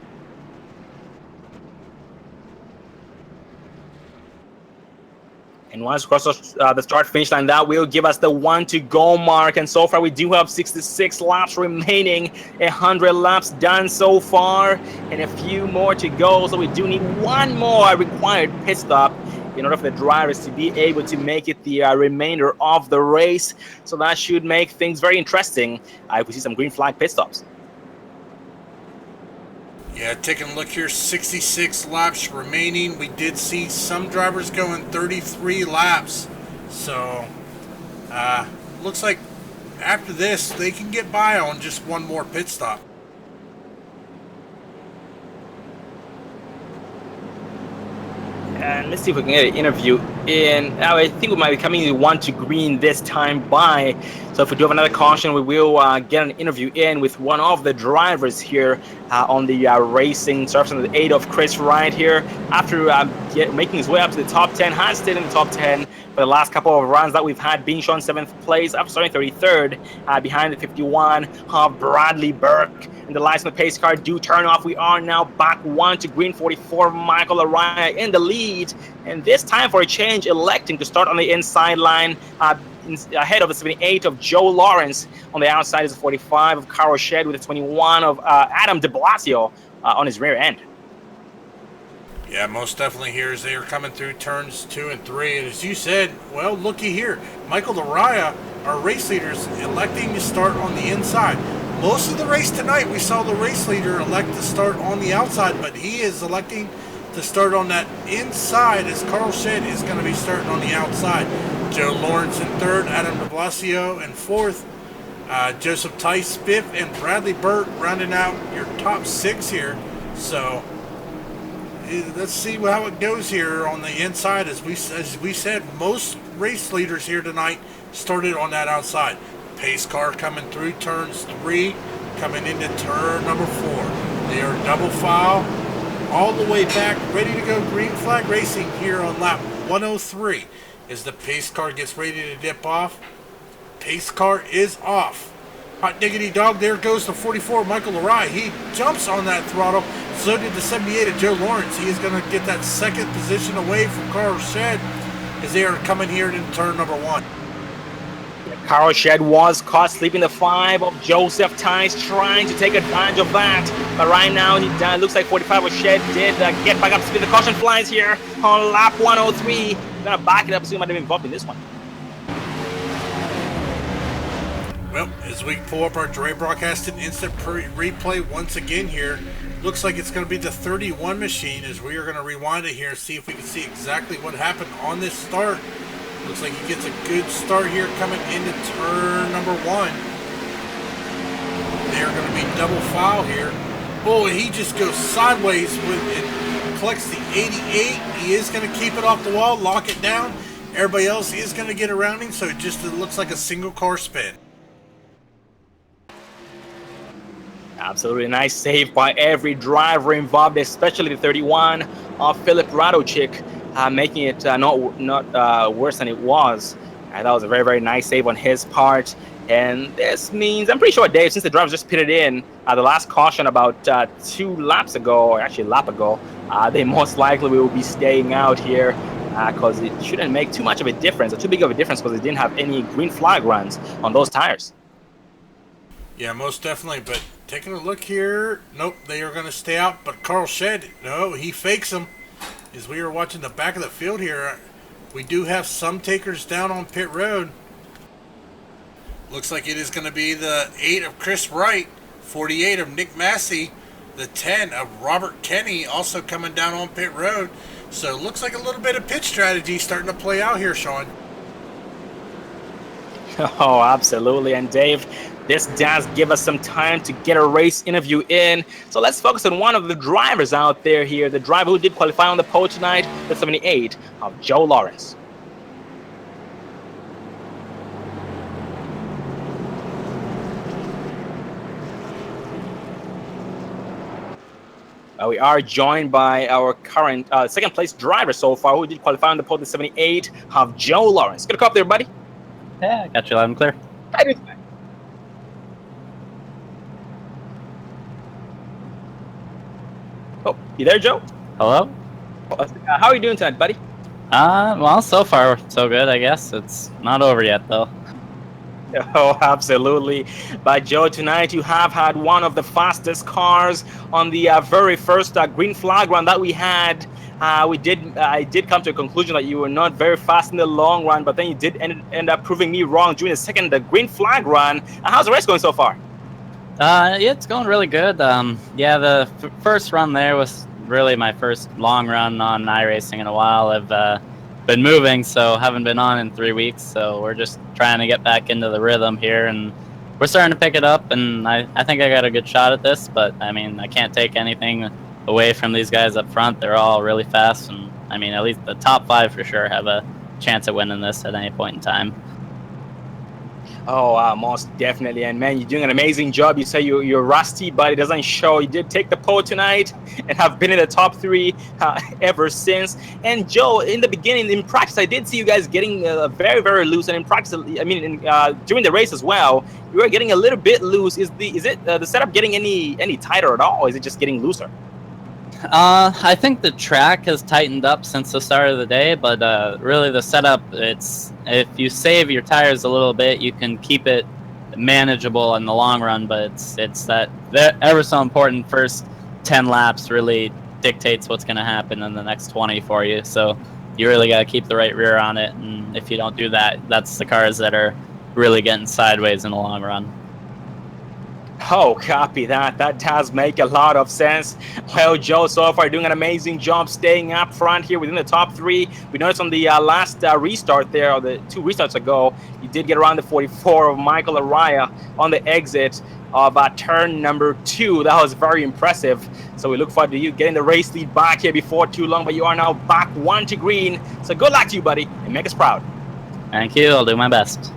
And once we cross the start finish line, that will give us the 1 to go mark. And so far, we do have 66 laps remaining, 100 laps done so far, and a few more to go. So we do need one more required pit stop in order for the drivers to be able to make it the remainder of the race. So that should make things very interesting if we see some green flag pit stops. Yeah, taking a look here, 66 laps remaining. We did see some drivers going 33 laps. So, looks like after this, they can get by on just one more pit stop. And let's see if we can get an interview in. I think we might be coming in 1 to green this time by. So if we do have another caution, we will get an interview in with one of the drivers here on the racing surface. On the 8 of Chris Wright here. After making his way up to the top 10, has stayed in the top 10 for the last couple of runs that we've had, being shown 7th place, up starting 33rd, behind the 51 of Bradley Burke. And the lights on the pace car do turn off. We are now back 1 to green. 44 Michael Araya in the lead, and this time for a change, electing to start on the inside line ahead of the 78 of Joe Lawrence. On the outside is the 45 of Carl Shed with the 21 of Adam de Blasio on his rear end. Yeah, most definitely here as they are coming through turns 2 and 3. And as you said, well, looky here. Michael Araya, our race leaders, electing to start on the inside. Most of the race tonight, we saw the race leader elect to start on the outside, but he is electing to start on that inside as Carl Shed is going to be starting on the outside. Joe Lawrence in 3rd, Adam de Blasio in 4th, Joseph Tice 5th, and Bradley Burt rounding out your top 6 here. So let's see how it goes here on the inside. As we said, most race leaders here tonight started on that outside. Pace car coming through turns 3, coming into turn number 4. They are double file all the way back, ready to go green flag racing here on lap 103. As the pace car gets ready to dip off, pace car is off. Hot diggity dog, there goes the 44 Michael Araya. He jumps on that throttle. So did the 78 of Joe Lawrence. He is going to get that 2nd position away from Carl Shed as they are coming here into turn number 1. Carl Shed was caught sleeping. The 5 of Joseph Tice trying to take advantage of that. But right now, it looks like 45 of Shed did get back up to speed. The caution flies here on lap 103. I'm going to back it up, so we might have been involved in this one. Well, as we pull up our Dre Broadcasting instant replay once again here, looks like it's going to be the 31 machine as we are going to rewind it here and see if we can see exactly what happened on this start. Looks like he gets a good start here coming into turn number 1. They're going to be double file here. Oh, he just goes sideways with it, collects the 88. He is going to keep it off the wall, lock it down. Everybody else is going to get around him, so it looks like a single car spin. Absolutely nice save by every driver involved, especially the 31 of Philip Radochik, making it not worse than it was. That was a very, very nice save on his part. And this means, I'm pretty sure, Dave, since the drivers just pitted in the last caution about 2 laps ago, or actually a lap ago, they most likely will be staying out here because it shouldn't make too much of a difference, or too big of a difference, because they didn't have any green flag runs on those tires. Yeah, most definitely, but Taking a look here. Nope, they are going to stay out. But Carl Shed, no, he fakes them. As we are watching the back of the field here, we do have some takers down on pit road. Looks like it is going to be the 8 of Chris Wright, 48 of Nick Massey, the 10 of Robert Kenny also coming down on pit road. So it looks like a little bit of pit strategy starting to play out here, Sean. Oh, absolutely. And Dave, this does give us some time to get a race interview in. So let's focus on one of the drivers out there here. The driver who did qualify on the pole tonight, the 78 of Joe Lawrence. We are joined by our current second place driver so far who did qualify on the pole, the 78 of Joe Lawrence. Good to come up there, buddy. Yeah, got you loud and clear. How do you think? Oh, you there, Joe? Hello? How are you doing tonight, buddy? Well, so far, so good, I guess. It's not over yet, though. Oh, absolutely. But Joe, tonight you have had one of the fastest cars on the very first green flag run that we had. I did come to a conclusion that you were not very fast in the long run, but then you did end up proving me wrong during the green flag run. How's the race going so far? Yeah, it's going really good. Yeah, the first run there was really my first long run on iRacing in a while. I've been moving, so haven't been on in 3 weeks, so we're just trying to get back into the rhythm here, and we're starting to pick it up, and I think I got a good shot at this, but I mean, I can't take anything away from these guys up front. They're all really fast, and I mean, at least the top 5 for sure have a chance at winning this at any point in time. Oh, most definitely. And man, you're doing an amazing job. You say you're rusty, but it doesn't show. You did take the pole tonight and have been in the top 3 ever since. And Joe, in the beginning, in practice, I did see you guys getting very, very loose. And in practice, I mean, during the race as well, you were getting a little bit loose. Is the setup getting any tighter at all, or is it just getting looser? I think the track has tightened up since the start of the day, but really the setup, if you save your tires a little bit, you can keep it manageable in the long run, but it's that ever so important first 10 laps really dictates what's going to happen in the next 20 for you. So you really got to keep the right rear on it, and if you don't do that, that's the cars that are really getting sideways in the long run. Oh, copy that. That does make a lot of sense. Well, Joe, so far doing an amazing job staying up front here within the top 3. We noticed on the last restart there, or the 2 restarts ago, you did get around the 44 of Michael Araya on the exit of turn number 2. That was very impressive. So we look forward to you getting the race lead back here before too long, but you are now back 1 to green. So good luck to you, buddy, and make us proud. Thank you. I'll do my best.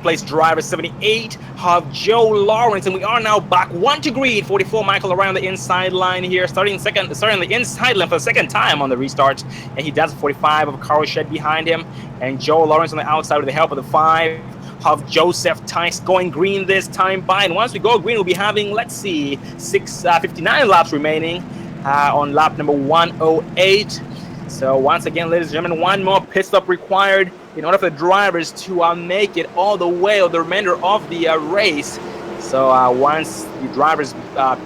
Place driver 78 of Joe Lawrence, and we are now back 1 to green. 44 Michael around the inside line here, starting on the inside line for the second time on the restart, and he does 45 of Carl Shed behind him, and Joe Lawrence on the outside with the help of the 5 of Joseph Tice going green this time by. And once we go green, we'll be having, let's see, 59 laps remaining on lap number 108. So once again, ladies and gentlemen, 1 more pit stop required in order for the drivers to make it all the way, or the remainder of the race. So once the drivers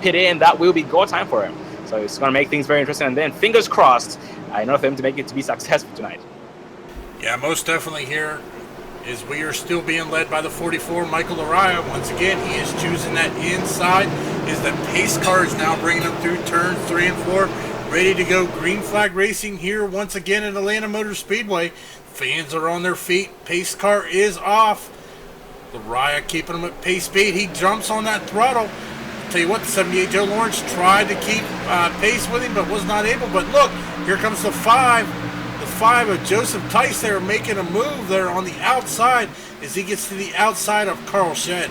pit in, that will be go time for him. So it's going to make things very interesting. And then fingers crossed in order for him to make it to be successful tonight. Yeah, most definitely here is we are still being led by the 44, Michael Araya. Once again, he is choosing that inside. Is the pace car is now bringing him through turns 3 and 4. Ready to go. Green flag racing here once again at Atlanta Motor Speedway. Fans are on their feet. Pace car is off. Araya keeping him at pace speed. He jumps on that throttle. Tell you what, the 78 Joe Lawrence tried to keep pace with him, but was not able. But look, here comes the 5. The 5 of Joseph Tice there making a move there on the outside as he gets to the outside of Carl Shed.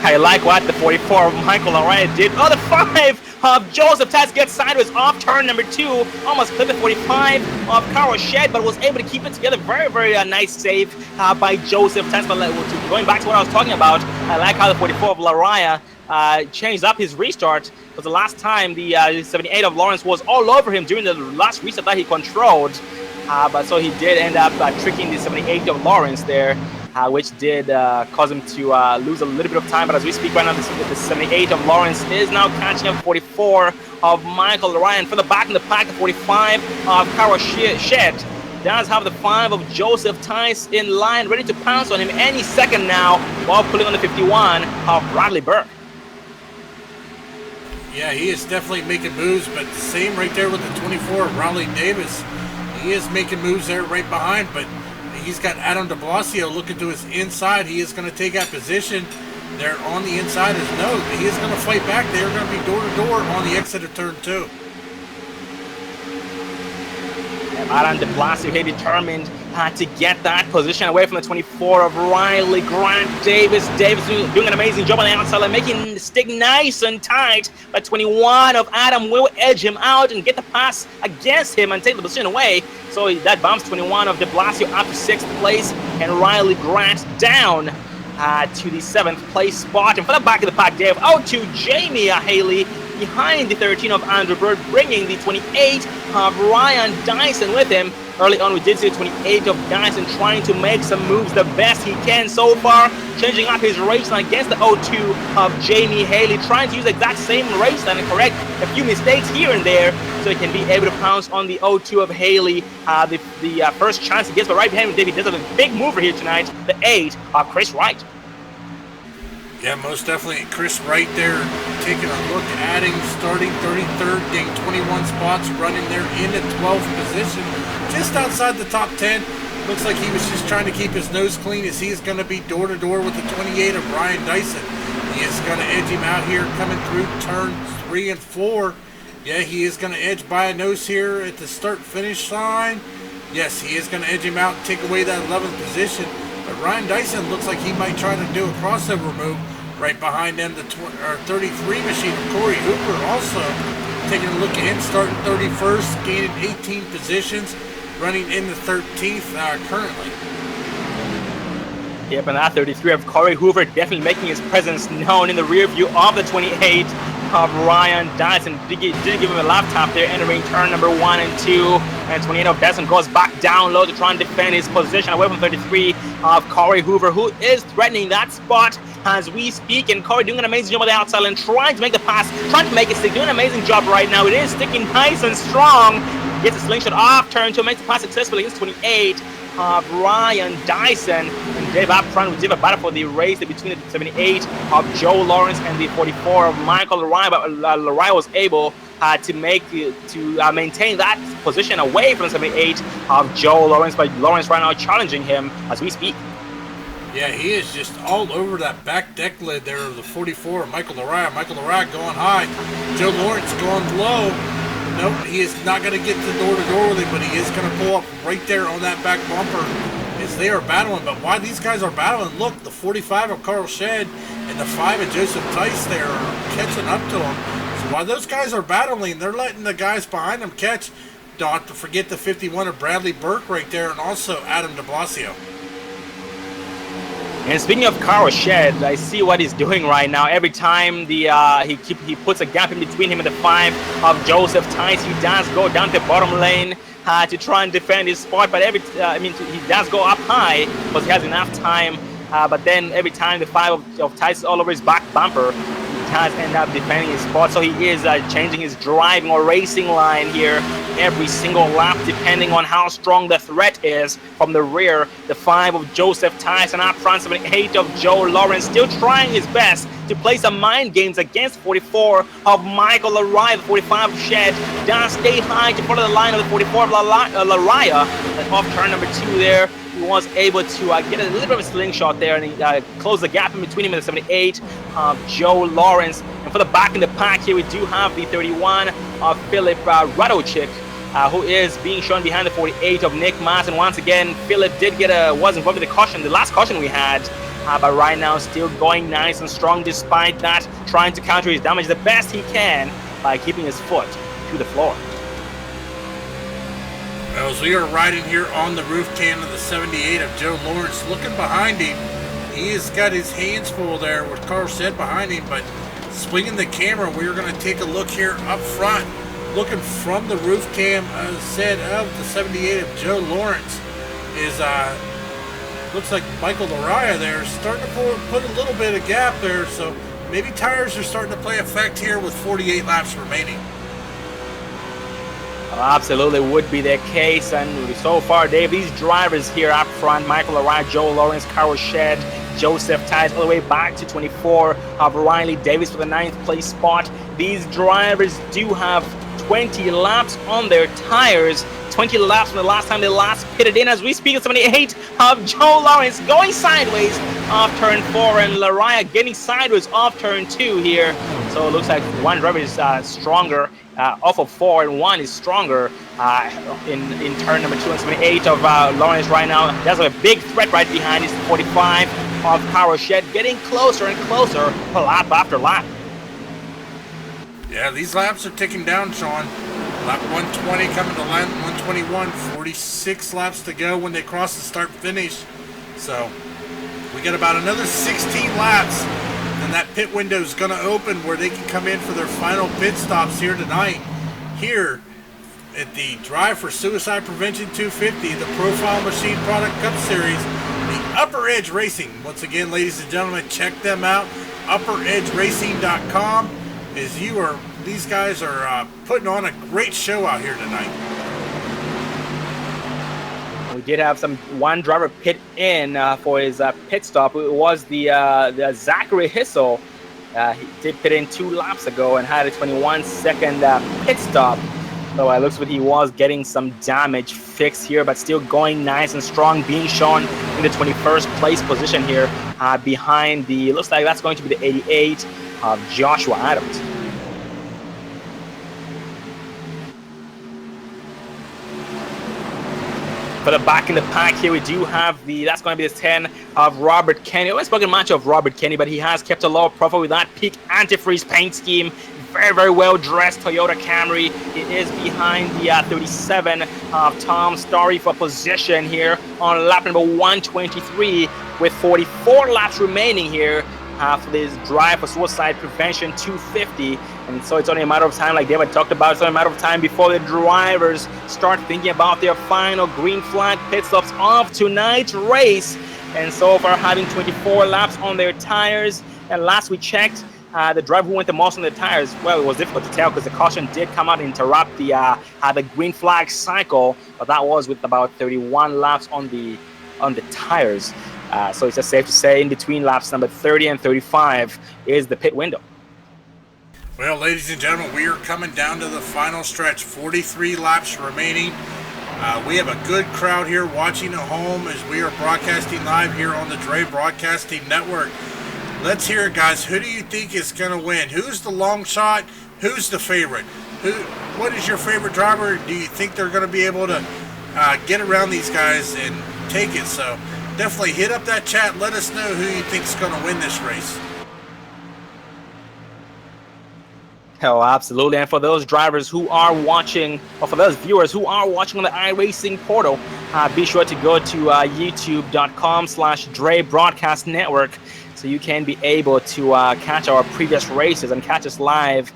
I like what the 44 of Michael Araya did. Oh, the 5 of Joseph Tice gets sideways off turn number 2. Almost clipped the 45 of Carl Shed, but was able to keep it together. Very, very nice save by Joseph Tice. But going back to what I was talking about, I like how the 44 of Araya changed up his restart, because the last time the 78 of Lawrence was all over him during the last restart that he controlled. But so he did end up tricking the 78 of Lawrence there, which did cause him to lose a little bit of time. But as we speak right now, the 78 of Lawrence is now catching up 44 of Michael Ryan. For the back in the pack, the 45 of Kara Shed does have the 5 of Joseph Tice in line, ready to pounce on him any second now, while pulling on the 51 of Bradley Burke. Yeah, he is definitely making moves, but the same right there with the 24 of Raleigh Davis. He is making moves there right behind, but he's got Adam de Blasio looking to his inside. He is going to take that position there on the inside as no. He is going to fight back. They are going to be door to door on the exit of turn 2. Adam de Blasio here determined to get that position away from the 24 of Riley Grant Davis. Davis doing an amazing job on the outside, making the stick nice and tight. But 21 of Adam will edge him out and get the pass against him and take the position away. So that bumps 21 of de Blasio up to 6th place, and Riley Grant down to the 7th place spot. And for the back of the pack, Dave, out to Jamie Haley behind the 13 of Andrew Bird, bringing the 28 of Ryan Dyson with him. Early on, we did see the 28 of Dyson trying to make some moves the best he can so far, changing up his race line against the 02 of Jamie Haley, trying to use the exact same race line and correct a few mistakes here and there so he can be able to pounce on the 02 of Haley. The first chance he gets, but right behind him, David does have a big mover here tonight, the 8 of Chris Wright. Yeah, most definitely. Chris Wright there taking a look, adding, starting 33rd, getting 21 spots, running there in the 12th position, just outside the top 10. Looks like he was just trying to keep his nose clean, as he is going to be door to door with the 28 of Ryan Dyson. He is going to edge him out here coming through turn 3 and 4. Yeah, he is going to edge by a nose here at the start-finish line. Yes, he is going to edge him out and take away that 11th position. But Ryan Dyson looks like he might try to do a crossover move. Right behind them, the 33 machine of Corey Hooper also taking a look at him, starting 31st, gaining 18 positions, running in the 13th currently. Yep, and that 33 of Corey Hoover definitely making his presence known in the rear view of the 28 of Ryan Dyson. Did give him a lap tap there, entering turn number 1 and 2. And 28 of Dyson goes back down low to try and defend his position away from 33 of Corey Hoover, who is threatening that spot as we speak. And Corey doing an amazing job on the outside and trying to make the pass, trying to make it stick, doing an amazing job right now. It is sticking nice and strong. Gets a slingshot off turn to make the pass successfully against 28 of Ryan Dyson. And Dave up front, we did a battle for the race between the 78 of Joe Lawrence and the 44 of Michael Lariah, but Lariah was able to maintain that position away from the 78 of Joe Lawrence, but Lawrence right now challenging him as we speak. Yeah, he is just all over that back deck lid there of the 44 of Michael Lariah. Michael Lariah going high, Joe Lawrence going low. Nope, he is not going to get to door-to-door with him, but he is going to pull up right there on that back bumper as they are battling. But why these guys are battling, look, the 45 of Carl Shedd and the 5 of Joseph Tice there are catching up to him. So while those guys are battling, they're letting the guys behind them catch. Don't forget the 51 of Bradley Burke right there, and also Adam de Blasio. And speaking of Carl Shedd, I see what he's doing right now. Every time he puts a gap in between him and the 5 of Joseph Tice, he does go down the bottom lane to try and defend his spot. But he does go up high because he has enough time. But then every time the 5 of Tice is all over his back bumper, he does end up defending his spot. So he is changing his driving or racing line here every single lap, depending on how strong the threat is from the rear. The 5 of Joseph Tice and up front, 78 of Joe Lawrence, still trying his best to play some mind games against 44 of Michael Lariah. The 45 of Shedd does stay high to follow the line of the 44 of Lariah. And off turn number 2 there, he was able to get a little bit of a slingshot there, and he closed the gap in between him and the 78 of Joe Lawrence. And for the back in the pack here, we do have the 31 of Philip Radochik, who is being shown behind the 48 of Nick Maas. And once again, Philip did was involved in the caution, the last caution we had, but right now still going nice and strong despite that, trying to counter his damage the best he can by keeping his foot to the floor. As we are riding here on the roof can of the 78 of Joe Lawrence, looking behind him, he has got his hands full there with Carl Shedd behind him, but swinging the camera, we're going to take a look here up front. Looking from the roof cam, said of the 78 of Joe Lawrence is, looks like Michael Laraya there is starting to put a little bit of gap there. So maybe tires are starting to play effect here with 48 laps remaining. Absolutely would be the case, and so far, Dave, these drivers here up front, Michael Laraya, Joe Lawrence, Carl Shed, Joseph Tice, all the way back to 24 of Riley Davis for the 9th place spot. These drivers do have 20 laps on their tires, 20 laps from the last time they last pitted in. As we speak, 78 of Joe Lawrence going sideways off turn 4, and Laraya getting sideways off turn 2 here. So it looks like one driver is stronger off of 4, and one is stronger in turn number 2. And 78 of Lawrence right now. That's a big threat right behind. Is 45 of Carl Shed, getting closer and closer lap after lap. Yeah, these laps are ticking down, Sean. Lap 120 coming to lap 121. 46 laps to go when they cross the start-finish. So we got about another 16 laps. And that pit window is going to open where they can come in for their final pit stops here tonight. Here at the Drive for Suicide Prevention 250, the Profile Machine Product Cup Series, the Upper Edge Racing. Once again, ladies and gentlemen, check them out. UpperEdgeRacing.com. These guys are putting on a great show out here tonight. We did have one driver pit in for his pit stop. It was the Zachary Hissel. He did pit in 2 laps ago and had a 21-second pit stop. So it looks like he was getting some damage fixed here, but still going nice and strong, being shown in the 21st place position here behind looks like that's going to be the 88 of Joshua Adams. For the back in the pack here, we do have that's going to be the 10 of Robert Kenny. I haven't spoken much of Robert Kenny, but he has kept a low profile with that peak antifreeze paint scheme. Very, very well dressed Toyota Camry. It is behind the 37 of Tom Starry for position here on lap number 123 with 44 laps remaining here for this Drive for Suicide Prevention 250. And so it's only a matter of time, like David talked about, it's only a matter of time before the drivers start thinking about their final green flag pit stops of tonight's race. And so far, having 24 laps on their tires. And last we checked, the driver who went the most on the tires, well, it was difficult to tell because the caution did come out and interrupt the green flag cycle. But that was with about 31 laps on the tires. So it's just safe to say in between laps number 30 and 35 is the pit window. Well, ladies and gentlemen, we are coming down to the final stretch. 43 laps remaining. We have a good crowd here watching at home as we are broadcasting live here on the Dre Broadcasting Network. Let's hear it, guys. Who do you think is going to win? Who's the long shot? Who's the favorite? What is your favorite driver? Do you think they're going to be able to get around these guys and take it? So definitely hit up that chat. Let us know who you think is going to win this race. Oh, absolutely. And for those drivers who are watching, or for those viewers who are watching on the iRacing portal, be sure to go to youtube.com/Dre Broadcast Network so you can be able to catch our previous races and catch us live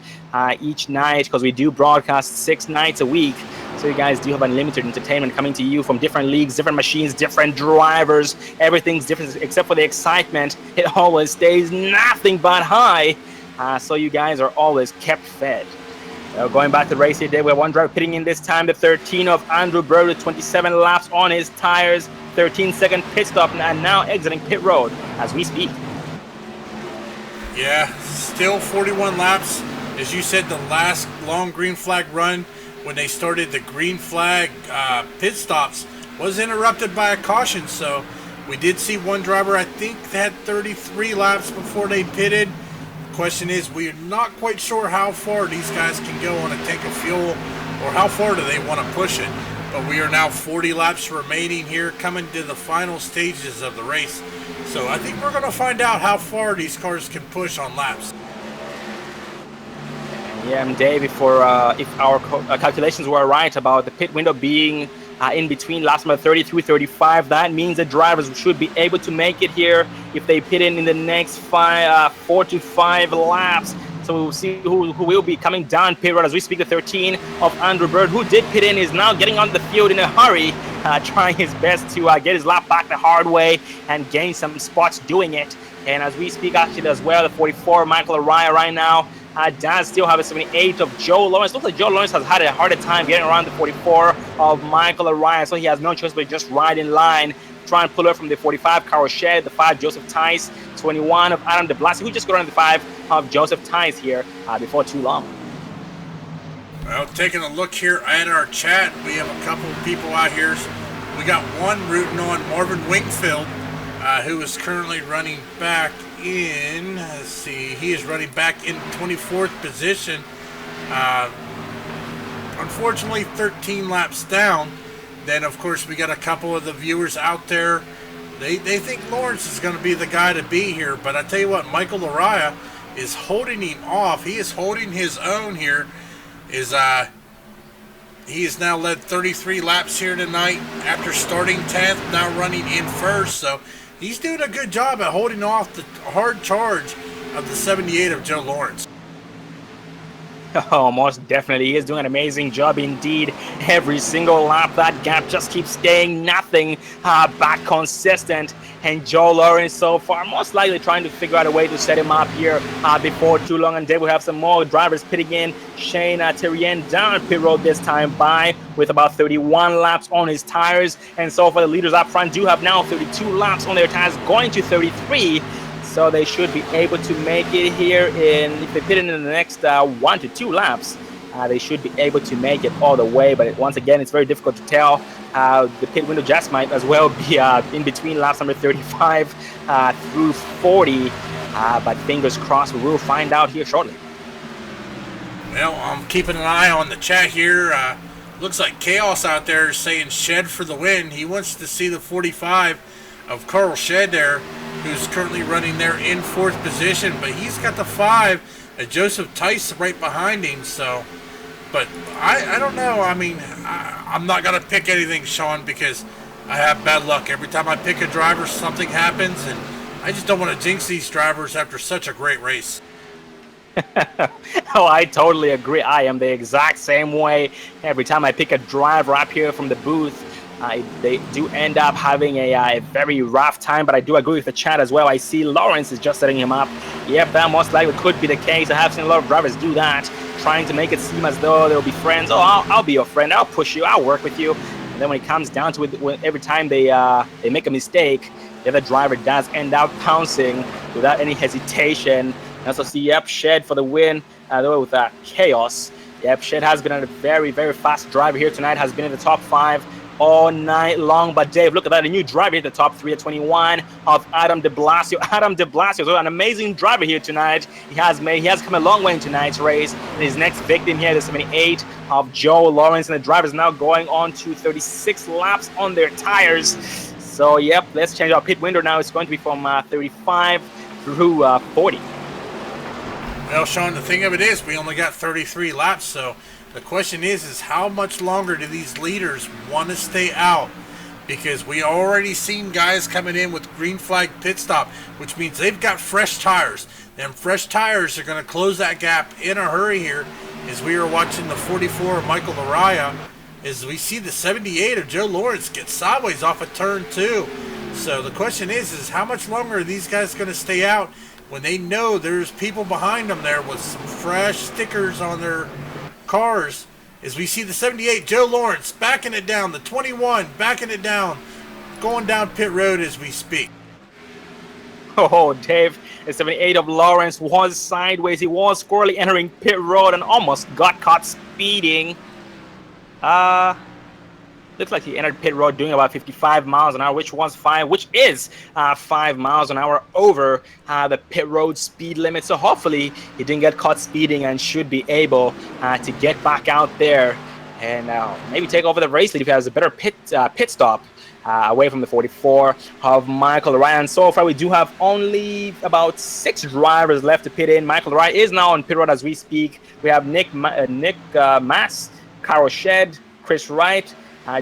each night, because we do broadcast 6 nights a week. So you guys do have unlimited entertainment coming to you from different leagues, different machines, different drivers. Everything's different except for the excitement. It always stays nothing but high. So you guys are always kept fed. Going back to the race here today, we have one driver pitting in this time, the 13 of Andrew Bird with 27 laps on his tires, 13-second pit stop, and now exiting pit road as we speak. Yeah, still 41 laps. As you said, the last long green flag run when they started the green flag pit stops was interrupted by a caution. So we did see one driver, I think, had 33 laps before they pitted. Question is, we're not quite sure how far these guys can go on a tank of fuel, or how far do they want to push it. But we are now 40 laps remaining here, coming to the final stages of the race. So I think we're going to find out how far these cars can push on laps. Yeah, and Dave, if our calculations were right about the pit window being in between laps number 30 through 35, that means the drivers should be able to make it here if they pit in the next 4 to 5 laps. So we'll see who will be coming down pit road as we speak. The 13 of Andrew Bird, who did pit in, is now getting on the field in a hurry, trying his best to get his lap back the hard way and gain some spots doing it. And as we speak, actually, as well, the 44, Michael Araya right now, does still have a 78 of Joe Lawrence. Looks like Joe Lawrence has had a harder time getting around the 44 of Michael Araya, so he has no choice but just ride in line, try and pull up from the 45, Carl Shed, the 5, Joseph Tice, 21 of Adam DeBlasio, who just got on the 5 of Joseph Tice here before too long. Well, taking a look here at our chat, we have a couple of people out here. We got one rooting on Marvin Wingfield, who is currently running back in, let's see, he is running back in 24th position. Unfortunately, 13 laps down. Then, of course, we got a couple of the viewers out there. They think Lawrence is going to be the guy to be here. But I tell you what, Michael Araya is holding him off. He is holding his own here. He has now led 33 laps here tonight after starting 10th, now running in first. So he's doing a good job at holding off the hard charge of the 78 of Joe Lawrence. Oh, most definitely. He is doing an amazing job indeed. Every single lap, that gap just keeps staying nothing back consistent. And Joe Lawrence so far most likely trying to figure out a way to set him up here before too long. And then we have some more drivers pitting in. Shane Terrien down pit road this time by with about 31 laps on his tires. And so far the leaders up front do have now 32 laps on their tires, going to 33. So they should be able to make it here if they pit in the next 1 to 2 laps. They should be able to make it all the way, but once again, it's very difficult to tell. The pit window just might as well be in between laps number 35 through 40, but fingers crossed, we will find out here shortly. Well, I'm keeping an eye on the chat here. Looks like Chaos out there is saying Shed for the win. He wants to see the 45 of Carl Shed there, who's currently running there in 4th position, but he's got the 5 Joseph Tice right behind him. So, but I don't know. I mean, I'm not going to pick anything, Sean, because I have bad luck. Every time I pick a driver, something happens, and I just don't want to jinx these drivers after such a great race. Oh, I totally agree. I am the exact same way. Every time I pick a driver up here from the booth, they do end up having a very rough time, but I do agree with the chat as well. I see Lawrence is just setting him up. Yep, that most likely could be the case. I have seen a lot of drivers do that, trying to make it seem as though they'll be friends. Oh, I'll be your friend. I'll push you. I'll work with you. And then when it comes down to it, every time they make a mistake, the other driver does end up pouncing without any hesitation. And also see, yep, Shed for the win, with Chaos. Yep, Shed has been a very, very fast driver here tonight, has been in the top 5 all night long. But Dave, look at that, a new driver in the top 3 at 21 of Adam DeBlasio. Adam DeBlasio, so an amazing driver here tonight. He has come a long way in tonight's race. And his next victim here, the 78 of Joe Lawrence, and the driver is now going on to 36 laps on their tires. So yep, let's change our pit window now. It's going to be from 35 through 40. Well, Sean, the thing of it is, we only got 33 laps, so the question is how much longer do these leaders want to stay out? Because we already seen guys coming in with green flag pit stop, which means they've got fresh tires. Them fresh tires are going to close that gap in a hurry here, as we are watching the 44 of Michael Araya, as we see the 78 of Joe Lawrence get sideways off of turn 2. So the question is how much longer are these guys going to stay out when they know there's people behind them there with some fresh stickers on their cars? As we see the 78 Joe Lawrence backing it down, the 21 backing it down, going down pit road as we speak. Oh, Dave, the 78 of Lawrence was sideways. He was squarely entering pit road and almost got caught speeding. Looks like he entered pit road doing about 55 miles an hour, which is 5 miles an hour over the pit road speed limit. So hopefully he didn't get caught speeding and should be able to get back out there and maybe take over the race lead if he has a better pit stop away from the 44 of Michael Ryan. So far we do have only about 6 drivers left to pit in. Michael Ryan is now on pit road as we speak. We have Nick Mass, Carl Shed, Chris Wright,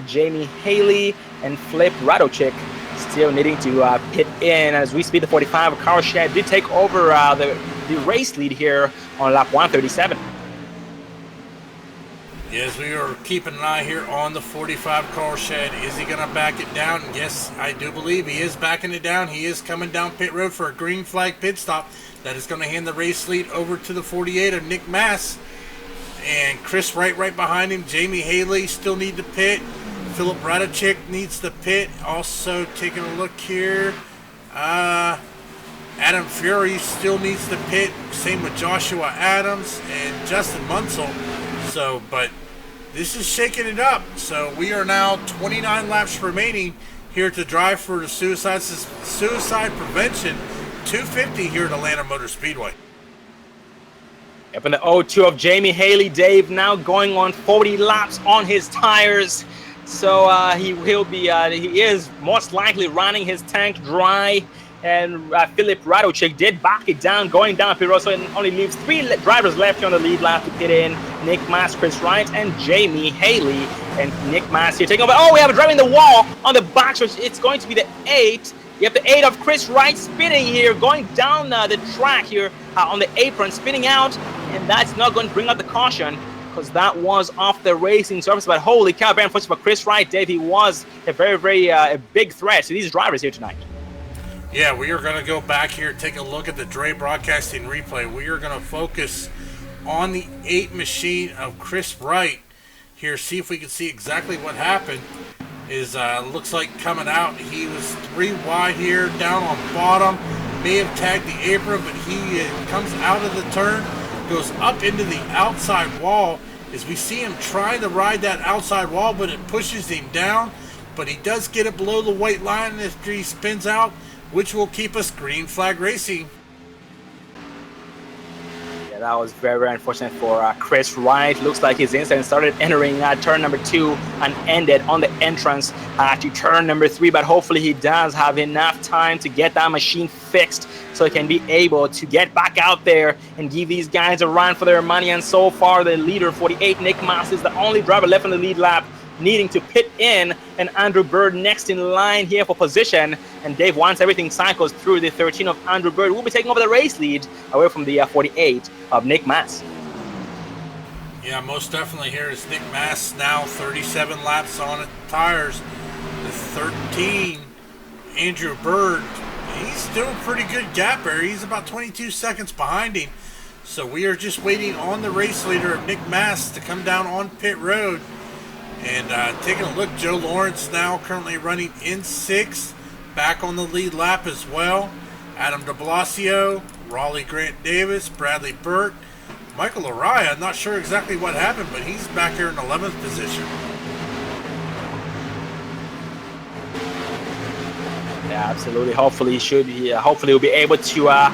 Jamie Haley, and Flip Radochik still needing to pit in as we speed. The 45 Carl Shed did take over the race lead here on lap 137. Yes, we are keeping an eye here on the 45 Carl Shed. Is he going to back it down? Yes, I do believe he is backing it down. He is coming down pit road for a green flag pit stop. That is going to hand the race lead over to the 48 of Nick Mass. And Chris Wright right behind him. Jamie Haley still need to pit. Philip Radachik needs to pit. Also taking a look here. Adam Fury still needs to pit. Same with Joshua Adams and Justin Munsell. So, but this is shaking it up. So we are now 29 laps remaining here to drive for the suicide prevention 250 here at Atlanta Motor Speedway. Up in the 0-2 of Jamie Haley, Dave now going on 40 laps on his tires. So he is most likely running his tank dry. And Philip Radocek did back it down, going down pit road, so it only leaves 3 drivers left here on the lead lap to pit in. Nick Mass, Chris Wright, and Jamie Haley. And Nick Mass here taking over. Oh, we have a driver in the wall on the back stretch. It's going to be the 8. You have the 8 of Chris Wright spinning here, going down the track here on the apron, spinning out. And that's not going to bring out the caution, because that was off the racing surface. But holy cow, very unfortunate for Chris Wright, Dave. He was a very, very a big threat to these drivers here tonight. Yeah, we are going to go back here, take a look at the Dre Broadcasting replay. We are going to focus on the 8 machine of Chris Wright here, see if we can see exactly what happened. Looks like coming out, he was 3 wide here, down on bottom, may have tagged the apron, but he comes out of the turn, goes up into the outside wall, as we see him trying to ride that outside wall, but it pushes him down, but he does get it below the white line after he spins out, which will keep us green flag racing. Yeah, that was very, very unfortunate for Chris Wright. Looks like his incident started entering turn number 2 and ended on the entrance to turn number 3. But hopefully he does have enough time to get that machine fixed so he can be able to get back out there and give these guys a run for their money. And so far, the leader, 48, Nick Maas, is the only driver left in the lead lap, needing to pit in, and Andrew Bird next in line here for position. And Dave, once everything cycles through, the 13 of Andrew Bird will be taking over the race lead away from the 48 of Nick Maas. Yeah, most definitely. Here is Nick Maas now 37 laps on it, tires. The 13, Andrew Bird, he's still a pretty good gap there. He's about 22 seconds behind him. So we are just waiting on the race leader of Nick Maas to come down on pit road. And taking a look, Joe Lawrence now currently running in 6th, back on the lead lap as well. Adam de Blasio, Raleigh Grant Davis, Bradley Burt, Michael Araya, not sure exactly what happened, but he's back here in 11th position. Yeah, absolutely. Hopefully he'll be able to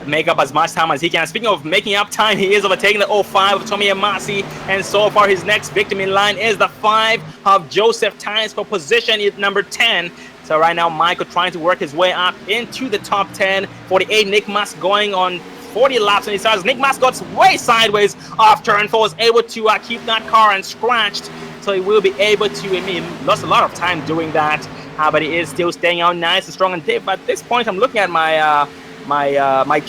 make up as much time as he can. Speaking of making up time, he is overtaking the 05 of Tommy Amasi, and so far his next victim in line is the 5 of Joseph Tynes for position at number 10. So right now Michael trying to work his way up into the top 10. 48, Nick Maas going on 40 laps on his tires. Nick Maas got way sideways off turn 4, was able to keep that car unscratched, so he will be able to, he lost a lot of time doing that, but he is still staying out nice and strong. And Dave, at this point I'm looking at my my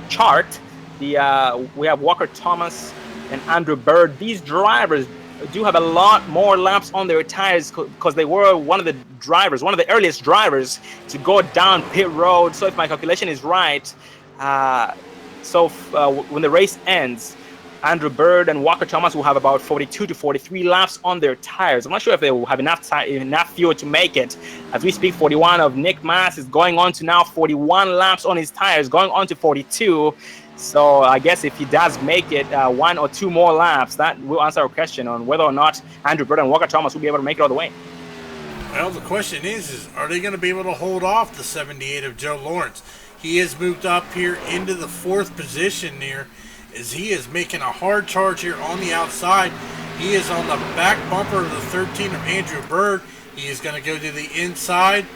chart. We have Walker Thomas and Andrew Bird. These drivers do have a lot more laps on their tires because they were one of the earliest drivers to go down pit road. So if my calculation is right, when the race ends, Andrew Bird and Walker Thomas will have about 42 to 43 laps on their tires. I'm not sure if they will have enough fuel to make it. As we speak, 41 of Nick Maas is going on to now 41 laps on his tires, going on to 42. So I guess if he does make it 1 or 2 more laps, that will answer our question on whether or not Andrew Bird and Walker Thomas will be able to make it all the way. Well, the question is are they going to be able to hold off the 78 of Joe Lawrence? He has moved up here into the 4th position here, as he is making a hard charge here on the outside. He is on the back bumper of the 13 of Andrew Bird. He is going to go to the inside,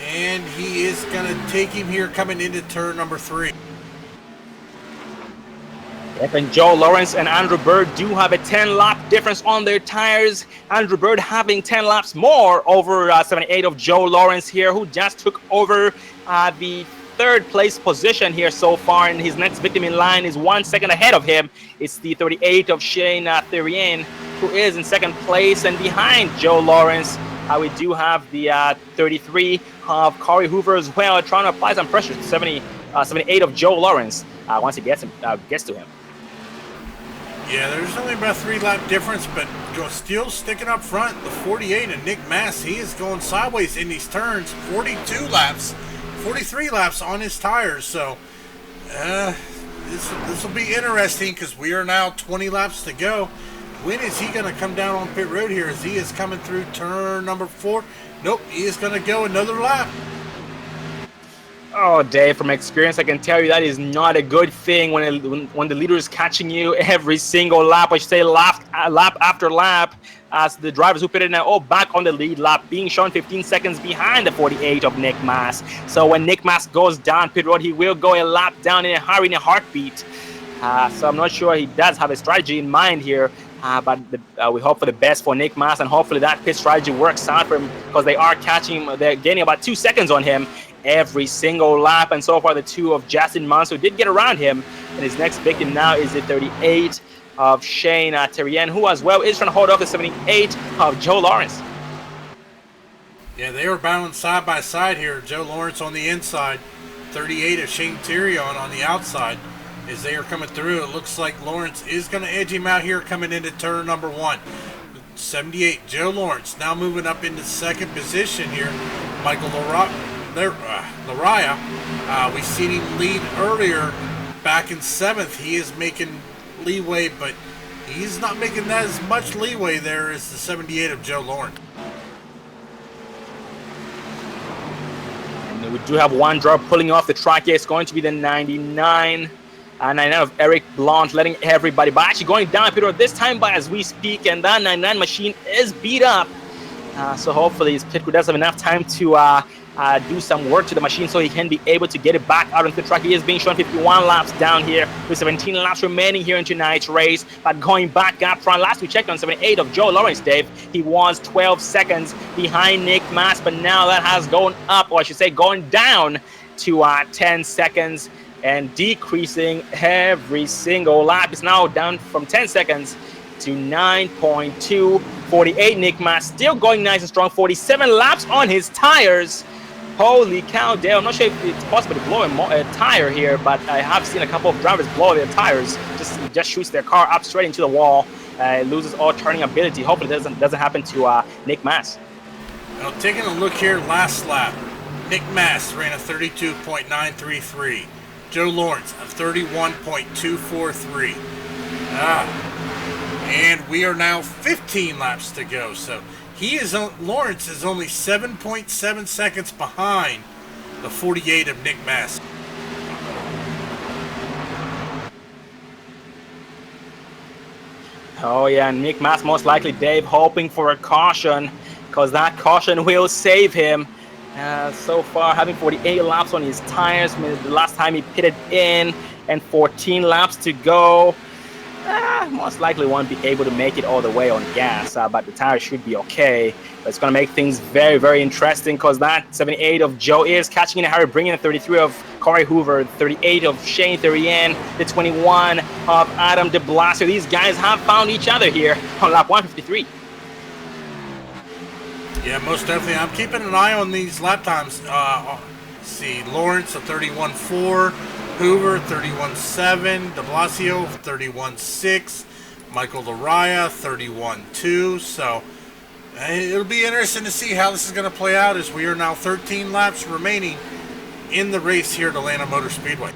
and he is going to take him here coming into turn number 3. Yep, and Joe Lawrence and Andrew Bird do have a 10-lap difference on their tires. Andrew Bird having 10 laps more over 78 of Joe Lawrence here, who just took over the third place position here so far, and his next victim in line is 1 second ahead of him. It's the 38 of Shane Therien, who is in second place, and behind Joe Lawrence, we do have the 33 of Corey Hoover as well, trying to apply some pressure to 78 of Joe Lawrence once he gets to him. Yeah, there's only about a 3-lap difference, but still sticking up front. The 48 of Nick Mass, he is going sideways in these turns. 43 laps on his tires. So this will be interesting because we are now 20 laps to go. When is he going to come down on pit road here as he is coming through turn number 4? Nope, he is going to go another lap. Oh, Dave, from experience, I can tell you that is not a good thing when the leader is catching you every single lap. I should say lap after lap, as the drivers who pitted now back on the lead lap, being shown 15 seconds behind the 48 of Nick Mass. So when Nick Mass goes down pit road, he will go a lap down in a hurry, in a heartbeat. So I'm not sure he does have a strategy in mind here. But we hope for the best for Nick Mass, and hopefully that pit strategy works out for him, because they are they're gaining about 2 seconds on him every single lap. And so far the 2 of Justin Manso did get around him, and his next victim now is the 38 of Shane Therien, who as well is trying to hold off the 78 of Joe Lawrence. Yeah, they were battling side by side here. Joe Lawrence on the inside, 38 of Shane Therien on the outside. As they are coming through, it looks like Lawrence is going to edge him out here coming into turn number 1. 78, Joe Lawrence now moving up into second position here. Michael Laraya, we seen him lead earlier back in 7th. He is making leeway, but he's not making that as much leeway there as the 78 of Joe Lawrence. And we do have one driver pulling off the track here. It's going to be the 99. And 99 of Eric Blanche, letting everybody by. Actually going down pit road this time by as we speak, and that 99 machine is beat up. So hopefully his pit crew does have enough time to do some work to the machine so he can be able to get it back out onto the track. He is being shown 51 laps down here with 17 laps remaining here in tonight's race. But going back up front, last we checked on 78 of Joe Lawrence, Dave, he was 12 seconds behind Nick Mass, but now that has gone up, or I should say going down to 10 seconds. And decreasing every single lap. It's now down from 10 seconds to 9.2. 48 Nick Mass still going nice and strong. 47 laps on his tires. Holy cow, Dale. I'm not sure if it's possible to blow a tire here, but I have seen a couple of drivers blow their tires. Just shoots their car up straight into the wall. It loses all turning ability. Hopefully it doesn't happen to Nick Mass. Now taking a look here, last lap. Nick Mass ran a 32.933. Joe Lawrence, a 31.243. And we are now 15 laps to go. So Lawrence is only 7.7 seconds behind the 48 of Nick Mass. Oh yeah, and Nick Mass most likely, Dave, hoping for a caution, because that caution will save him. So far, having 48 laps on his tires. The last time he pitted in, and 14 laps to go. Most likely won't be able to make it all the way on gas, but the tires should be okay. But it's going to make things very, very interesting, because that 78 of Joe is catching in a hurry, bringing the 33 of Corey Hoover, 38 of Shane Therien, the 21 of Adam de Blasio. These guys have found each other here on lap 153. Yeah, most definitely. I'm keeping an eye on these lap times. See, Lawrence, a 31.4. Hoover, 31.7. De Blasio, 31.6. Michael Laraya, 31.2. So, it'll be interesting to see how this is going to play out, as we are now 13 laps remaining in the race here at Atlanta Motor Speedway.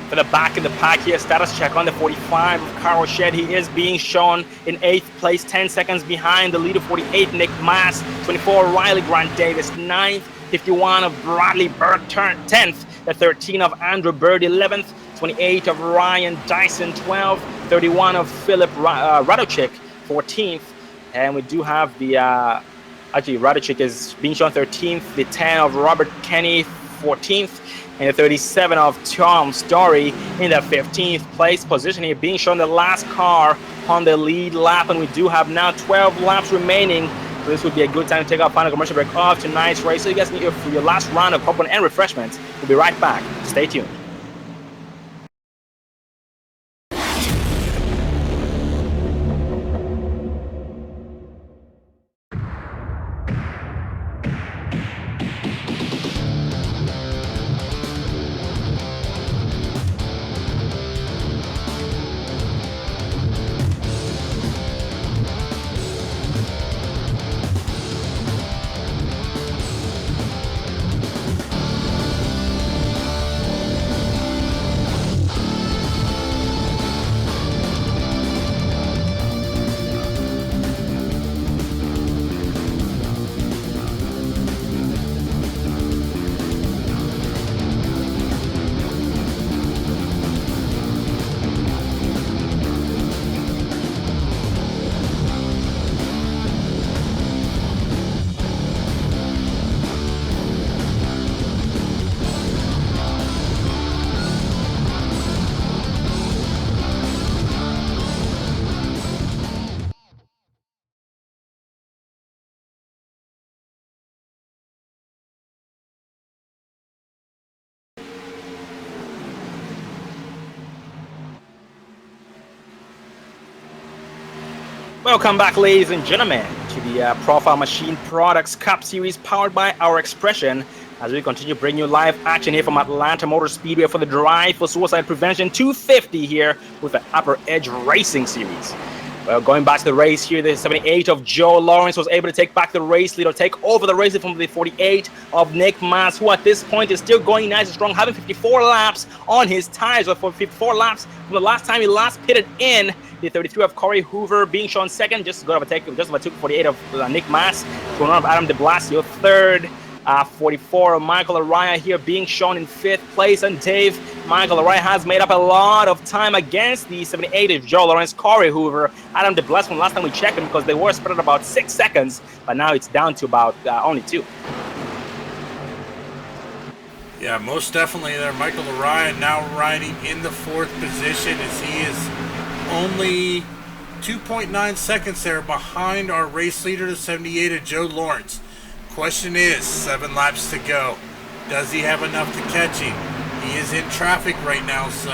For the back of the pack here, status check on the 45 of Carl Shed. He is being shown in 8th place, 10 seconds behind the leader, 48 Nick Mass, 24 Riley Grant Davis, 9th, 51 of Bradley Burke, 10th, the 13 of Andrew Bird, 11th, 28 of Ryan Dyson, 12th, 31 of Philip Radochik, 14th, and we do have the actually Radochik is being shown 13th, the 10 of Robert Kenny, 14th, and the 37 of Tom Story in the 15th place position here, being shown the last car on the lead lap, and we do have now 12 laps remaining. So this would be a good time to take our final commercial break of tonight's race. So you guys need your last round of popcorn and refreshments. We'll be right back. Stay tuned. Welcome back, ladies and gentlemen, to the Profile Machine Products Cup Series powered by Our Expression, as we continue bringing you live action here from Atlanta Motor Speedway for the Drive for Suicide Prevention 250 here with the Upper Edge Racing Series. Well, going back to the race here, the 78 of Joe Lawrence was able to take back the race lead, or take over the race from the 48 of Nick Mas, who at this point is still going nice and strong, having 54 laps on his tires, or for 54 laps from the last time he last pitted in. The 33 of Corey Hoover being shown second, just got overtaken, just about 248 of Nick Mas, to of Adam de Blasio third. 44 of Michael Araya here being shown in 5th place, and Dave, Michael Araya has made up a lot of time against the 78 of Joe Lawrence, Corey Hoover, Adam de Blasio from last time we checked them, because they were spread at about 6 seconds, but now it's down to about only 2. Yeah, most definitely there. Michael Araya now riding in the 4th position, as he is only 2.9 seconds there behind our race leader, the 78 of Joe Lawrence. Question is, 7 laps to go. Does he have enough to catch him? He is in traffic right now, so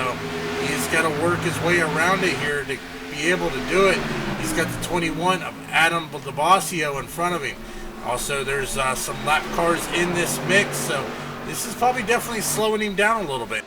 he's got to work his way around it here to be able to do it. He's got the 21 of Adam de Blasio in front of him. Also, there's some lap cars in this mix, so this is probably definitely slowing him down a little bit.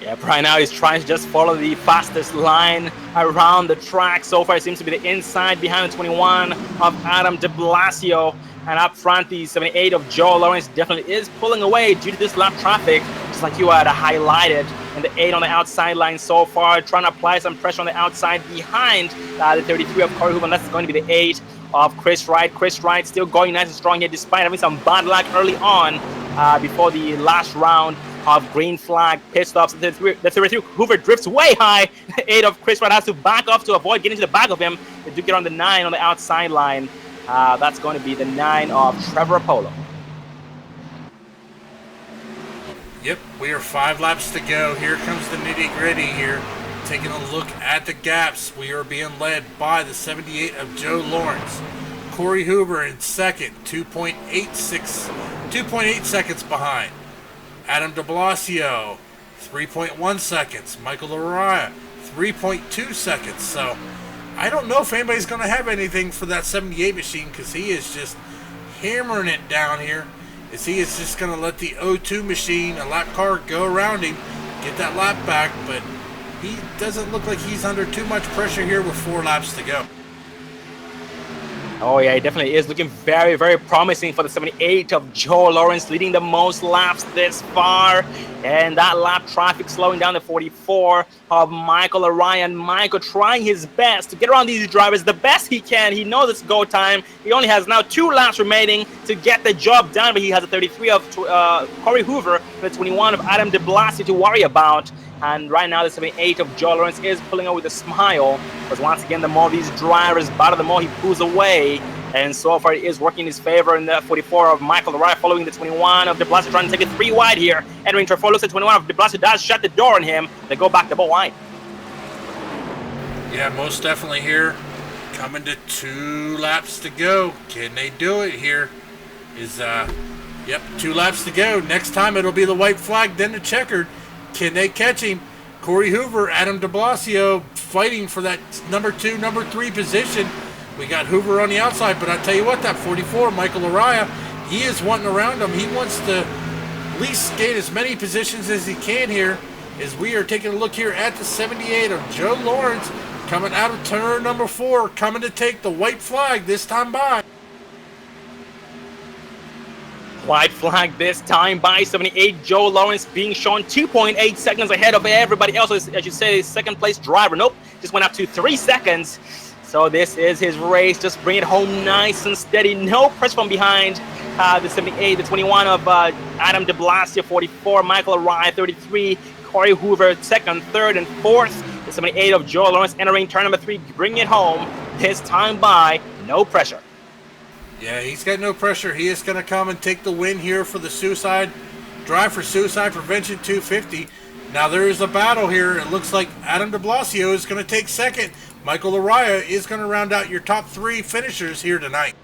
Yeah, right now he's trying to just follow the fastest line around the track. So far it seems to be the inside behind the 21 of Adam de Blasio. And up front, the 78 of Joe Lawrence definitely is pulling away due to this lap traffic, just like you had highlighted. And the 8 on the outside line so far, trying to apply some pressure on the outside behind the 33 of Corey Hoover. And that's going to be the 8 of Chris Wright. Chris Wright still going nice and strong here, despite having some bad luck early on before the last round of green flag pit stops. The 33 Hoover drifts way high. The 8 of Chris Wright has to back off to avoid getting to the back of him. They do get on the 9 on the outside line. That's going to be the 9 of Trevor Apollo. Yep, we are 5 laps to go. Here comes the nitty-gritty here. Taking a look at the gaps, we are being led by the 78 of Joe Lawrence. Corey Hoover in second, 2.8 seconds behind. Adam de Blasio, 3.1 seconds. Michael Araya, 3.2 seconds. So I don't know if anybody's going to have anything for that 78 machine, because he is just hammering it down here. As he is just going to let the O2 machine, a lap car, go around him, get that lap back. But he doesn't look like he's under too much pressure here with 4 laps to go. Oh yeah, it definitely is looking very, very promising for the 78 of Joe Lawrence, leading the most laps this far. And that lap traffic slowing down the 44 of Michael Araya. Michael trying his best to get around these drivers the best he can. He knows it's go time. He only has now 2 laps remaining to get the job done, but he has a 33 of Corey Hoover and the 21 of Adam de Blasio to worry about. And right now the 78 of Joe Lawrence is pulling out with a smile, because once again, the more these drivers battle, the more he pulls away. And so far, it is working in his favor in the 44 of Michael Araya, following the 21 of De Blasio, trying to take it 3 wide here. Entering turn 4, looks at 21 of De Blasio, does shut the door on him. They go back double wide. Yeah, most definitely here. Coming to 2 laps to go. Can they do it here? Yep, 2 laps to go. Next time it'll be the white flag, then the checkered. Can they catch him? Corey Hoover, Adam De Blasio fighting for that number 2, number 3 position. We got Hoover on the outside, but I tell you what, that 44, Michael Araya, he is wanting around him. He wants to at least gain as many positions as he can here, as we are taking a look here at the 78 of Joe Lawrence, coming out of turn number 4, coming to take the white flag this time by. White flag this time by 78. Joe Lawrence being shown 2.8 seconds ahead of everybody else. As you say, second place driver. Nope, just went up to 3 seconds. So this is his race. Just bring it home nice and steady. No pressure from behind. The 78, the 21 of Adam De Blasio, 44. Michael Araya, 33. Corey Hoover, second, third, and fourth. The 78 of Joe Lawrence entering turn number 3. Bring it home. This time by no pressure. Yeah, he's got no pressure. He is going to come and take the win here for the Suicide Drive for Suicide Prevention 250. Now there is a battle here. It looks like Adam De Blasio is going to take second. Michael Araya is going to round out your top 3 finishers here tonight.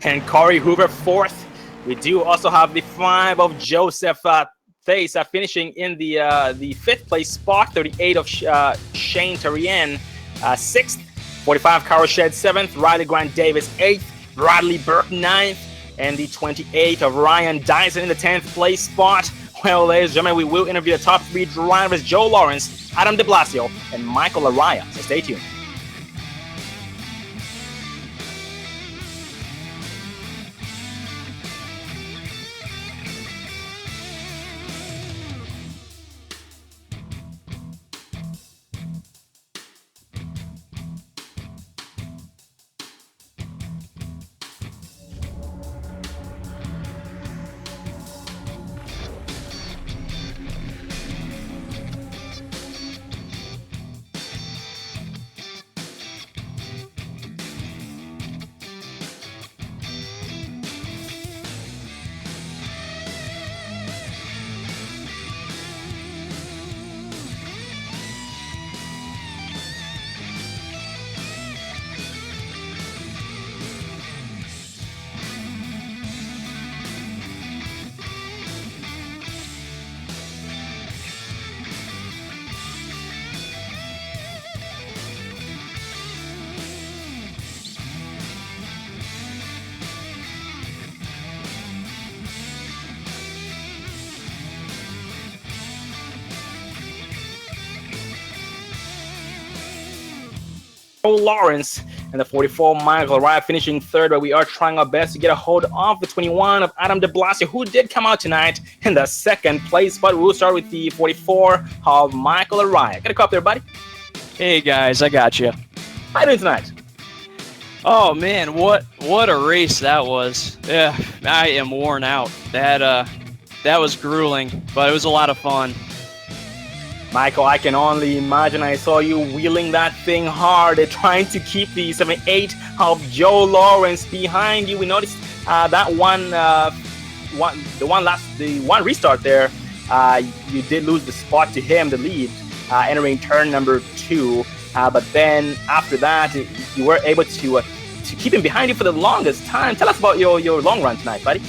And Corey Hoover fourth. We do also have the 5 of Joseph Thais finishing in the 5th place spot. 38 of Shane Terrien, 6th. 45 Carol Shed 7th, Riley Grant Davis 8th, Bradley Burke 9th, and the 28 of Ryan Dyson in the 10th place spot. Well, ladies and gentlemen, we will interview the top 3 drivers: Joe Lawrence, Adam De Blasio, and Michael Araya. So stay tuned. Lawrence and the 44 Michael Araya finishing third, but we are trying our best to get a hold of the 21 of Adam De Blasio, who did come out tonight in the 2nd place. But we'll start with the 44 of Michael Araya. Get a cup there, buddy. Hey guys, I got you. How you doing tonight? Oh man, what a race that was. Yeah, I am worn out. That was grueling, but it was a lot of fun. Michael, I can only imagine. I saw you wheeling that thing hard and trying to keep the 78 of Joe Lawrence behind you. We noticed that the one restart there, you did lose the spot to him, the lead, entering turn number 2. But then after that, you were able to keep him behind you for the longest time. Tell us about your long run tonight, buddy.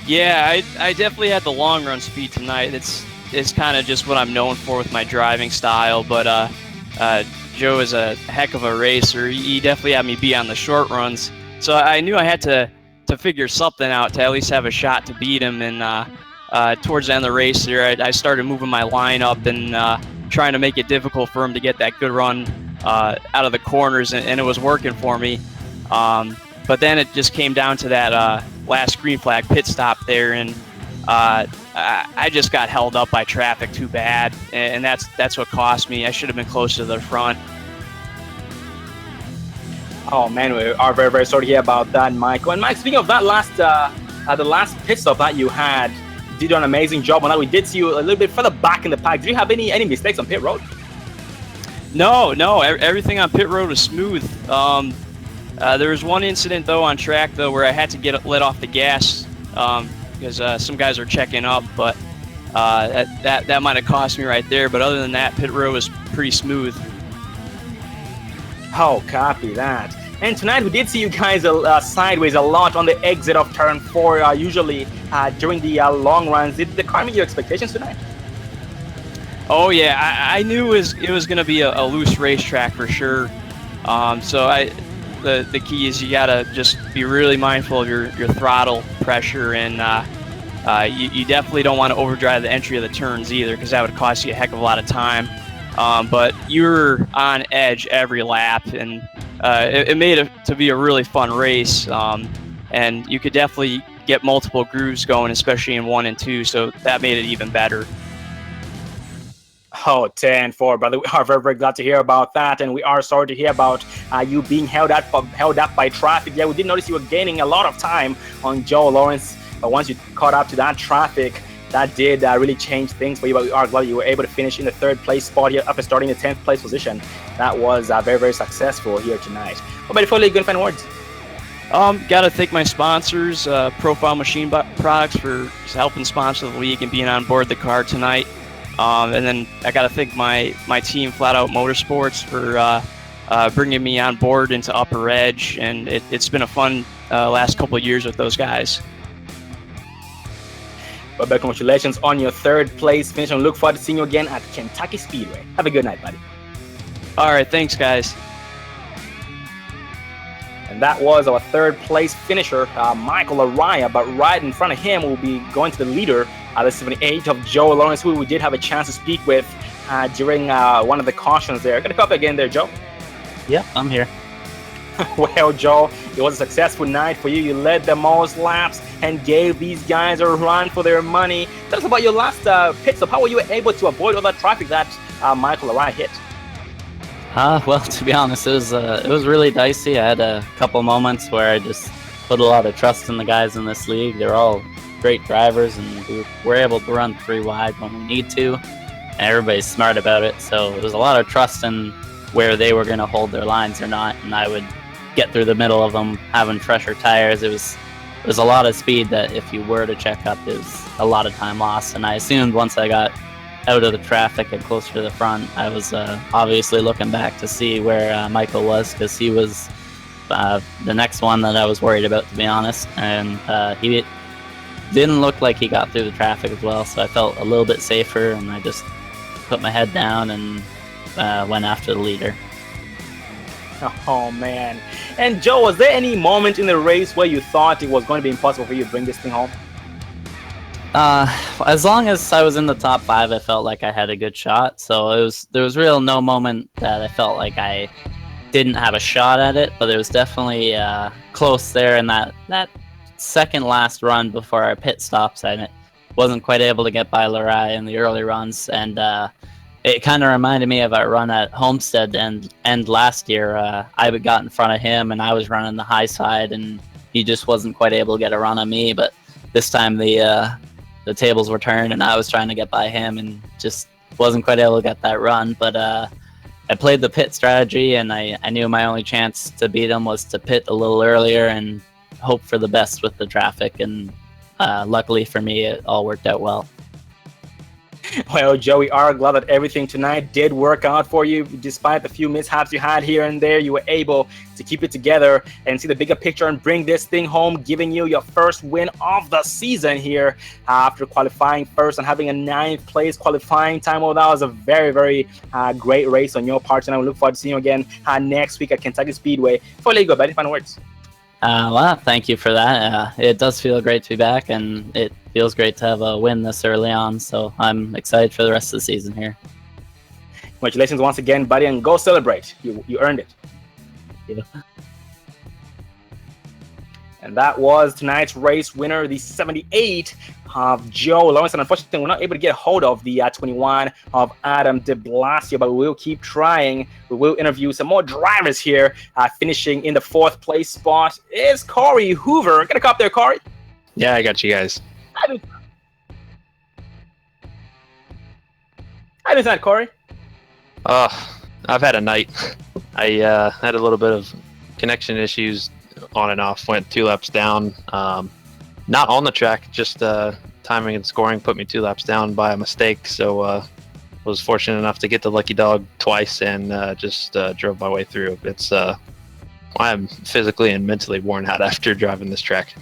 Yeah, I definitely had the long run speed tonight. It's kind of just what I'm known for with my driving style, but Joe is a heck of a racer. He definitely had me be on the short runs, so I knew I had to figure something out to at least have a shot to beat him. And towards the end of the race there, I started moving my line up and trying to make it difficult for him to get that good run out of the corners, and it was working for me. But then it just came down to that last green flag pit stop there, and I just got held up by traffic too bad, and that's what cost me. I should have been closer to the front. Oh man, we are very, very sorry to hear about that, Michael. And Mike, speaking of that the last pit stop that you had, you did an amazing job on that. We did see you a little bit further back in the pack. Did you have any mistakes on pit road? No, everything on pit road was smooth. There was one incident though on track though where I had to let off the gas because some guys are checking up, but that might have cost me right there. But other than that, pit road was pretty smooth. Oh, copy that. And tonight we did see you guys sideways a lot on the exit of turn 4. Usually during the long runs, did the car meet your expectations tonight? Oh yeah, I knew it was going to be a loose racetrack for sure. So the key is you gotta just be really mindful of your throttle pressure, and you definitely don't want to overdrive the entry of the turns either, because that would cost you a heck of a lot of time. But you were on edge every lap, and it made it to be a really fun race. And you could definitely get multiple grooves going, especially in 1 and 2. So that made it even better. Oh, 10-4, brother. We are very, very glad to hear about that, and we are sorry to hear about you being held up by traffic. Yeah, we did notice you were gaining a lot of time on Joe Lawrence, but once you caught up to that traffic, that did really change things for you. But we are glad you were able to finish in the 3rd place spot here after starting the 10th place position. That was very, very successful here tonight. But before you go, final words. Gotta thank my sponsors, Profile Machine Products, for helping sponsor the league and being on board the car tonight. And then I got to thank my team, Flat Out Motorsports, for bringing me on board into Upper Edge, and it's been a fun last couple of years with those guys. But congratulations on your 3rd place finish, and look forward to seeing you again at Kentucky Speedway. Have a good night, buddy. All right, thanks, guys. And that was our 3rd place finisher, Michael Araya. But right in front of him will be going to the leader, the 78 of Joe Lawrence, who we did have a chance to speak with during one of the cautions there. Gonna come up again there, Joe. Yep, I'm here. Well, Joe, it was a successful night for you. You led the most laps and gave these guys a run for their money. Tell us about your last pit stop. How were you able to avoid all that traffic that Michael Araya hit? Well, to be honest, it was really dicey. I had a couple moments where I just put a lot of trust in the guys in this league. They're all great drivers, and we're able to run 3 wide when we need to, and everybody's smart about it. So it was a lot of trust in where they were going to hold their lines or not, and I would get through the middle of them having fresher tires. It was a lot of speed that if you were to check up, it was a lot of time lost. And I assumed once I got out of the traffic and closer to the front, I was obviously looking back to see where Michael was, because he was the next one that I was worried about, to be honest. And he didn't look like he got through the traffic as well, so I felt a little bit safer, and I just put my head down and went after the leader. Oh, man. And Joe, was there any moment in the race where you thought it was going to be impossible for you to bring this thing home? As long as I was in the top 5, I felt like I had a good shot. So there was real no moment that I felt like I didn't have a shot at it, but it was definitely close there in that second last run before our pit stops. I wasn't quite able to get by Larai in the early runs, and it kind of reminded me of our run at Homestead and last year. I got in front of him, and I was running the high side, and he just wasn't quite able to get a run on me. But this time the tables were turned, and I was trying to get by him and just wasn't quite able to get that run. But I played the pit strategy, and I knew my only chance to beat him was to pit a little earlier and hope for the best with the traffic. And luckily for me, it all worked out well. Well, Joe, we are glad that everything tonight did work out for you. Despite the few mishaps you had here and there, you were able to keep it together and see the bigger picture and bring this thing home, giving you your first win of the season here after qualifying first and having a 9th place qualifying time. Well, that was a very, very great race on your part, and I look forward to seeing you again next week at Kentucky Speedway. Before I let you go, buddy, final words. Well, thank you for that. It does feel great to be back, and it feels great to have a win this early on, so I'm excited for the rest of the season here. Congratulations once again, buddy, and go celebrate. You earned it. Yeah. And that was tonight's race winner, the 78 of Joe Lawrence. And unfortunately, we're not able to get a hold of the 21 of Adam de Blasio, but we will keep trying. We will interview some more drivers here. Finishing in the 4th place spot is Corey Hoover. Gonna come up there, Corey. Yeah, I got you guys. How do that, Corey? I've had a night. I had a little bit of connection issues on and off. Went 2 laps down. Not on the track, just timing and scoring put me 2 laps down by a mistake. So was fortunate enough to get the lucky dog twice and just drove my way through. It's I'm physically and mentally worn out after driving this track.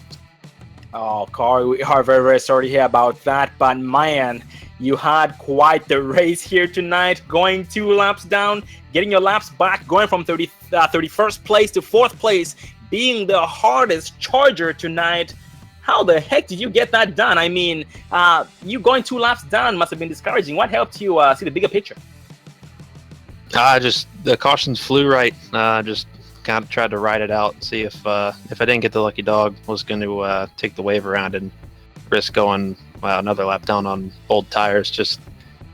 Oh, Corey, we are very, very sorry to hear about that. But man, you had quite the race here tonight, going 2 laps down, getting your laps back, going from 31st place to 4th place, being the hardest charger tonight. How the heck did you get that done? I mean, you going 2 laps down must have been discouraging. What helped you see the bigger picture? Just the cautions flew right. Just kind of tried to ride it out and see if I didn't get the lucky dog, was going to take the wave around and risk going another lap down on old tires. Just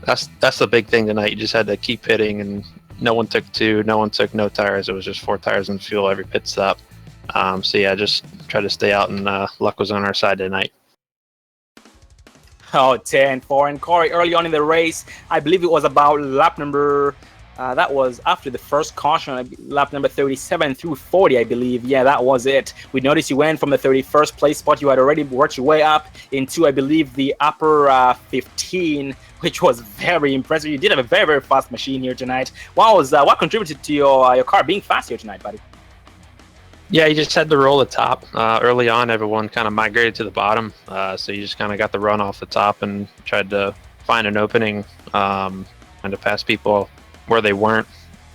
that's the big thing tonight. You just had to keep hitting, and no one took 2, no one took no tires. It was just 4 tires and fuel every pit stop. So yeah, just try to stay out, and luck was on our side tonight. Oh, 10-4. And Corey, early on in the race, I believe it was about lap number, that was after the first caution, lap number 37 through 40, I believe. Yeah, that was it. We noticed you went from the 31st place spot. You had already worked your way up into, I believe, the upper 15, which was very impressive. You did have a very, very fast machine here tonight. What contributed to your car being fast here tonight, buddy? Yeah, you just had to roll the top. Early on, everyone kind of migrated to the bottom, so you just kind of got the run off the top and tried to find an opening and to pass people where they weren't.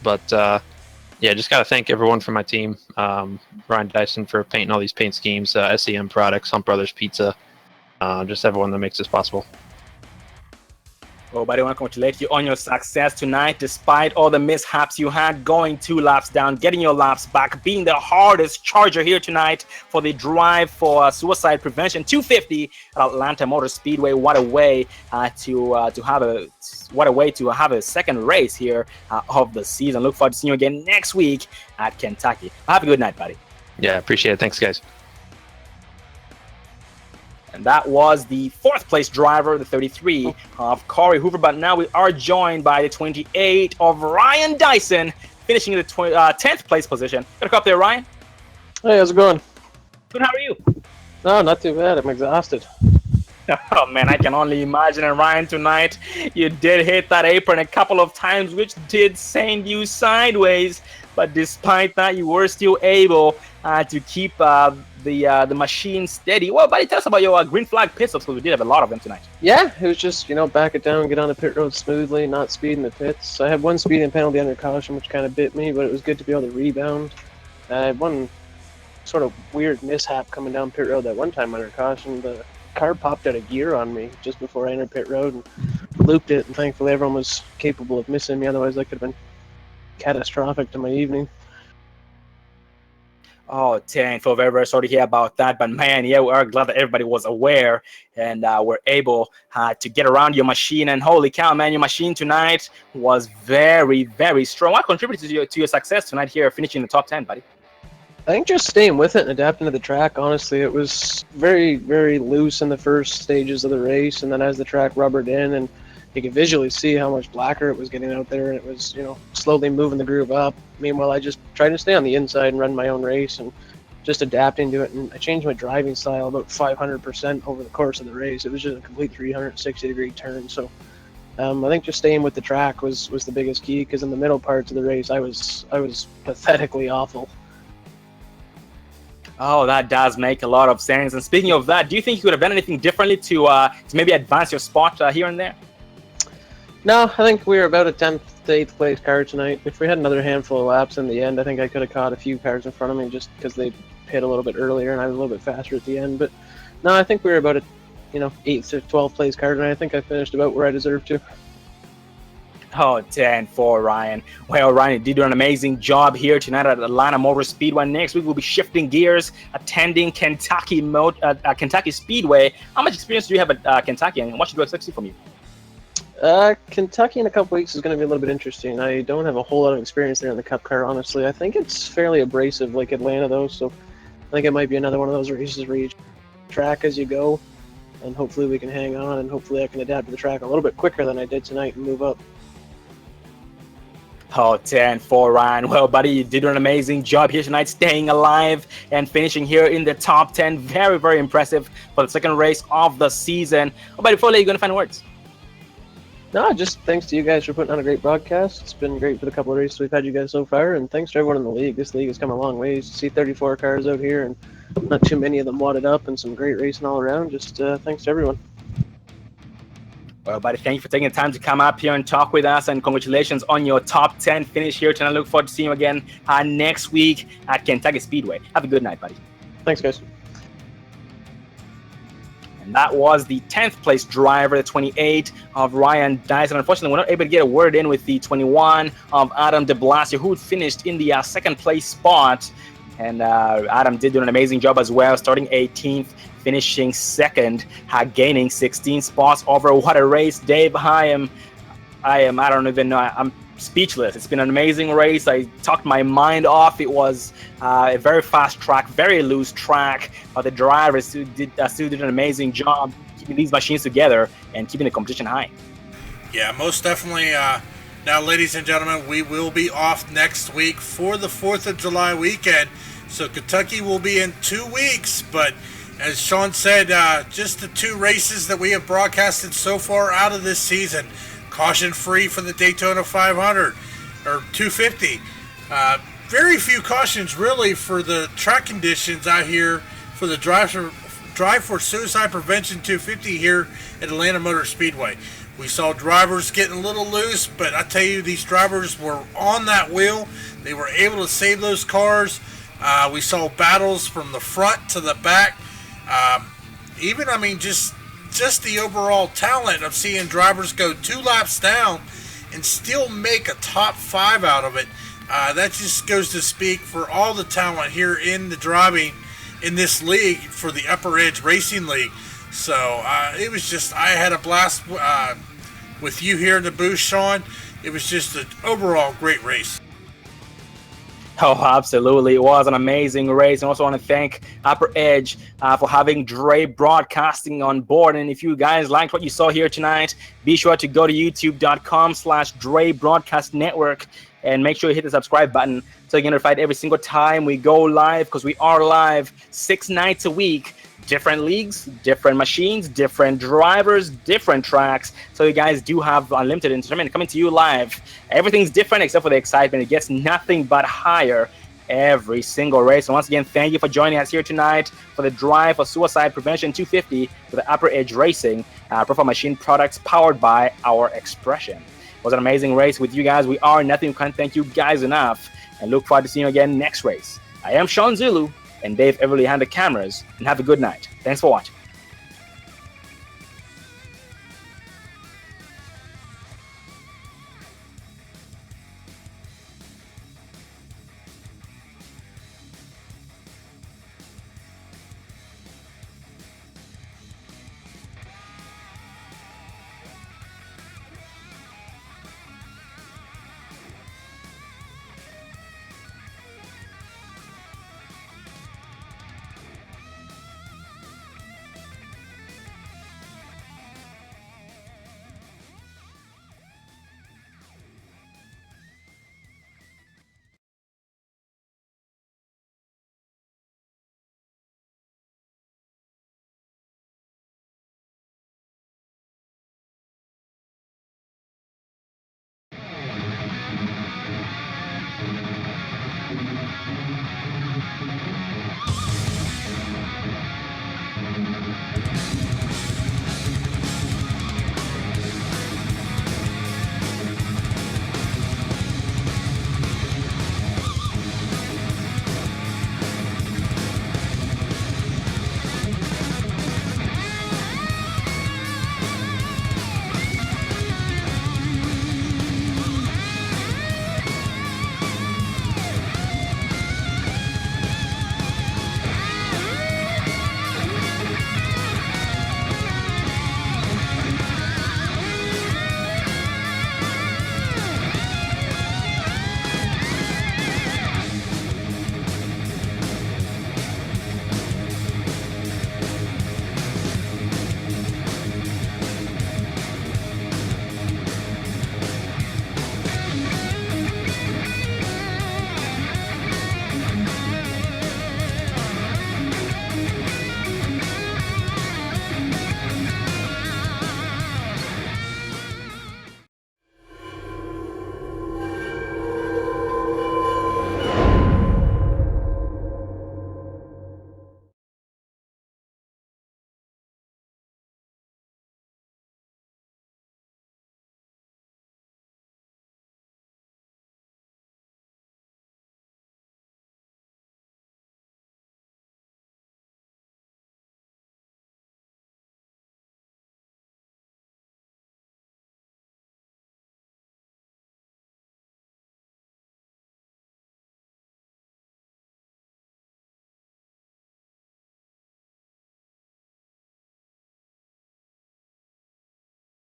But yeah, just got to thank everyone from my team, Ryan Dyson for painting all these paint schemes, SEM Products, Hunt Brothers Pizza, just everyone that makes this possible. Well, buddy, I want to congratulate you on your success tonight, despite all the mishaps you had, going 2 laps down, getting your laps back, being the hardest charger here tonight for the Drive for Suicide Prevention 250 at Atlanta Motor Speedway. What a way to have a second race here of the season. Look forward to seeing you again next week at Kentucky. Have a good night, buddy. Yeah, appreciate it. Thanks, guys. And that was the 4th place driver, the 33 of Corey Hoover. But now we are joined by the 28 of Ryan Dyson, finishing in the 10th place position. Gotta come up there, Ryan. Hey, how's it going? Good, how are you? No, not too bad. I'm exhausted. Oh man, I can only imagine. And Ryan, tonight you did hit that apron a couple of times, which did send you sideways. But despite that, you were still able to keep the machine steady. Well, buddy, tell us about your green flag pit stops, because we did have a lot of them tonight. Yeah, it was just, back it down, get on the pit road smoothly, not speeding the pits. I had one speeding penalty under caution, which kind of bit me, but it was good to be able to rebound. I had one sort of weird mishap coming down pit road that one time under caution. The car popped out of gear on me just before I entered pit road and looped it, and thankfully everyone was capable of missing me, otherwise that could have been catastrophic to my evening. Oh, 10, feel very, very sorry to hear about that. But man, yeah, we are glad that everybody was aware and were able to get around your machine. And holy cow, man, your machine tonight was very, very strong. What contributed to your success tonight here, finishing in the top 10, buddy? I think just staying with it and adapting to the track, honestly. It was very, very loose in the first stages of the race, and then as the track rubbered in, and you could visually see how much blacker it was getting out there, and it was, slowly moving the groove up. Meanwhile, I just tried to stay on the inside and run my own race and just adapting to it. And I changed my driving style about 500% over the course of the race. It was just a complete 360-degree turn. So I think just staying with the track was the biggest key, because in the middle parts of the race, I was pathetically awful. Oh, that does make a lot of sense. And speaking of that, do you think you could have done anything differently to maybe advance your spot here and there? No, I think we were about a 10th to 8th place car tonight. If we had another handful of laps in the end, I think I could have caught a few cars in front of me just because they hit a little bit earlier and I was a little bit faster at the end. But no, I think we were about a 8th to 12th place car tonight. I think I finished about where I deserved to. Oh, 10-4, Ryan. Well, Ryan, you did do an amazing job here tonight at Atlanta Motor Speedway. Next week, we'll be shifting gears, attending Kentucky Speedway. How much experience do you have at Kentucky, and what should we expect from you? Kentucky in a couple weeks is going to be a little bit interesting. I don't have a whole lot of experience there in the Cup car, honestly. I think it's fairly abrasive like Atlanta, though, so I think it might be another one of those races where you track as you go, and hopefully we can hang on, and hopefully I can adapt to the track a little bit quicker than I did tonight and move up. Oh, 10 for Ryan. Well, buddy, you did an amazing job here tonight, staying alive and finishing here in the top 10. Very, very impressive for the second race of the season. Oh, buddy, before I let you go, final words. No, just thanks to you guys for putting on a great broadcast. It's been great for the couple of races we've had you guys so far, and thanks to everyone in the league. This league has come a long ways. To see 34 cars out here and not too many of them wadded up and some great racing all around. Just thanks to everyone. Well, buddy, thank you for taking the time to come up here and talk with us, and congratulations on your top 10 finish here tonight. I look forward to seeing you again next week at Kentucky Speedway. Have a good night, buddy. Thanks, guys. And that was the 10th place driver, the 28 of Ryan Dyson. Unfortunately, we're not able to get a word in with the 21 of Adam de Blasio, who finished in the second place spot. And Adam did do an amazing job as well, starting 18th, finishing second, gaining 16 spots over. What a race, Dave. I don't even know. I'm speechless. It's been an amazing race. I talked my mind off. It was a very fast track, very loose track. The drivers still did an amazing job keeping these machines together and keeping the competition high. Yeah, most definitely. Now, ladies and gentlemen, we will be off next week for the 4th of July weekend. So Kentucky will be in 2 weeks. But as Sean said, just the 2 races that we have broadcasted so far out of this season. Caution free for the Daytona 500 or 250. Very few cautions really for the track conditions out here for the Drive for Suicide Prevention 250 here at Atlanta Motor Speedway. We saw drivers getting a little loose, but I tell you, these drivers were on that wheel. They were able to save those cars. We saw battles from the front to the back. Just the overall talent of seeing drivers go 2 laps down and still make a top 5 out of it. That just goes to speak for all the talent here in the driving in this league for the Upper Edge Racing League. So it was just, I had a blast with you here in the booth, Sean. It was just an overall great race. Oh, absolutely. It was an amazing race. And also want to thank Upper Edge for having Dre Broadcasting on board. And if you guys liked what you saw here tonight, be sure to go to youtube.com/Dre Broadcast Network and make sure you hit the subscribe button so you get notified every single time we go live, because we are live 6 nights a week. Different leagues, different machines, different drivers, different tracks. So you guys do have unlimited entertainment coming to you live. Everything's different except for the excitement. It gets nothing but higher every single race. So once again, thank you for joining us here tonight for the Drive for Suicide Prevention 250 for the Upper Edge Racing, Profile Machine products powered by Our Expression. It was an amazing race with you guys. We are nothing. We can't thank you guys enough, and look forward to seeing you again next race. I am Sean Zulu, and Dave Everly behind the cameras, and have a good night. Thanks for watching.